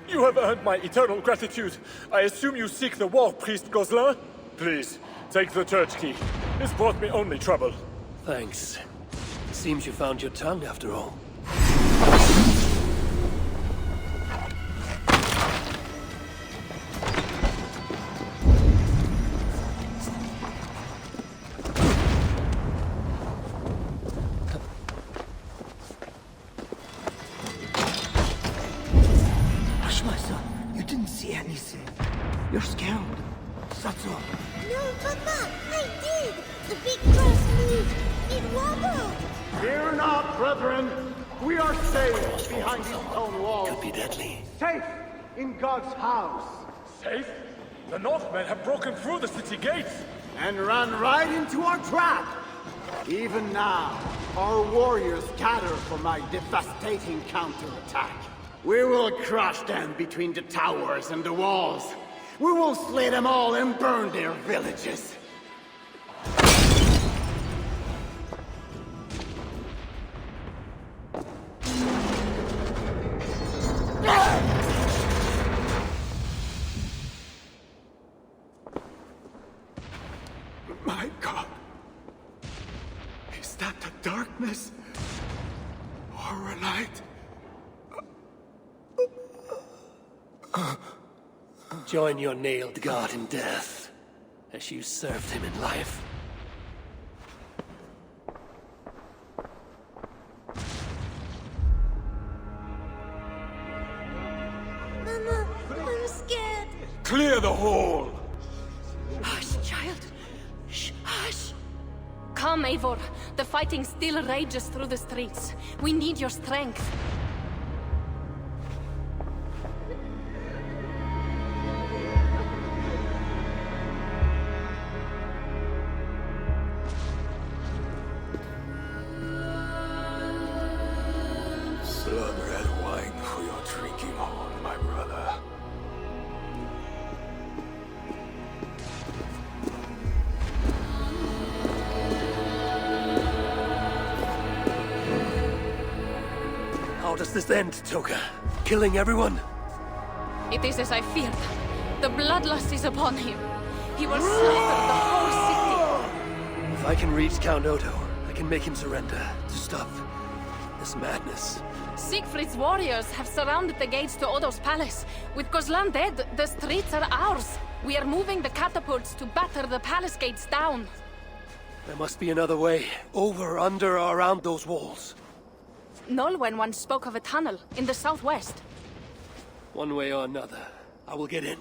You have earned my eternal gratitude. I assume you seek the war priest Gozlin? Please, take the church key. This brought me only trouble. Thanks. Seems you found your tongue after all. Hush, my son. You didn't see anything. You're scared. That's all. No, Papa, I did! The big cross moved! It wobbled! Fear not, brethren. We are safe behind these stone walls. Could be deadly. Safe in God's house. Safe? The Northmen have broken through the city gates! And ran right into our trap. Even now, our warriors gather for my devastating counterattack. We will crush them between the towers and the walls. We will slay them all and burn their villages. My God. Is that the darkness? Or a light? Join your nailed god in death, as you served him in life. Mama, I'm scared. Clear the hall! Hush, child. Shh, hush. Come, Eivor. The fighting still rages through the streets. We need your strength. Blood red wine for your drinking horn, my brother. How does this end, Toka? Killing everyone? It is as I feared. The bloodlust is upon him. He will slaughter the whole city. If I can reach Count Odo, I can make him surrender to stop this madness. Siegfried's warriors have surrounded the gates to Odo's palace. With Gozlan dead, the streets are ours. We are moving the catapults to batter the palace gates down. There must be another way. Over, under, or around those walls. Nolwenn once spoke of a tunnel in the southwest. One way or another, I will get in.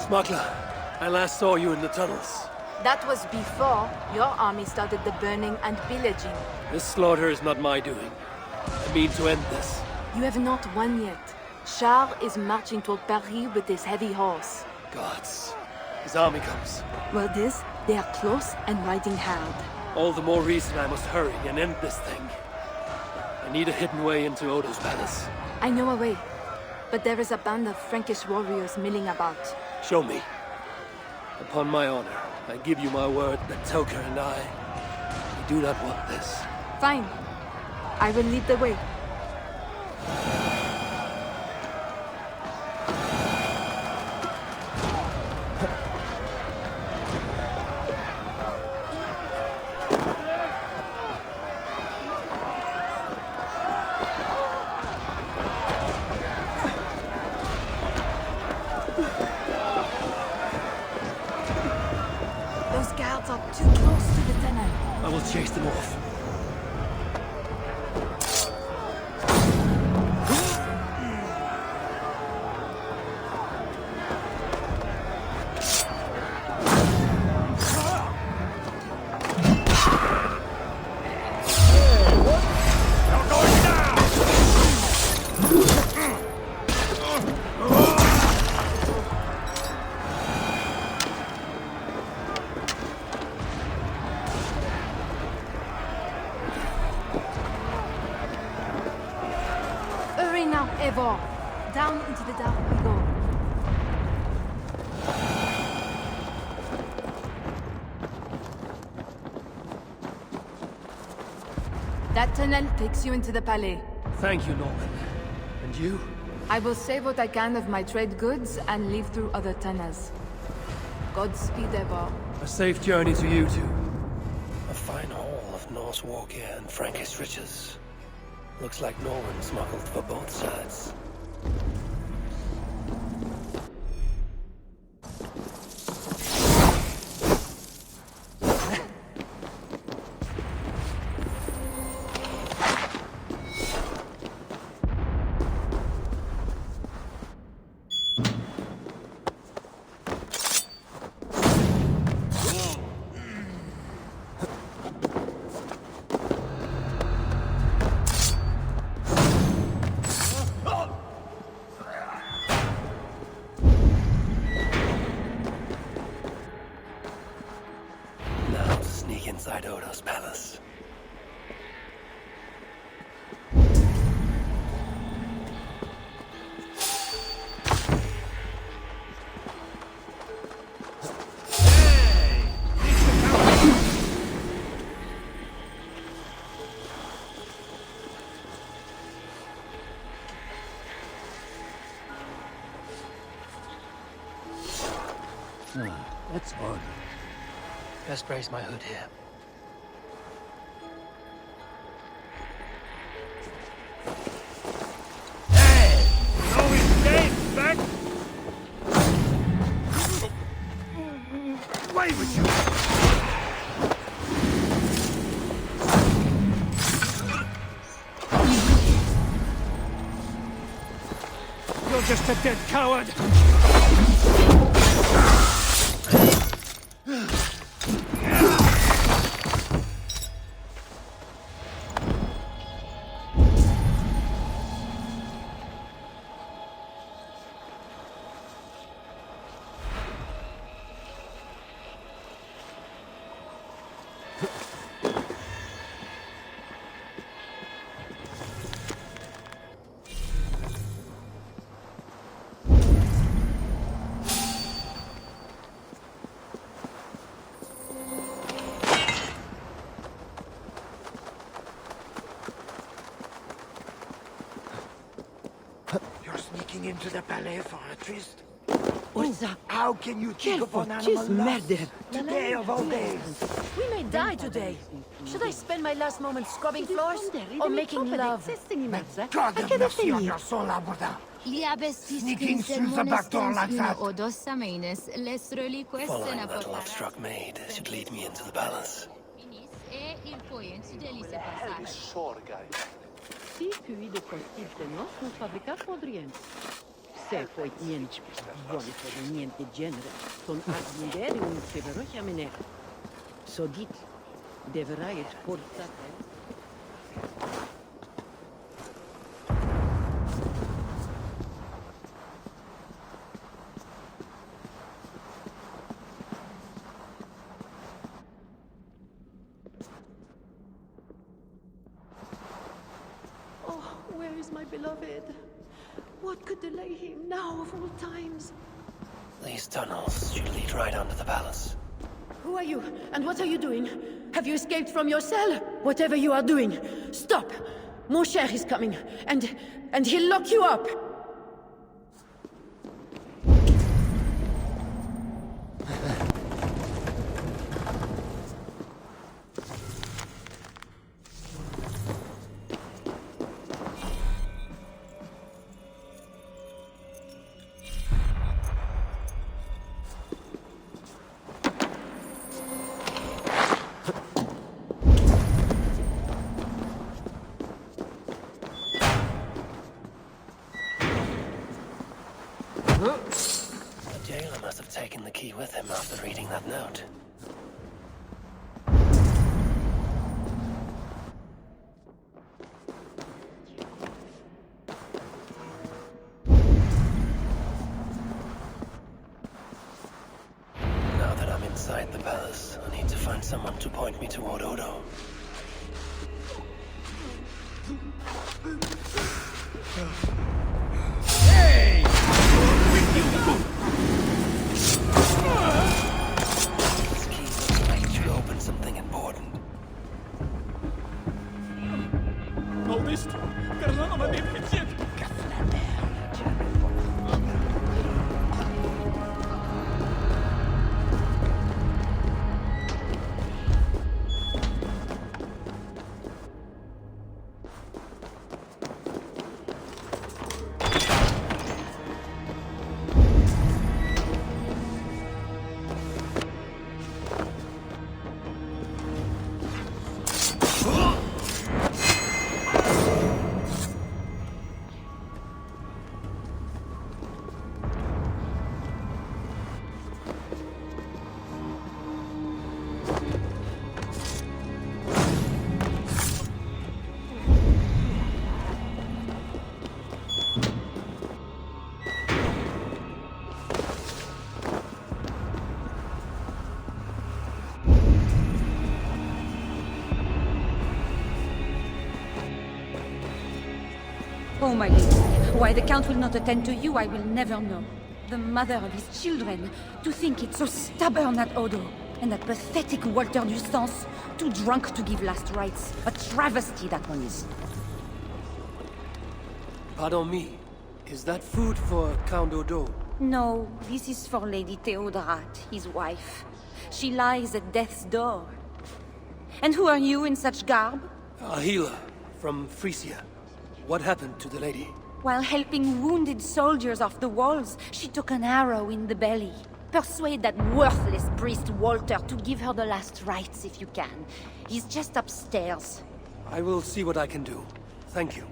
Smuggler, I last saw you in the tunnels. That was before your army started the burning and pillaging. This slaughter is not my doing. I mean to end this. You have not won yet. Charles is marching toward Paris with his heavy horse. Gods. His army comes. Well, they are close and riding hard. All the more reason I must hurry and end this thing. I need a hidden way into Odo's palace. I know a way. But there is a band of Frankish warriors milling about. Show me. Upon my honor, I give you my word that Toka and I do not want this. Fine. I will lead the way. Those guards are too close to the tunnel. I will chase them off. Eivor, down into the dark we go. That tunnel takes you into the Palais. Thank you, Norman. And you? I will save what I can of my trade goods and leave through other tunnels. Godspeed, Eivor. A safe journey to you two. A fine haul of Norse war gear and Frankish riches. Looks like Norman smuggled for both sides. Inside Odo's palace. That's odd. Best brace my hood here. You're just a dead coward! Into the Palais for a tryst? What's that? How can you think of an animal lost today of all days? We may die today. Should I spend my last moment scrubbing floors or making love? God have mercy on your soul, Alberta. Sneaking through the back door like that. Following that love struck maid should lead me into the palace. Sì, qui de costive nostru fabricat modriens. Se poi niente buone per niente genere, son agendere un severocia menere. So dit, deverai et portate. Where is my beloved? What could delay him now of all times? These tunnels should lead right under the palace. Who are you? And what are you doing? Have you escaped from your cell? Whatever you are doing, stop! Mon cher is coming, and he'll lock you up! Taken the key with him after reading that note. Now that I'm inside the palace, I need to find someone to point me toward Odo. ist. Gerlama ma neb hitiet. Oh, my lady, why the Count will not attend to you, I will never know. The mother of his children, to think it's so stubborn at Odo. And that pathetic Walter du Sens, too drunk to give last rites. A travesty, that one is. Pardon me. Is that food for Count Odo? No, this is for Lady Theodrat, his wife. She lies at death's door. And who are you in such garb? A healer from Francia. What happened to the lady? While helping wounded soldiers off the walls, she took an arrow in the belly. Persuade that worthless priest Walter to give her the last rites if you can. He's just upstairs. I will see what I can do. Thank you.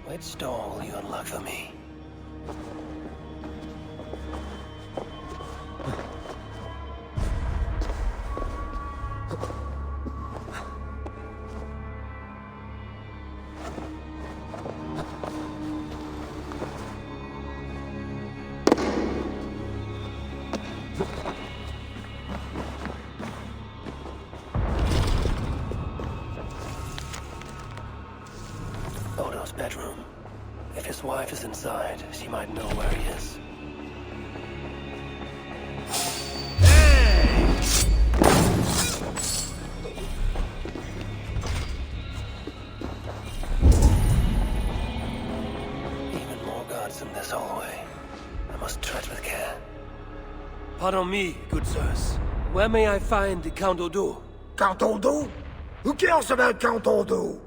Which door will you unlock for me? Odo's bedroom. If his wife is inside, she might know where he is. Even more guards in this hallway. I must tread with care. Pardon me, good sirs. Where may I find the Count Odo? Count Odo? Who cares about Count Odo?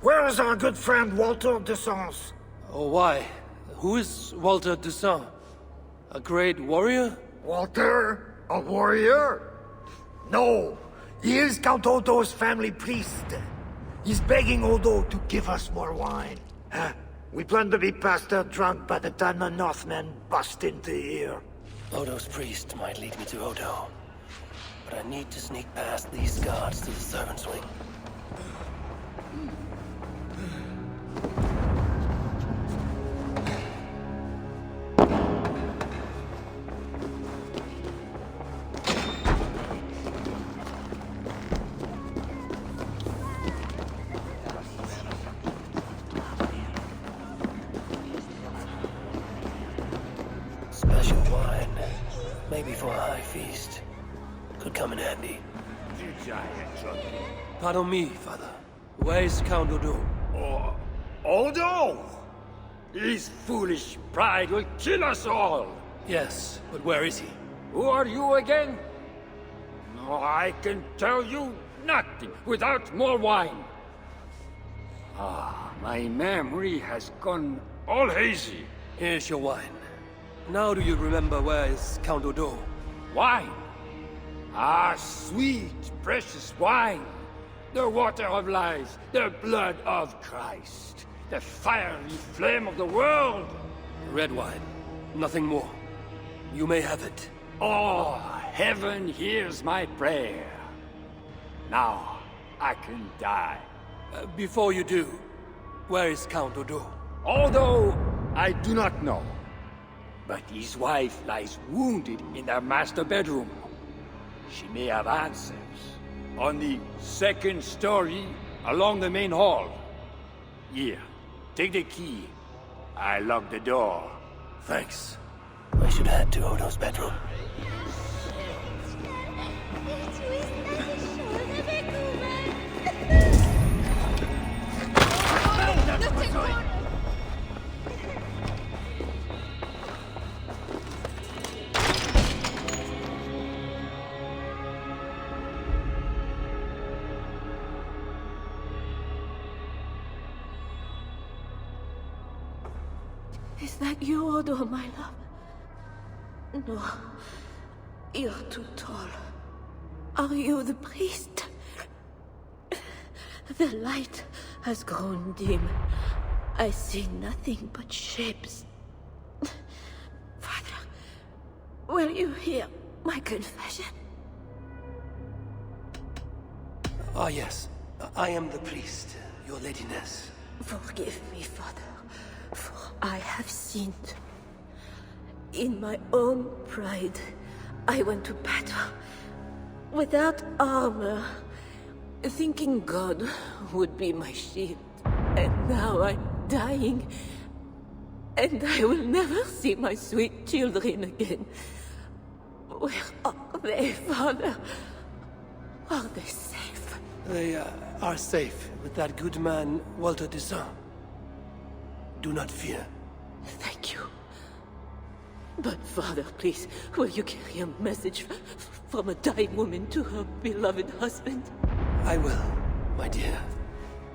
Where is our good friend Walter de Sens? Oh, why? Who is Walter de Sens? A great warrior? Walter? A warrior? No. He is Count Odo's family priest. He's begging Odo to give us more wine. We plan to be past out drunk by the time the Northmen bust into here. Odo's priest might lead me to Odo. But I need to sneak past these guards to the servants' wing. for a high feast. Could come in handy. Pardon me, father. Where's Count Odo? Odo? His foolish pride will kill us all! Yes, but where is he? Who are you again? No, I can tell you nothing without more wine. Ah, my memory has gone all hazy. Here's your wine. Now do you remember where is Count Odo? Wine? Ah, sweet, precious wine. The water of life, the blood of Christ. The fiery flame of the world! Red wine. Nothing more. You may have it. Oh, heaven hears my prayer. Now, I can die. Before you do, where is Count Odo? Although I do not know. But his wife lies wounded in their master bedroom. She may have answers. On the second story, along the main hall. Here, take the key. I locked the door. Thanks. I should head to Odo's bedroom. Is that you, Odo, my love? No. You're too tall. Are you the priest? The light has grown dim. I see nothing but shapes. Father, will you hear my confession? Ah, yes. I am the priest, your ladiness. Forgive me, Father, for I have sinned. In my own pride, I went to battle without armor, thinking God would be my shield. And now I'm dying, and I will never see my sweet children again. Where are they, Father? Are they safe? They are safe with that good man, Walter de Saint. Do not fear. Thank you. But, Father, please, will you carry a message from a dying woman to her beloved husband? I will, my dear.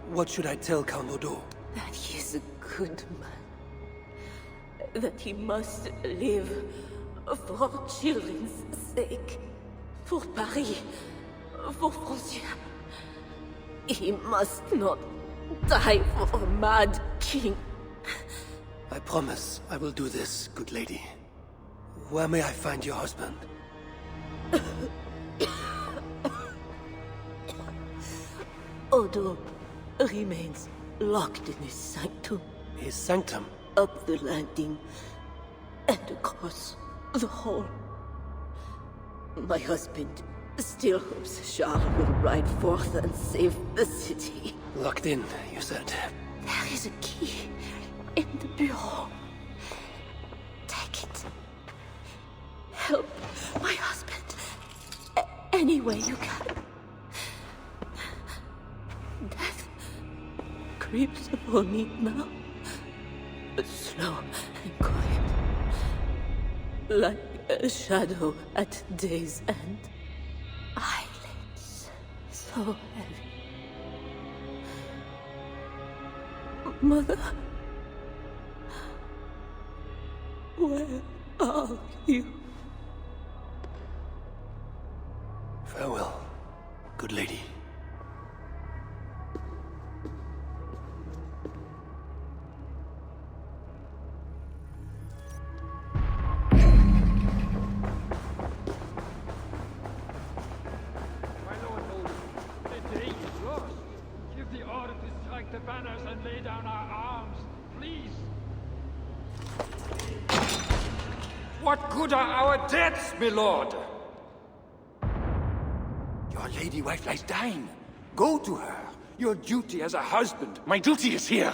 What should I tell Count Odo? That he is a good man. That he must live for children's sake. For Paris. For Francia. He must not die for a mad king. I promise I will do this, good lady. Where may I find your husband? Odo remains locked in his sanctum. His sanctum? Up the landing and across the hall. My husband still hopes Charles will ride forth and save the city. Locked in, you said. There is a key in the bureau. Take it. Help my husband any way you can. Death creeps upon me now, slow and quiet, like a shadow at day's end. Eyelids so heavy. Mother, where are you? Farewell, good lady. My lord, the day is lost. Give the order to strike the banners and lay down our arms, please. What good are our deaths, my lord? Your lady wife lies dying. Go to her. Your duty as a husband. My duty is here.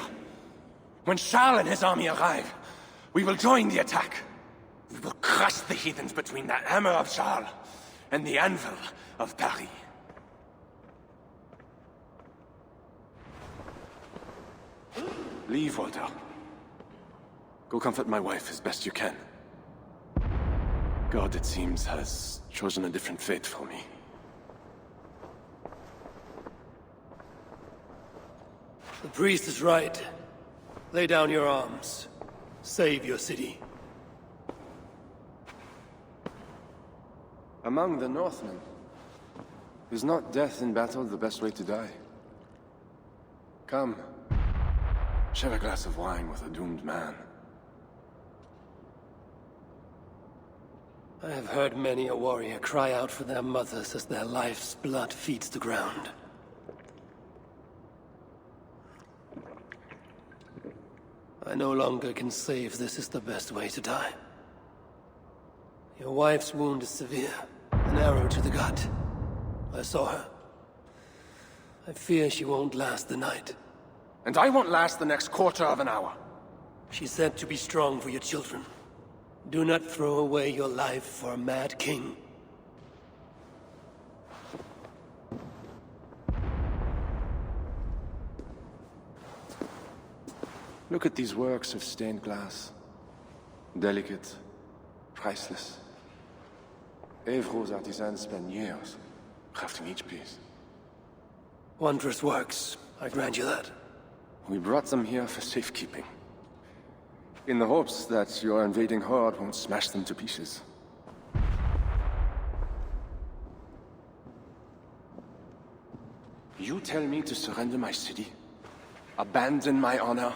When Skal and his army arrive, we will join the attack. We will crush the heathens between the hammer of Skal and the anvil of Paris. Leave, Walter. Go comfort my wife as best you can. God, it seems, has chosen a different fate for me. The priest is right. Lay down your arms. Save your city. Among the Northmen, is not death in battle the best way to die? Come, share a glass of wine with a doomed man. I have heard many a warrior cry out for their mothers as their life's blood feeds the ground. I no longer can say if this is the best way to die. Your wife's wound is severe. An arrow to the gut. I saw her. I fear she won't last the night. And I won't last the next quarter of an hour. She said to be strong for your children. Do not throw away your life for a mad king. Look at these works of stained glass. Delicate, priceless. Eivro's artisans spend years crafting each piece. Wondrous works, I grant you that. We brought them here for safekeeping. In the hopes that your invading horde won't smash them to pieces. You tell me to surrender my city? Abandon my honor?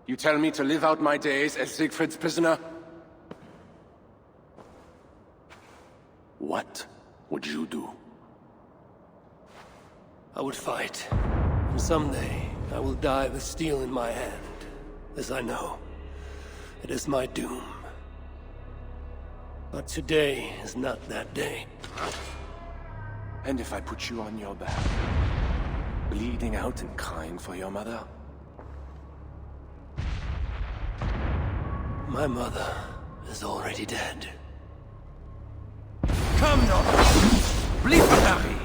You tell me to live out my days as Siegfried's prisoner? What would you do? I would fight. And someday, I will die with steel in my hand. This I know. It is my doom. But today is not that day. And if I put you on your back, bleeding out and crying for your mother? My mother is already dead. Come, Norman! Bleed for Paris!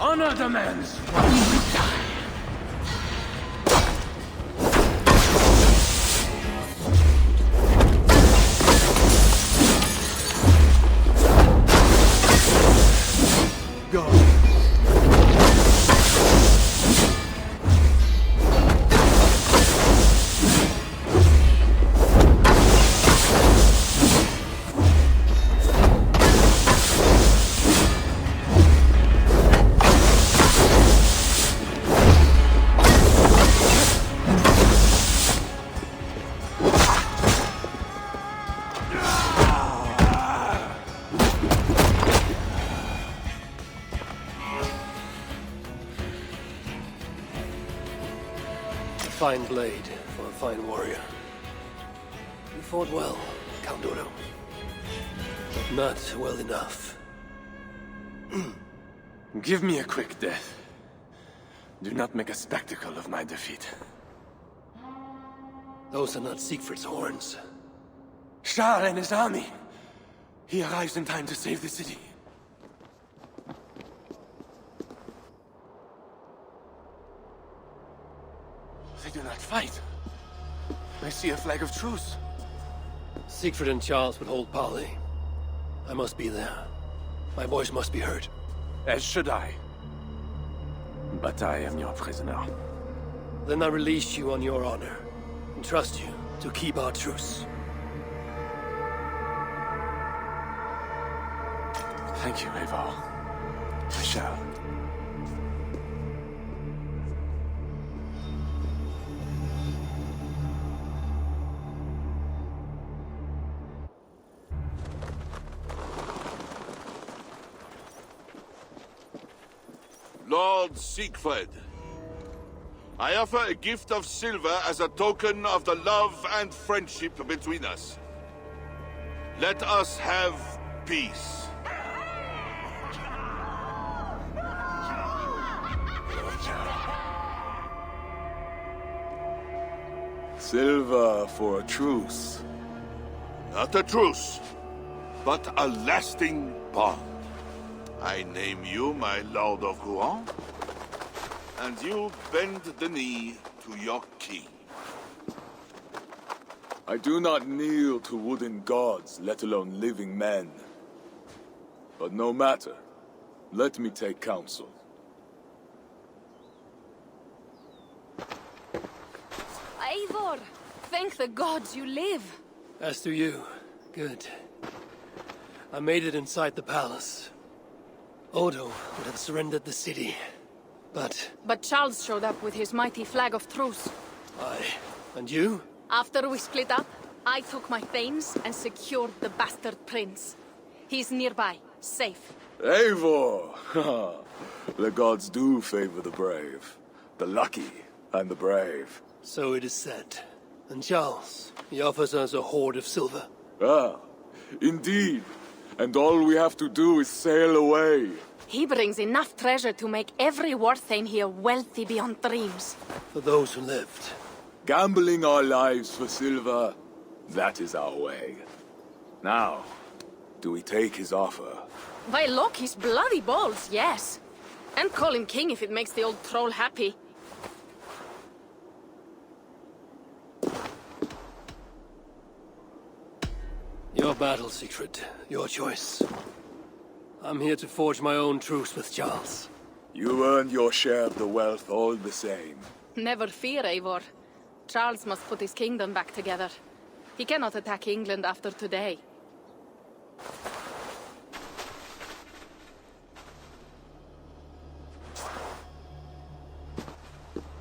Honor demands you die. Go. Fine blade for a fine warrior. You fought well, Count Odo. But not well enough. Give me a quick death. Do not make a spectacle of my defeat. Those are not Siegfried's horns. Skal and his army. He arrives in time to save the city. They do not fight. I see a flag of truce. Siegfried and Charles would hold parley. I must be there. My voice must be heard. As should I. But I am your prisoner. Then I release you on your honor, and trust you to keep our truce. Thank you, Eivor. I shall. Lord Siegfried, I offer a gift of silver as a token of the love and friendship between us. Let us have peace. Silver for a truce. Not a truce, but a lasting bond. I name you my Lord of Rouen, and you bend the knee to your king. I do not kneel to wooden gods, let alone living men. But no matter. Let me take counsel. Eivor! Thank the gods you live! As do you. Good. I made it inside the palace. Odo would have surrendered the city, but... But Charles showed up with his mighty flag of truce. Aye. And you? After we split up, I took my thanes and secured the bastard prince. He's nearby, safe. Eivor! The gods do favor the brave. The lucky and the brave. So it is said. And Charles, he offers us a hoard of silver. Ah, indeed. And all we have to do is sail away. He brings enough treasure to make every Warthane here wealthy beyond dreams. For those who lived. Gambling our lives for silver, that is our way. Now, do we take his offer? By Loki's bloody balls, yes. And call him king if it makes the old troll happy. Your battle, Siegfried. Your choice. I'm here to forge my own truce with Charles. You earned your share of the wealth all the same. Never fear, Eivor. Charles must put his kingdom back together. He cannot attack England after today.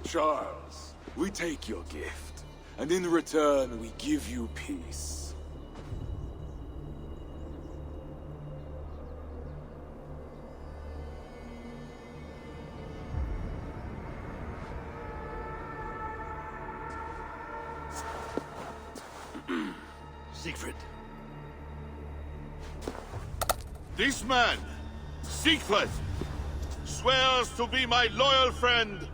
Charles, we take your gift, and in return we give you peace. Siegfried. This man, Siegfried, swears to be my loyal friend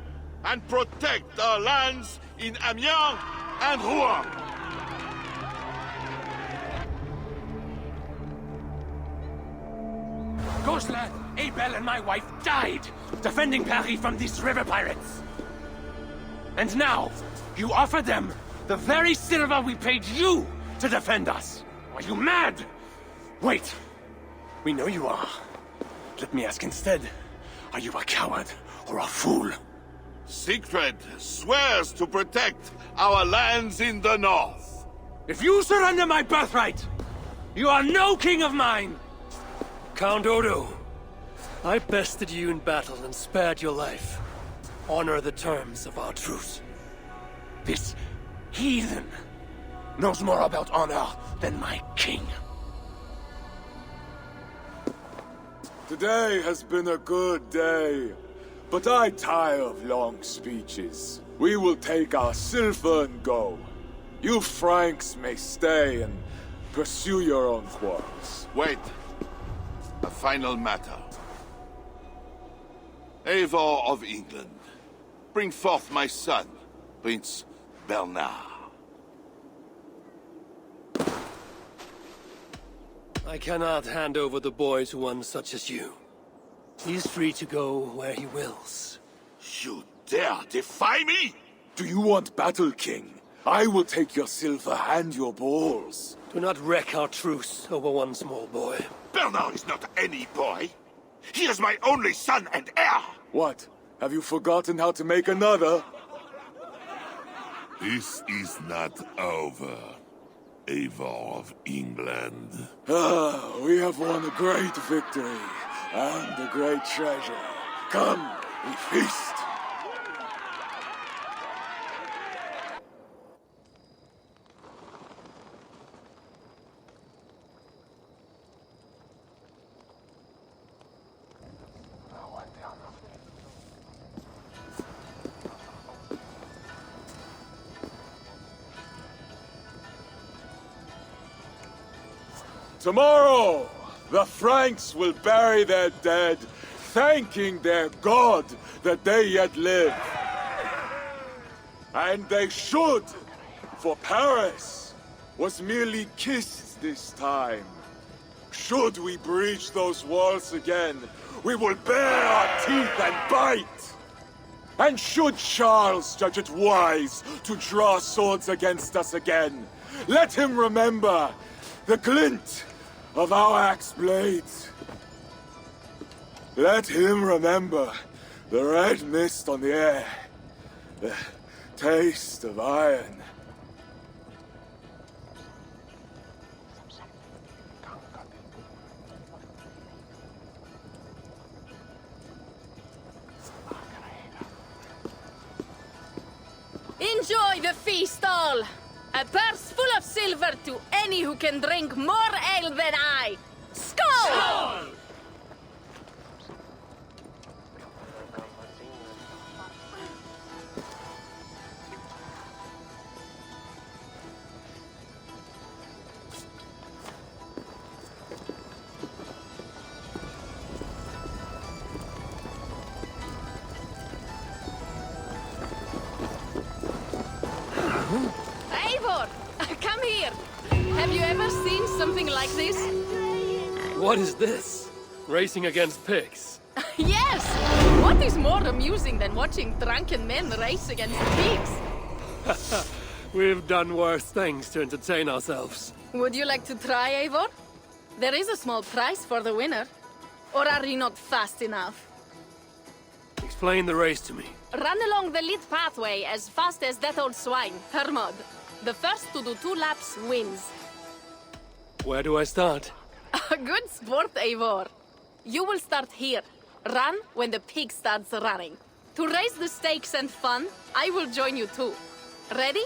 and protect our lands in Amiens and Rouen. Ghost lad, Abel and my wife died defending Paris from these river pirates. And now, you offer them the very silver we paid you to defend us. Are you mad? Wait. We know you are. Let me ask instead. Are you a coward or a fool? Siegfried swears to protect our lands in the north. If you surrender my birthright, you are no king of mine! Count Odo, I bested you in battle and spared your life. Honor the terms of our truce. This heathen knows more about honor than my king. Today has been a good day, but I tire of long speeches. We will take our silver and go. You Franks may stay and pursue your own quarrels. Wait. A final matter. Eivor of England, bring forth my son, Prince Bernard. I cannot hand over the boy to one such as you. He's free to go where he wills. You dare defy me? Do you want battle, King? I will take your silver and your balls. Do not wreck our truce over one small boy. Bernard is not any boy. He is my only son and heir. What? Have you forgotten how to make another? This is not over, Eivor of England. Ah, we have won a great victory and a great treasure. Come, we feast. Tomorrow, the Franks will bury their dead, thanking their god that they yet live. And they should, for Paris was merely kissed this time. Should we breach those walls again, we will bare our teeth and bite. And should Charles judge it wise to draw swords against us again, let him remember the glint of our axe blades. Let him remember the red mist on the air, the taste of iron. Enjoy the feast all! A purse full of silver to any who can drink more ale than I! Skål! Skål! Eivor! Come here! Have you ever seen something like this? What is this? Racing against pigs? Yes! What is more amusing than watching drunken men race against pigs? We've done worse things to entertain ourselves. Would you like to try, Eivor? There is a small prize for the winner. Or are you not fast enough? Explain the race to me. Run along the lit pathway as fast as that old swine, Hermod. The first to do 2 laps wins. Where do I start? Good sport, Eivor. You will start here. Run when the pig starts running. To raise the stakes and fun, I will join you too. Ready?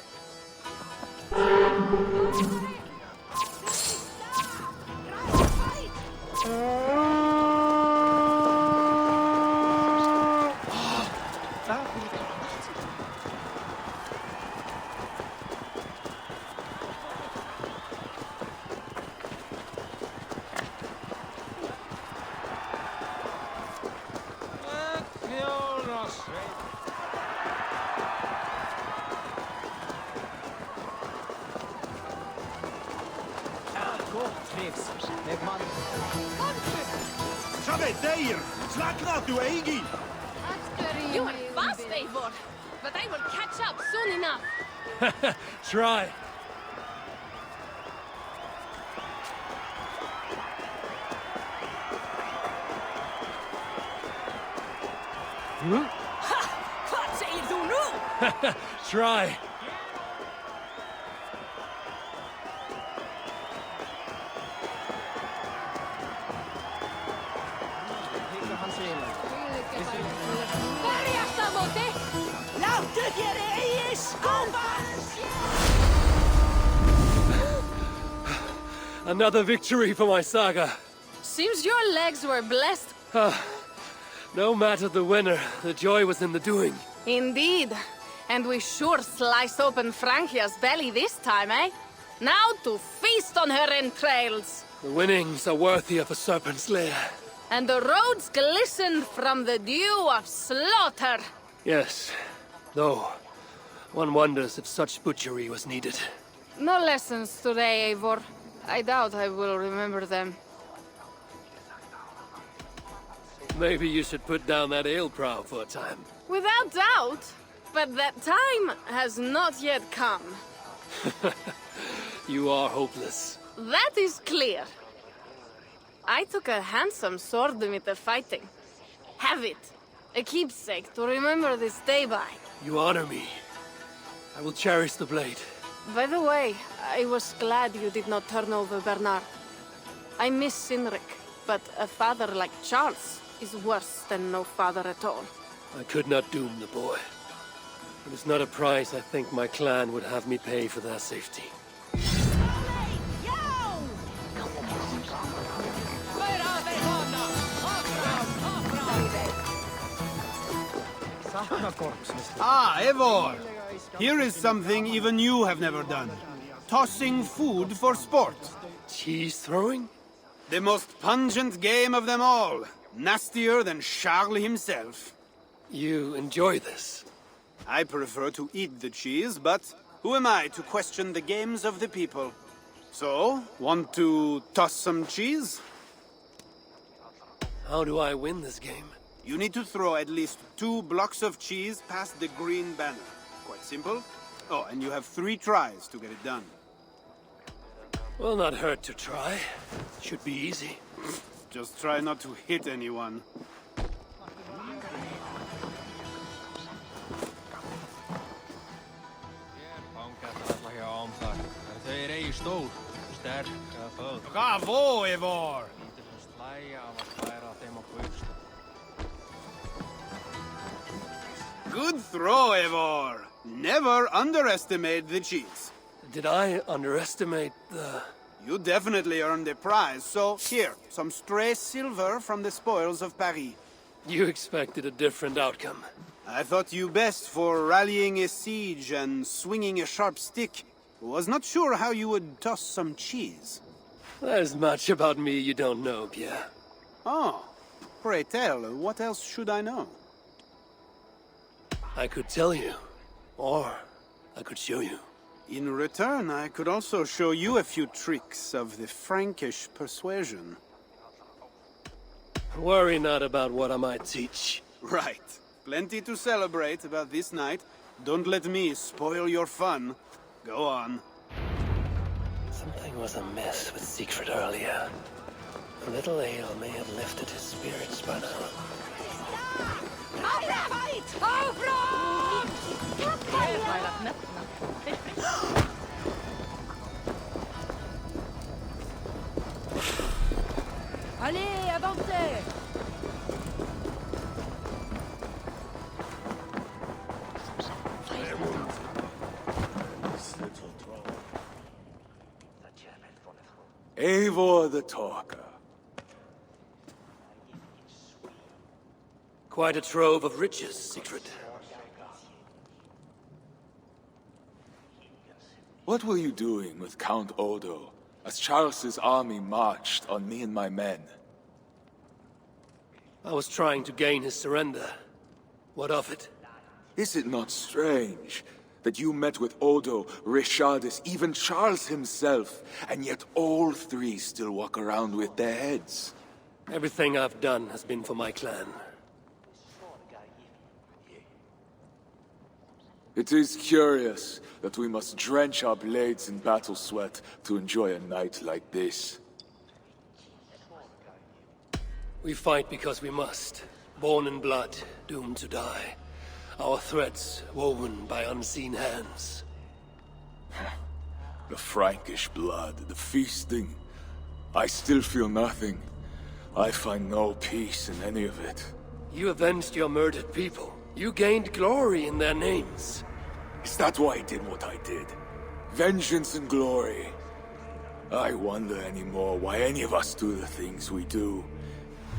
You are fast, Eivor, but I will catch up soon enough. Try. What säger du nu? Try. Another victory for my saga. Seems your legs were blessed. No matter the winner, the joy was in the doing. Indeed. And we sure slice open Francia's belly this time, eh? Now to feast on her entrails. The winnings are worthy of a serpent's lair. And the roads glisten from the dew of slaughter. Yes, though one wonders if such butchery was needed. No lessons today, Eivor. I doubt I will remember them. Maybe you should put down that ale prow for a time. Without doubt. But that time has not yet come. You are hopeless. That is clear. I took a handsome sword with the fighting. Have it. A keepsake to remember this day by. You honor me. I will cherish the blade. By the way, I was glad you did not turn over Bernard. I miss Cynric, but a father like Charles is worse than no father at all. I could not doom the boy. It is not a price I think my clan would have me pay for their safety. Ah, Eivor! Here is something even you have never done. Tossing food for sport. cheese throwing? The most pungent game of them all. Nastier than Charles himself. You enjoy this? I prefer to eat the cheese, but who am I to question the games of the people? So, want to toss some cheese? How do I win this game? You need to throw at least 2 blocks of cheese past the green banner. Quite simple. Oh, and you have 3 tries to get it done. Will not hurt to try. Should be easy. Just try not to hit anyone. Bravo, Eivor! Good throw, Eivor. Never underestimate the cheese. Did I underestimate the... You definitely earned a prize, so here, some stray silver from the spoils of Paris. You expected a different outcome. I thought you best for rallying a siege and swinging a sharp stick. Was not sure how you would toss some cheese. There's much about me you don't know, Pierre. Oh, pray tell, what else should I know? I could tell you, or I could show you. In return, I could also show you a few tricks of the Frankish persuasion. Worry not about what I might teach. Right. Plenty to celebrate about this night. Don't let me spoil your fun. Go on. Something was amiss with Siegfried earlier. A little ale may have lifted his spirits by now. Allez, avancez! Eivor the Talker. Quite a trove of riches, Siegfried. What were you doing with Count Odo as Charles's army marched on me and my men? I was trying to gain his surrender. What of it? Is it not strange that you met with Odo, Richardus, even Charles himself, and yet all 3 still walk around with their heads? Everything I've done has been for my clan. It is curious that we must drench our blades in battle sweat to enjoy a night like this. We fight because we must. Born in blood, doomed to die. Our threats woven by unseen hands. The Frankish blood, the feasting. I still feel nothing. I find no peace in any of it. You avenged your murdered people. You gained glory in their names. Is that why I did what I did? Vengeance and glory. I wonder anymore why any of us do the things we do.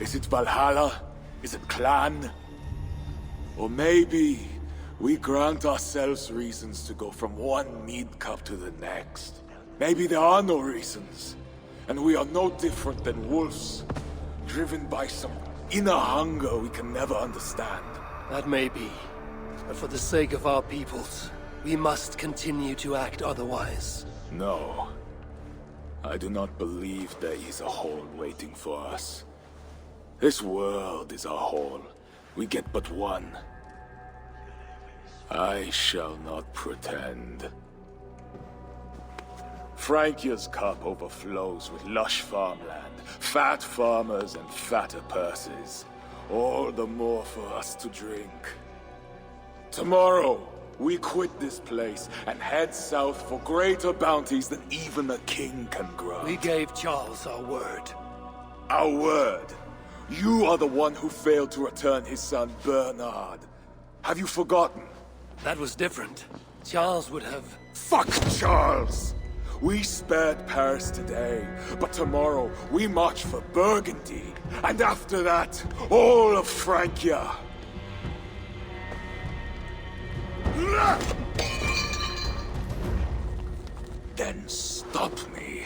Is it Valhalla? Is it clan? Or maybe we grant ourselves reasons to go from one mead cup to the next. Maybe there are no reasons, and we are no different than wolves, driven by some inner hunger we can never understand. That may be, but for the sake of our peoples, we must continue to act otherwise. No. I do not believe there is a hole waiting for us. This world is our hole. We get but one. I shall not pretend. Francia's cup overflows with lush farmland, fat farmers and fatter purses. All the more for us to drink. Tomorrow, we quit this place and head south for greater bounties than even a king can grant. We gave Charles our word. Our word? You are the one who failed to return his son, Bernard. Have you forgotten? That was different. Charles would have... Fuck Charles! We spared Paris today, but tomorrow we march for Burgundy. And after that, all of Francia. Then stop me.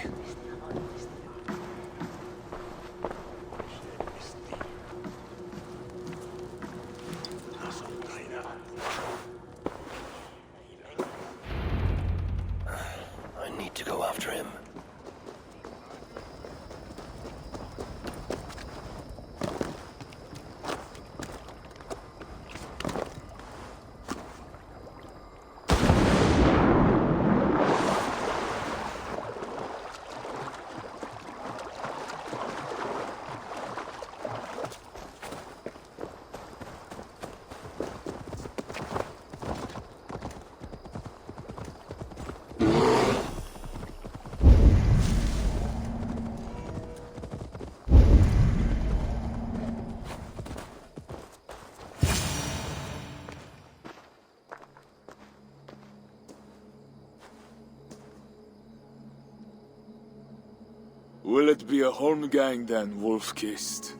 Will it be a Holmgang then, Wolf-Kissed?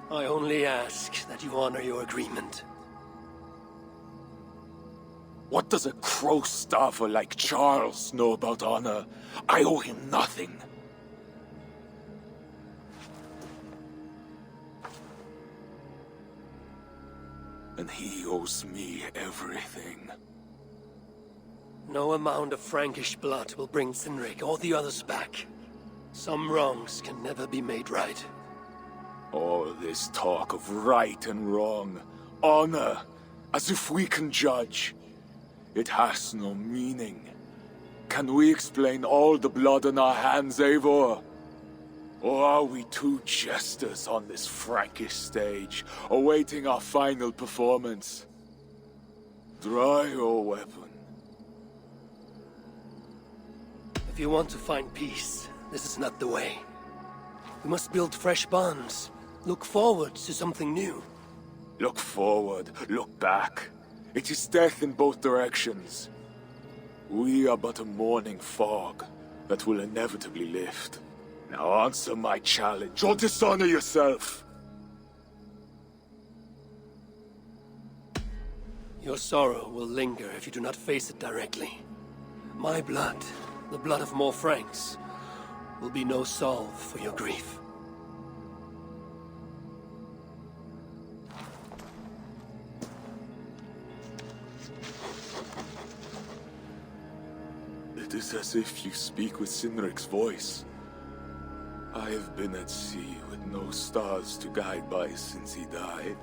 I only ask that you honor your agreement. What does a crow-staffer like Charles know about honor? I owe him nothing. And he owes me everything. No amount of Frankish blood will bring Cynric or the others back. Some wrongs can never be made right. All this talk of right and wrong, honor, as if we can judge. It has no meaning. Can we explain all the blood on our hands, Eivor? Or are we two jesters on this Frankish stage, awaiting our final performance? Draw your weapon. If you want to find peace, this is not the way. We must build fresh bonds. Look forward to something new. Look forward, look back. It is death in both directions. We are but a morning fog that will inevitably lift. Now answer my challenge, or dishonor yourself! Your sorrow will linger if you do not face it directly. My blood, the blood of more Franks, will be no salve for your grief. It is as if you speak with Cynric's voice. I have been at sea with no stars to guide by since he died.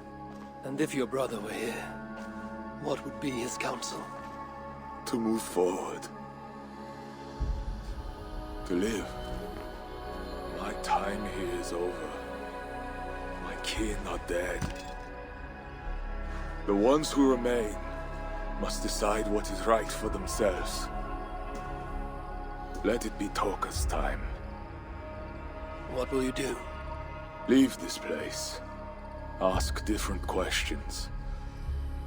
And if your brother were here, what would be his counsel? To move forward. To live. My time here is over. My kin are dead. The ones who remain must decide what is right for themselves. Let it be Toka's time. What will you do? Leave this place. Ask different questions.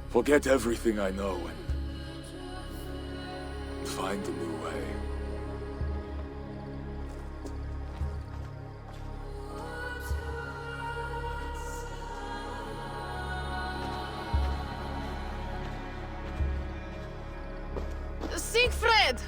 Forget everything I know and find a new way. Siegfried!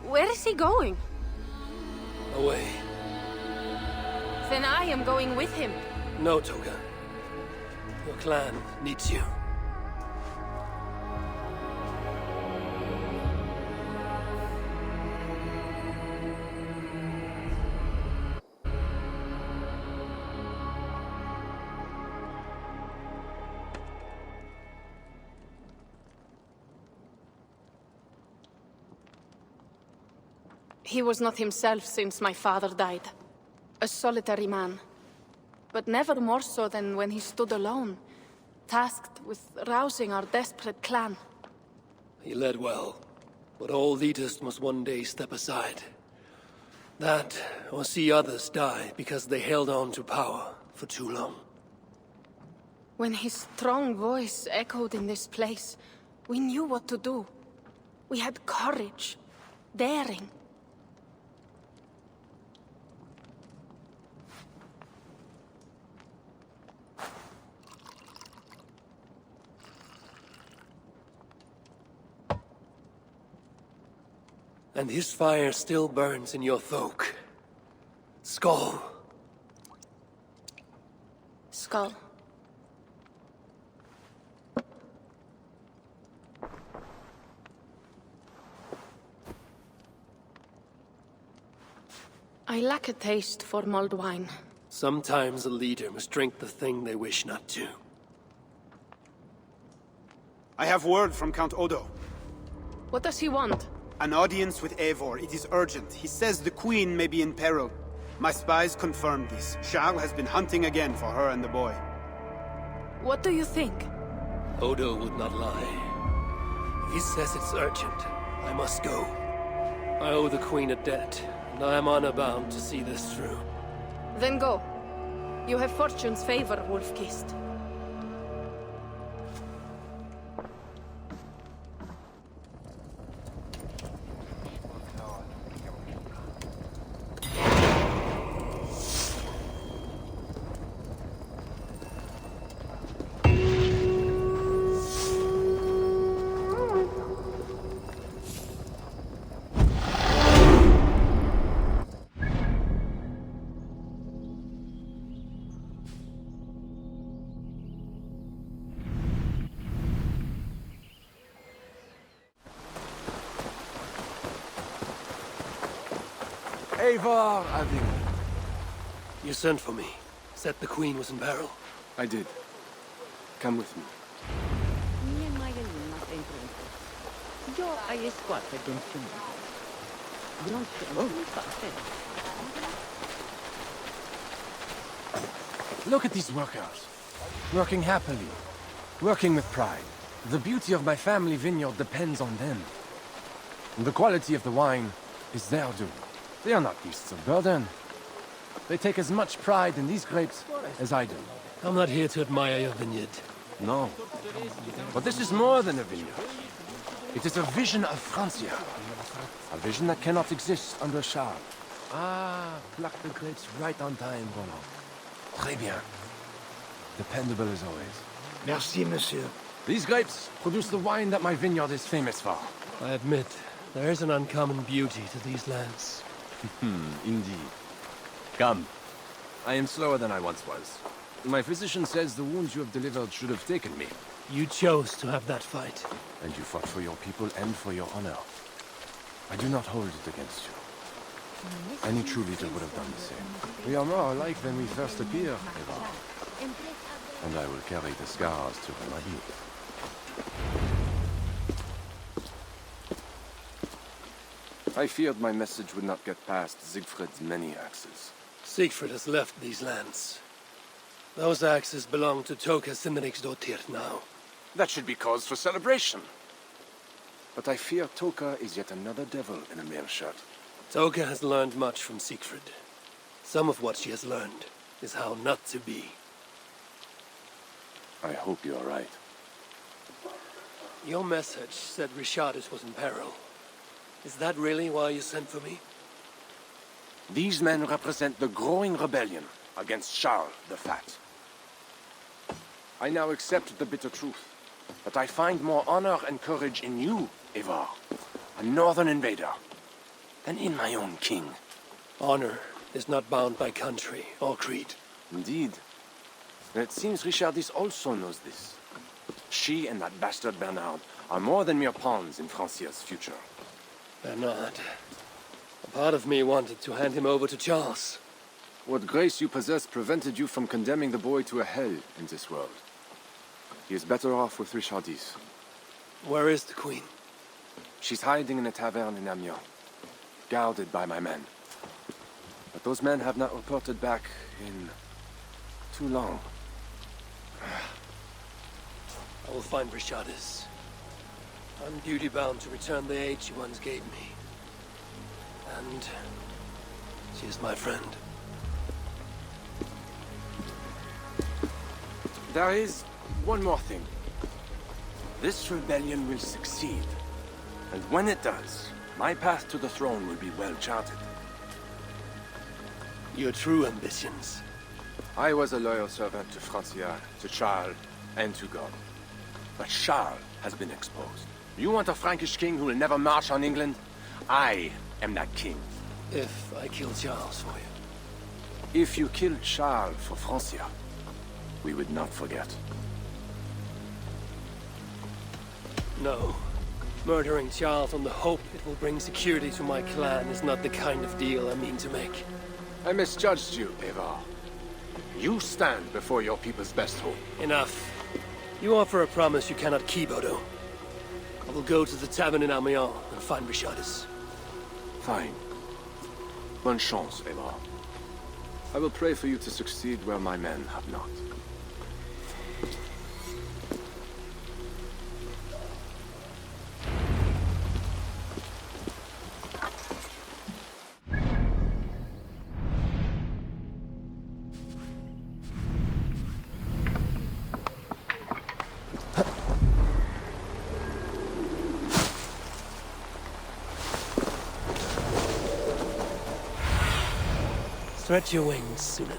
Where is he going? Away. Then I am going with him. No, Toga. Your clan needs you. He was not himself since my father died. A solitary man. But never more so than when he stood alone, tasked with rousing our desperate clan. He led well, but all leaders must one day step aside. That, or see others die because they held on to power for too long. When his strong voice echoed in this place, we knew what to do. We had courage, daring. And his fire still burns in your folk. Skal. Skal. I lack a taste for mulled wine. Sometimes a leader must drink the thing they wish not to. I have word from Count Odo. What does he want? An audience with Eivor. It is urgent. He says the Queen may be in peril. My spies confirmed this. Charles has been hunting again for her and the boy. What do you think? Odo would not lie. He says it's urgent. I must go. I owe the Queen a debt, and I am honor-bound to see this through. Then go. You have fortune's favor, Wolf-Kissed. Eivor Varinsdottir. You sent for me. Said the Queen was in peril. I did. Come with me. Look at these workers. Working happily. Working with pride. The beauty of my family vineyard depends on them. And the quality of the wine is their due. They are not beasts of burden. They take as much pride in these grapes as I do. I'm not here to admire your vineyard. No. But this is more than a vineyard. It is a vision of Francia. A vision that cannot exist under Charles. Ah, pluck the grapes right on time, Roland. Très bien. Dependable as always. Merci, monsieur. These grapes produce the wine that my vineyard is famous for. I admit, there is an uncommon beauty to these lands. Indeed. Come. I am slower than I once was. My physician says the wounds you have delivered should have taken me. You chose to have that fight. And you fought for your people and for your honor. I do not hold it against you. Any true leader would have done the same. We are more alike than we first appear, Eivor. And I will carry the scars to remind you. I feared my message would not get past Siegfried's many axes. Siegfried has left these lands. Those axes belong to Toka Simriksdottir now. That should be cause for celebration. But I fear Toka is yet another devil in a mail shirt. Toka has learned much from Siegfried. Some of what she has learned is how not to be. I hope you're right. Your message said Richardus was in peril. Is that really why you sent for me? These men represent the growing rebellion against Charles the Fat. I now accept the bitter truth, but I find more honor and courage in you, Eivor, a northern invader, than in my own king. Honor is not bound by country or creed. Indeed. It seems Richardis also knows this. She and that bastard Bernard are more than mere pawns in Francia's future. Bernard. A part of me wanted to hand him over to Charles. What grace you possess prevented you from condemning the boy to a hell in this world. He is better off with Richardis. Where is the Queen? She's hiding in a tavern in Amiens, guarded by my men. But those men have not reported back in too long. I will find Richardis. I'm duty-bound to return the aid she once gave me. And she is my friend. There is one more thing. This rebellion will succeed. And when it does, my path to the throne will be well charted. Your true ambitions. I was a loyal servant to Francia, to Charles, and to God. But Charles has been exposed. You want a Frankish king who will never march on England? I am that king. If I kill Charles for you. If you killed Charles for Francia, we would not forget. No. Murdering Charles on the hope it will bring security to my clan is not the kind of deal I mean to make. I misjudged you, Eivor. You stand before your people's best hope. Enough. You offer a promise you cannot keep, Odo. I will go to the tavern in Amiens and find Richardis. Fine. Bonne chance, Eivor. I will pray for you to succeed where my men have not. Stretch your wings, Sunan.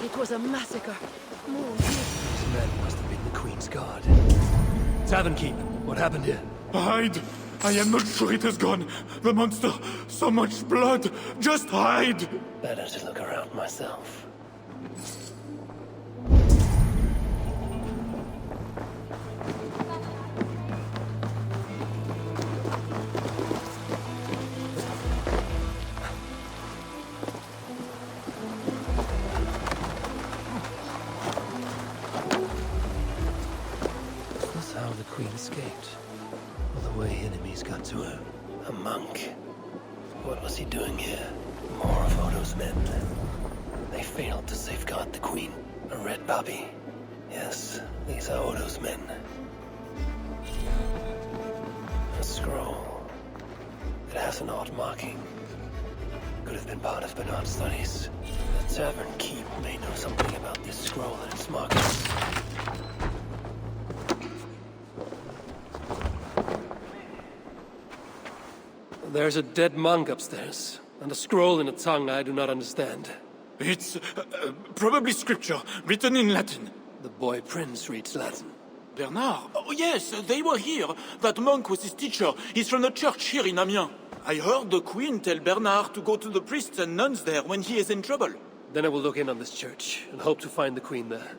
It was a massacre. These men must have been the Queen's Guard. Tavern Keep, what happened here? Hide! I am not sure it has gone. The monster, so much blood. Just hide! Better to look around myself. Queen escaped. All the way enemies got to her. A monk. What was he doing here? More of Odo's men. They failed to safeguard the Queen. A red poppy. Yes, these are Odo's men. A scroll. It has an odd marking. Could have been part of Bernard's studies. The Tavern Keep may know something about this scroll and its markings. There's a dead monk upstairs, and a scroll in a tongue I do not understand. It's probably scripture, written in Latin. The boy prince reads Latin. Bernard? Oh yes, they were here. That monk was his teacher. He's from the church here in Amiens. I heard the Queen tell Bernard to go to the priests and nuns there when he is in trouble. Then I will look in on this church, and hope to find the Queen there.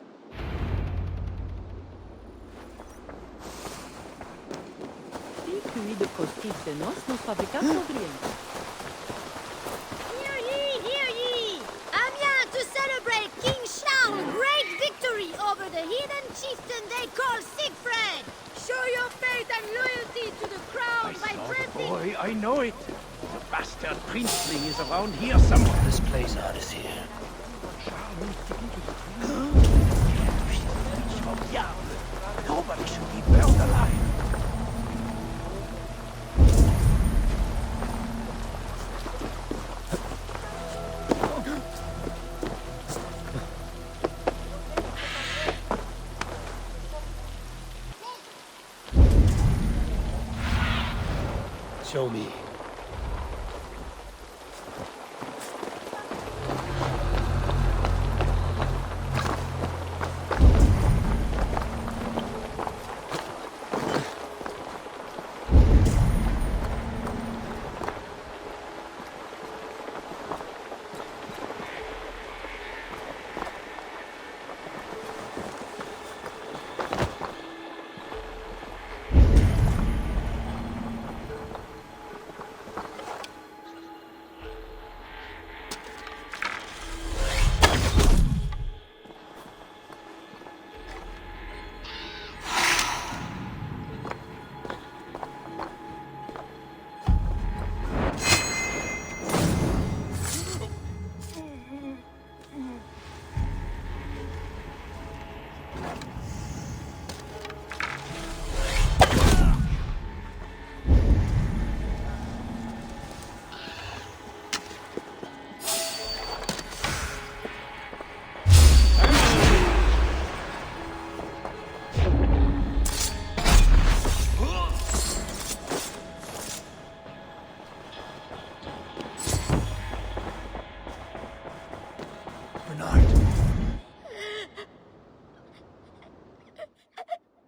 De posticenos nos fabricamos bien. Hear ye, hear ye! Amiens to celebrate King Charles' great victory over the heathen chieftain they call Siegfried! Show your faith and loyalty to the crown by pressing... Boy, I know it. The bastard princeling is around here somewhere. This place art is here. Nobody should be burned alive. Show me.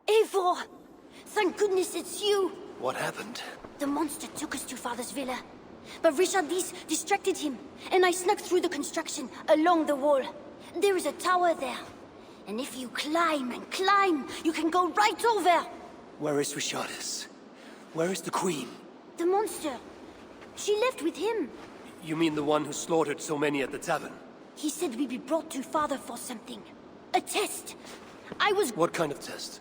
Eivor! Thank goodness it's you! What happened? The monster took us to Father's villa. But Richard distracted him, and I snuck through the construction, along the wall. There is a tower there. And if you climb and climb, you can go right over! Where is Richardis? Where is the Queen? The monster. She left with him. You mean the one who slaughtered so many at the tavern? He said we'd be brought to Father for something. A test. I was... What kind of test?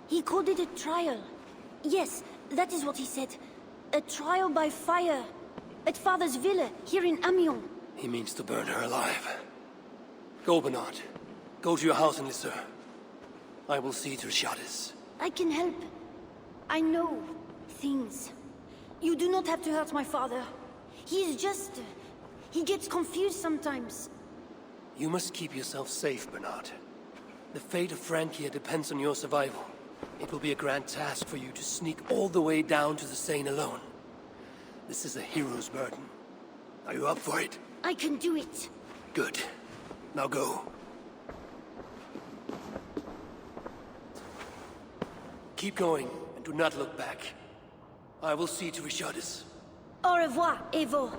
He called it a trial. Yes, that is what he said. A trial by fire. At Father's villa, here in Amiens. He means to burn her alive. Go, Bernard. Go to your house in Lisseur. I will see to Richardis. I can help. I know things. You do not have to hurt my father. He is just... he gets confused sometimes. You must keep yourself safe, Bernard. The fate of Francia depends on your survival. It will be a grand task for you to sneak all the way down to the Seine alone. This is a hero's burden. Are you up for it? I can do it. Good. Now go. Keep going, and do not look back. I will see to Richardis. Au revoir, Eivor.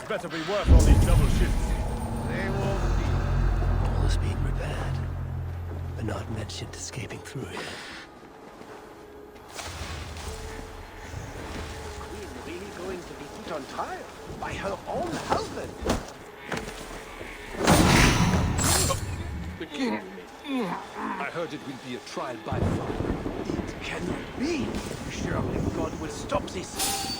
Better be worth all these double shifts. They won't be. All is being repaired. Bernard mentioned escaping through here. Queen really going to be put on trial by her own husband? The king. I heard it will be a trial by fire. It cannot be. Surely God will stop this.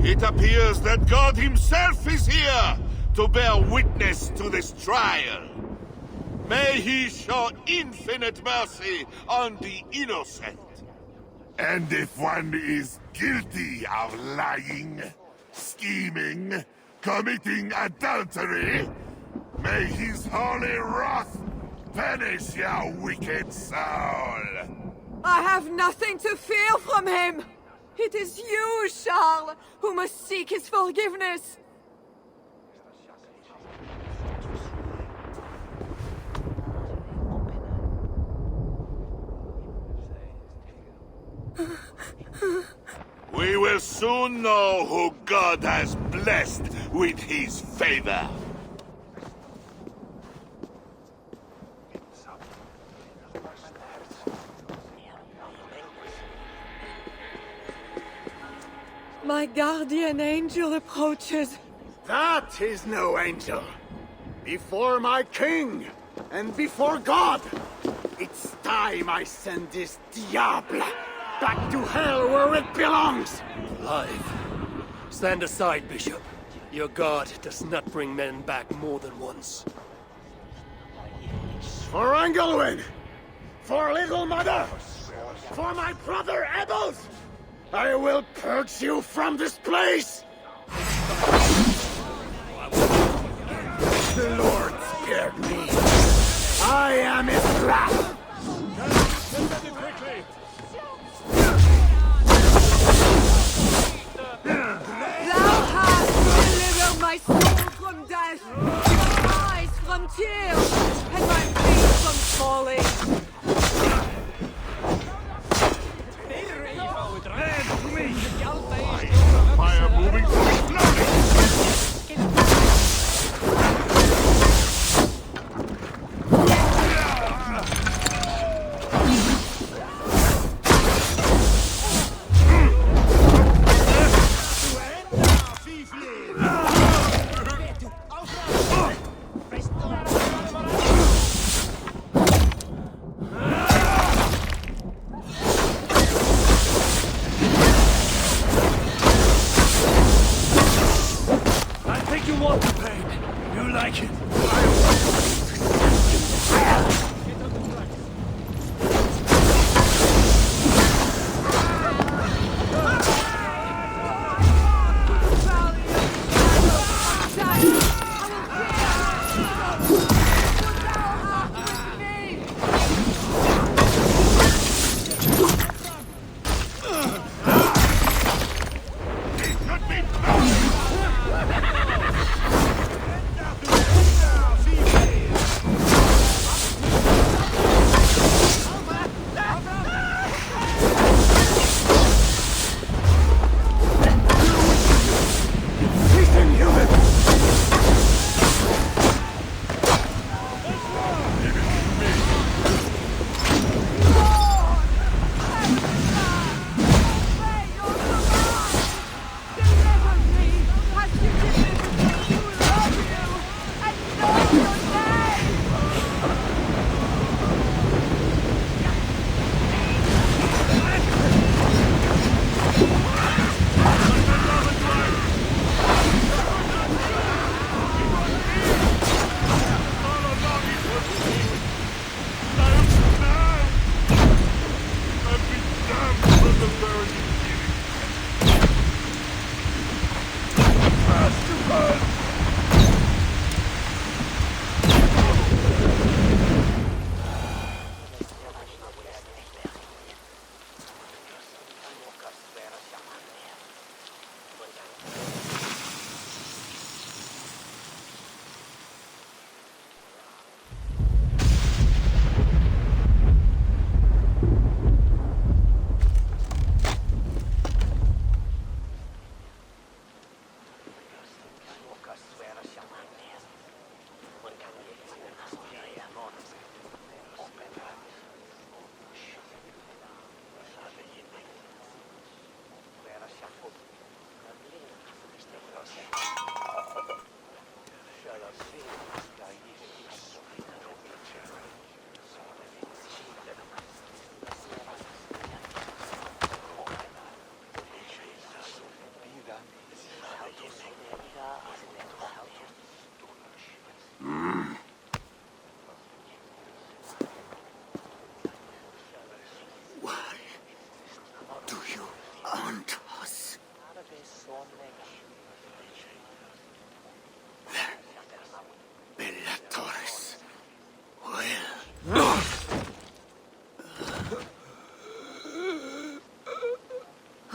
It appears that God himself is here to bear witness to this trial. May he show infinite mercy on the innocent. And if one is guilty of lying, scheming, committing adultery, may his holy wrath punish your wicked soul. I have nothing to fear from him! It is you, Charles, who must seek his forgiveness! We will soon know who God has blessed with his favor. My guardian angel approaches. That is no angel. Before my king, and before God, it's time I send this diable back to hell where it belongs. Alive. Stand aside, Bishop. Your God does not bring men back more than once. For Engelwin! For Little Mother! For my brother Ebels! I will purge you from this place! The Lord spared me. I am his wrath! Thou hast delivered my soul from death, my eyes from tears, and my feet from falling. Fire moving slowly!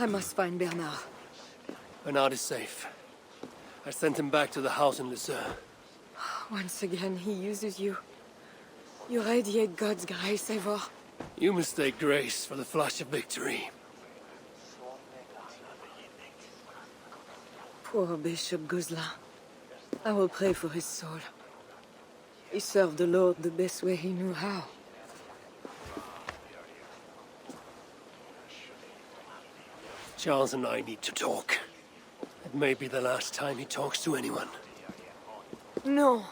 I must find Bernard. Bernard is safe. I sent him back to the house in Lucerne. Once again, he uses you. You radiate God's grace, Eivor. You mistake grace for the flash of victory. Poor Bishop Guzla. I will pray for his soul. He served the Lord the best way he knew how. Charles and I need to talk. It may be the last time he talks to anyone. No.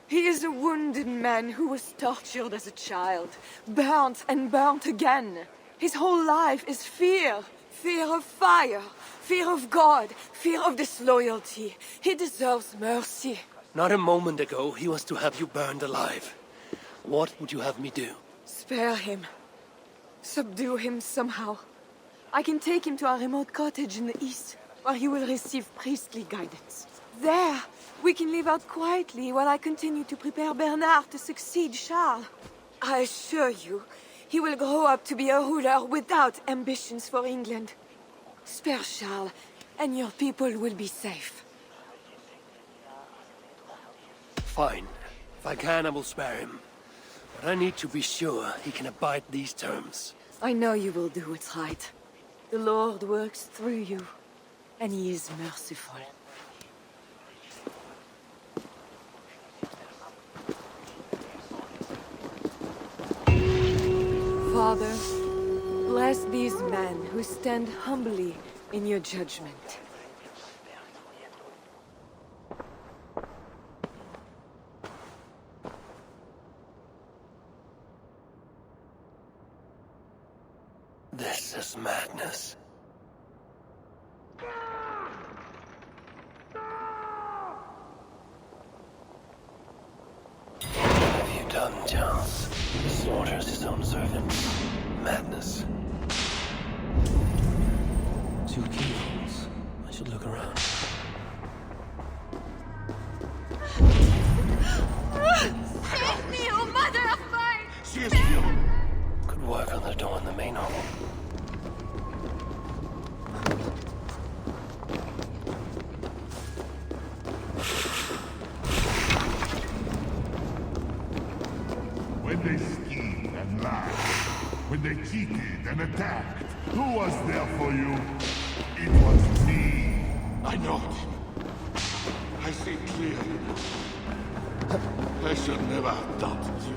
He is a wounded man who was tortured as a child, burnt and burnt again. His whole life is fear. Fear of fire, fear of God, fear of disloyalty. He deserves mercy. Not a moment ago, he was to have you burned alive. What would you have me do? Spare him. Subdue him somehow. I can take him to a remote cottage in the east, where he will receive priestly guidance. There, we can live out quietly while I continue to prepare Bernard to succeed Charles. I assure you, he will grow up to be a ruler without ambitions for England. Spare Charles, and your people will be safe. Fine. If I can, I will spare him. But I need to be sure he can abide these terms. I know you will do what's right. The Lord works through you, and he is merciful. Father, bless these men who stand humbly in your judgment. This is madness. What have you done, Charles? He slaughters his own servants. Madness. 2 keyholes. I should look around. Save me, oh mother of mine! She is killed. Could work on the door in the main hall. When they schemed and lied, when they cheated and attacked, who was there for you? It was me. I know it. I see clearly. I should never have doubted you.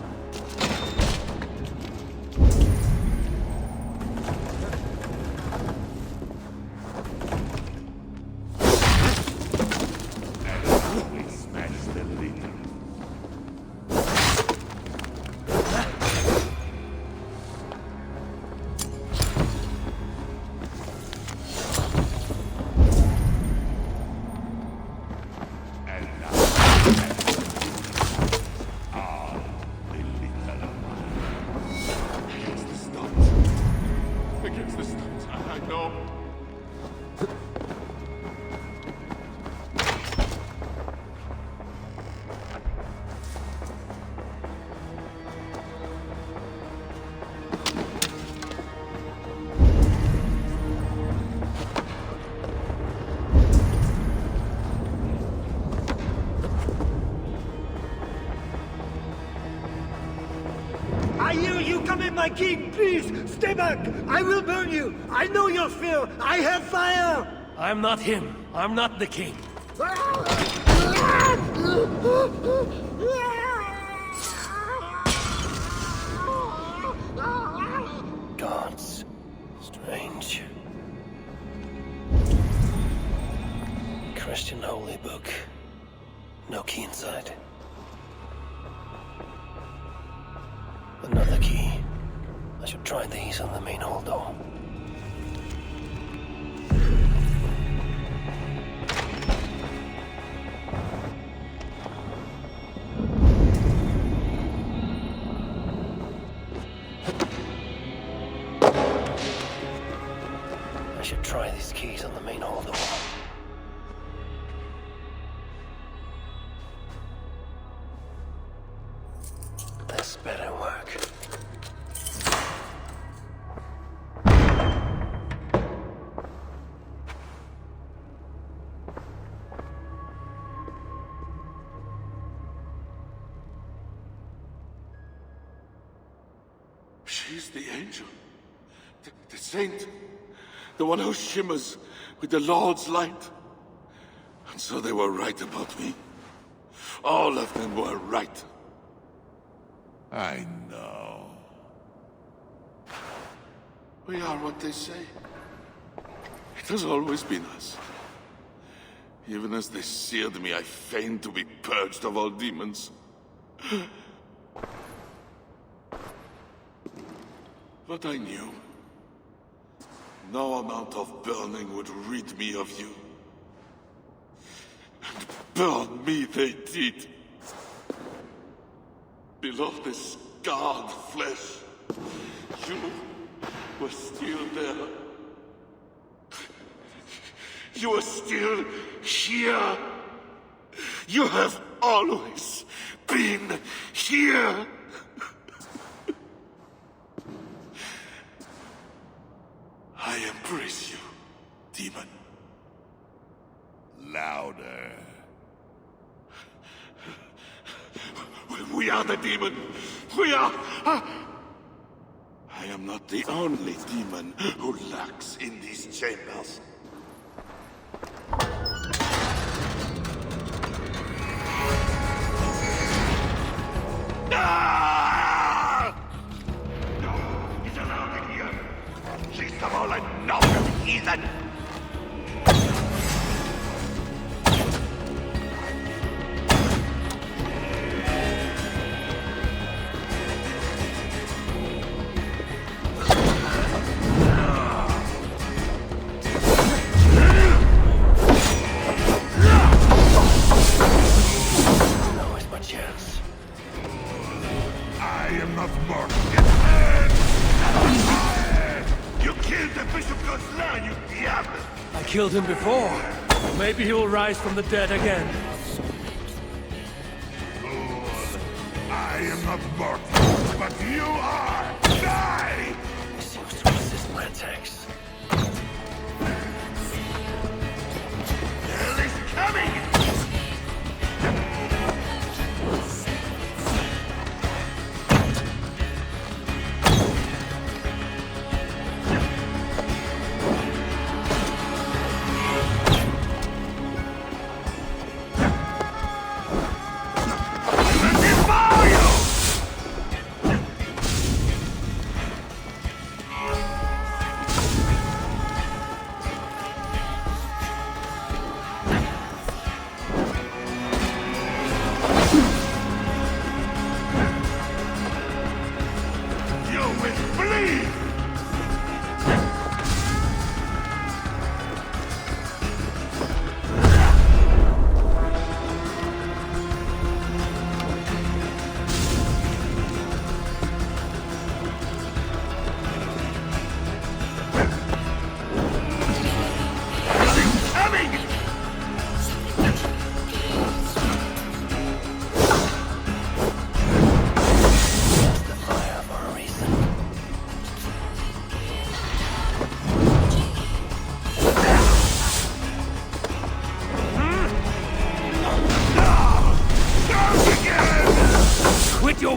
I hear you command my king! Please, stay back! I will burn you! I know your fear! I have fire! I'm not him. I'm not the king. Gods. Strange. Christian holy book. No key inside. Another key. I should try these on the main hall door. I should try these keys on the main hall door. This better work. She's the angel. The saint. The one who shimmers with the Lord's light. And so they were right about me. All of them were right. I know. We are what they say. It has always been us. Even as they seared me, I feigned to be purged of all demons. But I knew. No amount of burning would rid me of you. And burn me they did. Below the scarred flesh, you were still there. You are still here. You have always been here. I embrace you, demon. Louder. We are the demon. We are... I am not the only demon who lurks in these chambers. Ah! He's allowed in here. She's the all and not the heathen. Killed him before. Maybe he will rise from the dead again. I am not mortal, but you are! Die! He seems to resist my attacks. Hell is coming!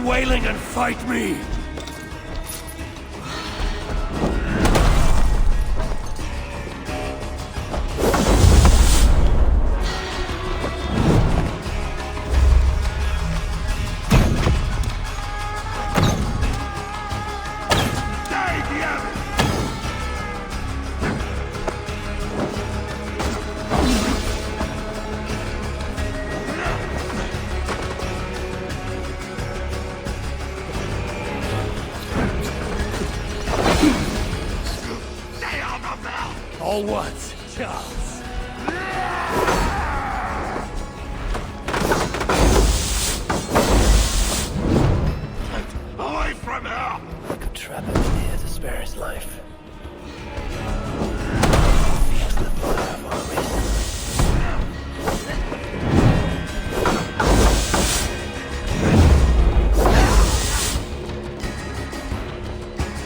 Wailing and fight me! All what, Charles? Away from her! I could trap him in here to spare his life. Feels the fire of our reason.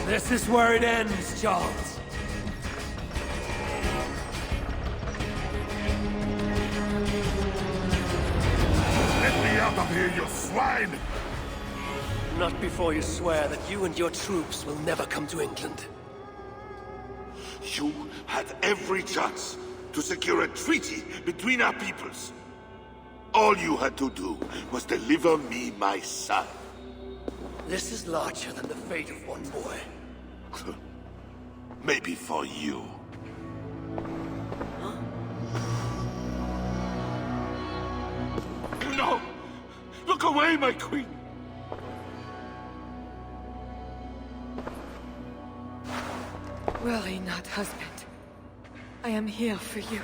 This is where it ends, Charles. Let me out of here, you swine! Not before you swear that you and your troops will never come to England. You had every chance to secure a treaty between our peoples. All you had to do was deliver me my son. This is larger than the fate of one boy. Maybe for you. No! Look away, my queen! Worry not, husband. I am here for you.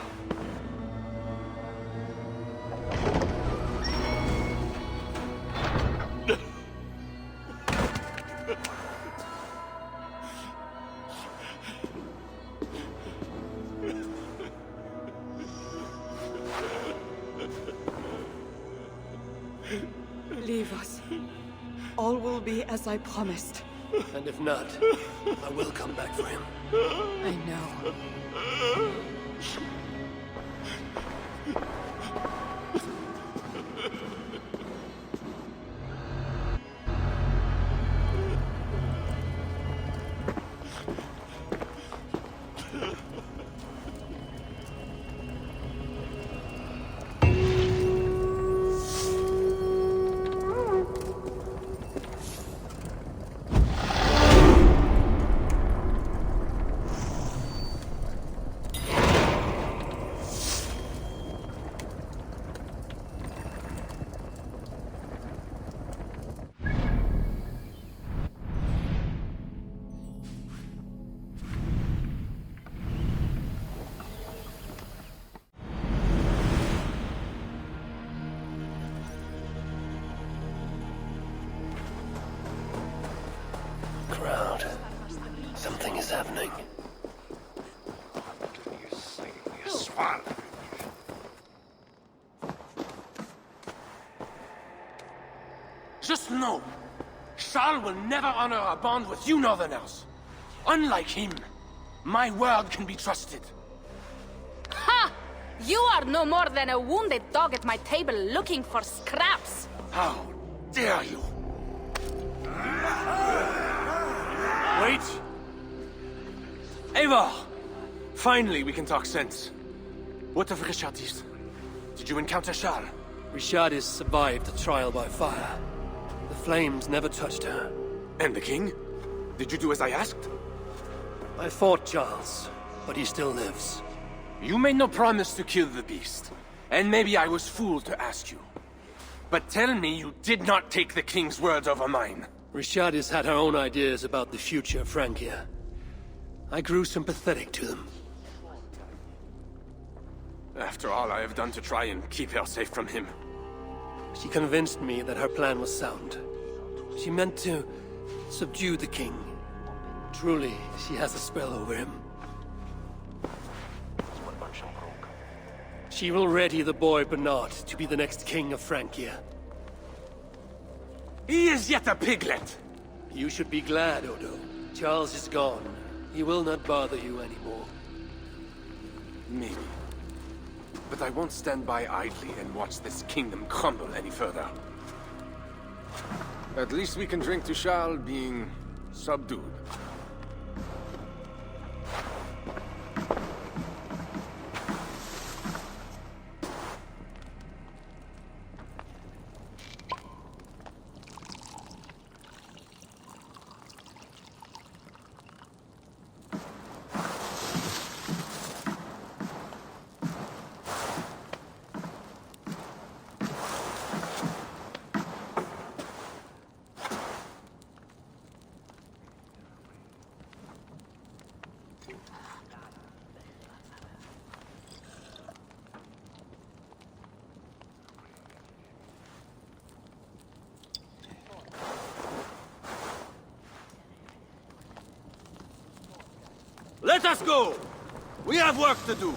Leave us. All will be as I promised. And if not, I will come back for him. I know. Something is happening. Just know, Skal will never honor a bond with you Northerners. Unlike him, my word can be trusted. Ha! You are no more than a wounded dog at my table looking for scraps. How dare you? Wait! Eivor! Finally, we can talk sense. What of Richardis? Did you encounter Skal? Richardis survived the trial by fire. The flames never touched her. And the king? Did you do as I asked? I fought Charles, but he still lives. You made no promise to kill the beast, and maybe I was fooled to ask you. But tell me you did not take the king's word over mine. Richardis had her own ideas about the future of Francia. I grew sympathetic to them. After all I have done to try and keep her safe from him. She convinced me that her plan was sound. She meant to subdue the king. Truly, she has a spell over him. She will ready the boy Bernard to be the next king of Francia. He is yet a piglet! You should be glad, Odo. Charles is gone. He will not bother you anymore. Maybe. But I won't stand by idly and watch this kingdom crumble any further. At least we can drink to Skal being subdued. Let us go! We have work to do!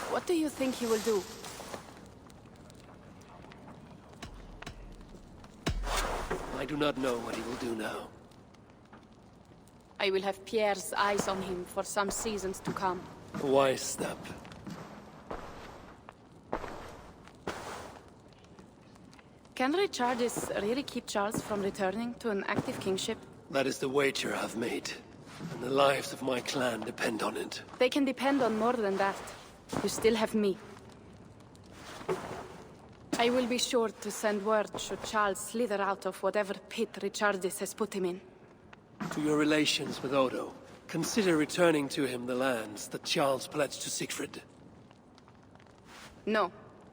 What do you think he will do? I do not know what he will do now. I will have Pierre's eyes on him for some seasons to come. A wise step. Can Richardis really keep Charles from returning to an active kingship? That is the wager I've made, and the lives of my clan depend on it. They can depend on more than that. You still have me. I will be sure to send word should Charles slither out of whatever pit Richardis has put him in. To your relations with Odo, consider returning to him the lands that Charles pledged to Siegfried. No.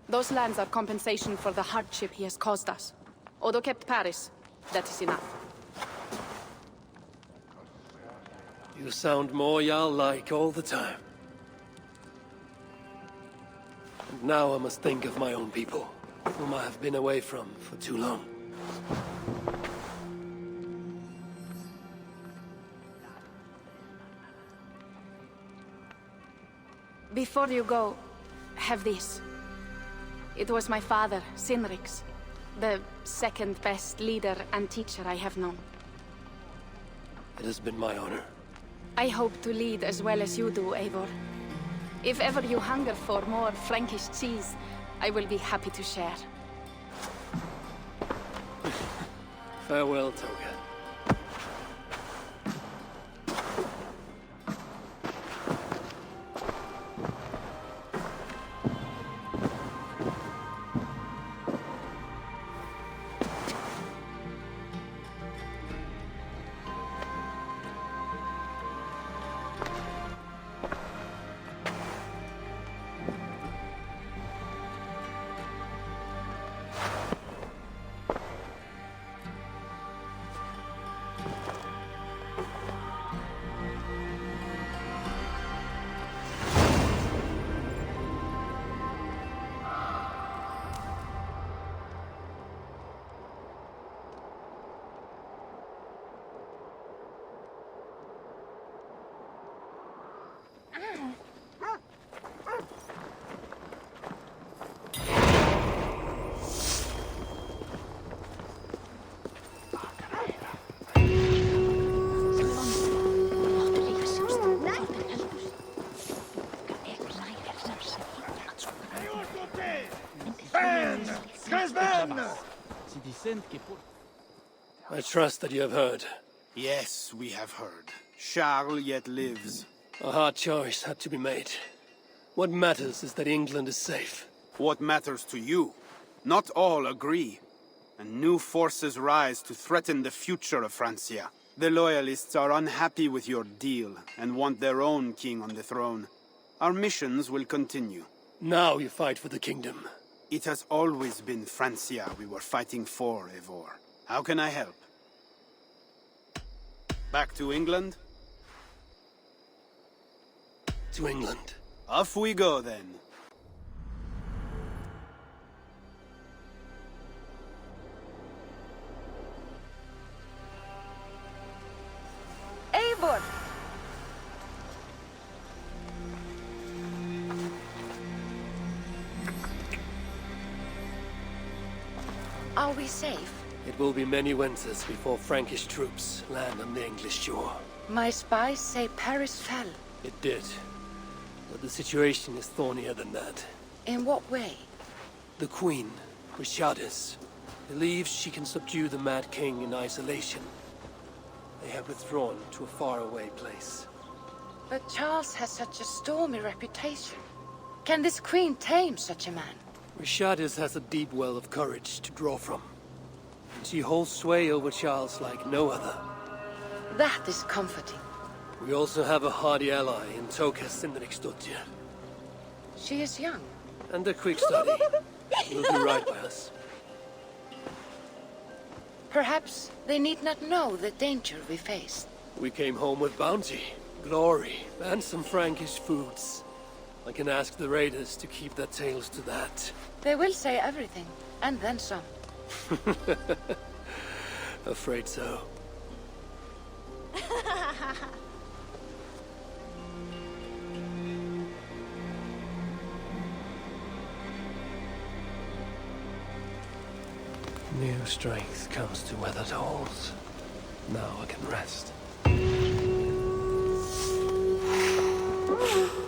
Those lands are compensation for the hardship he has caused us. Odo kept Paris. That is enough. You sound more Jarl-like all the time. And now I must think of my own people, whom I have been away from for too long. Before you go, have this. It was my father, Sinrik's, the second best leader and teacher I have known. It has been my honor. I hope to lead as well as you do, Eivor. If ever you hunger for more Frankish cheese, I will be happy to share. Farewell, Toga. I trust that you have heard. Yes, we have heard. Charles yet lives. A hard choice had to be made. What matters is that England is safe. What matters to you? Not all agree. And new forces rise to threaten the future of Francia. The Loyalists are unhappy with your deal and want their own king on the throne. Our missions will continue. Now you fight for the kingdom. It has always been Francia we were fighting for, Eivor. How can I help? Back to England? To England. Off we go, then. Eivor! Are we safe? It will be many winters before Frankish troops land on the English shore. My spies say Paris fell. It did. But the situation is thornier than that. In what way? The Queen, Richardis, believes she can subdue the Mad King in isolation. They have withdrawn to a faraway place. But Charles has such a stormy reputation. Can this queen tame such a man? Richardis has a deep well of courage to draw from. She holds sway over Charles like no other. That is comforting. We also have a hardy ally in Toga Sinrikstottir. She is young. And a quick study. Will do right by us. Perhaps they need not know the danger we faced. We came home with bounty, glory, and some Frankish foods. I can ask the raiders to keep their tales to that. They will say everything, and then some. Afraid so. New strength comes to weathered halls. Now I can rest. Oh.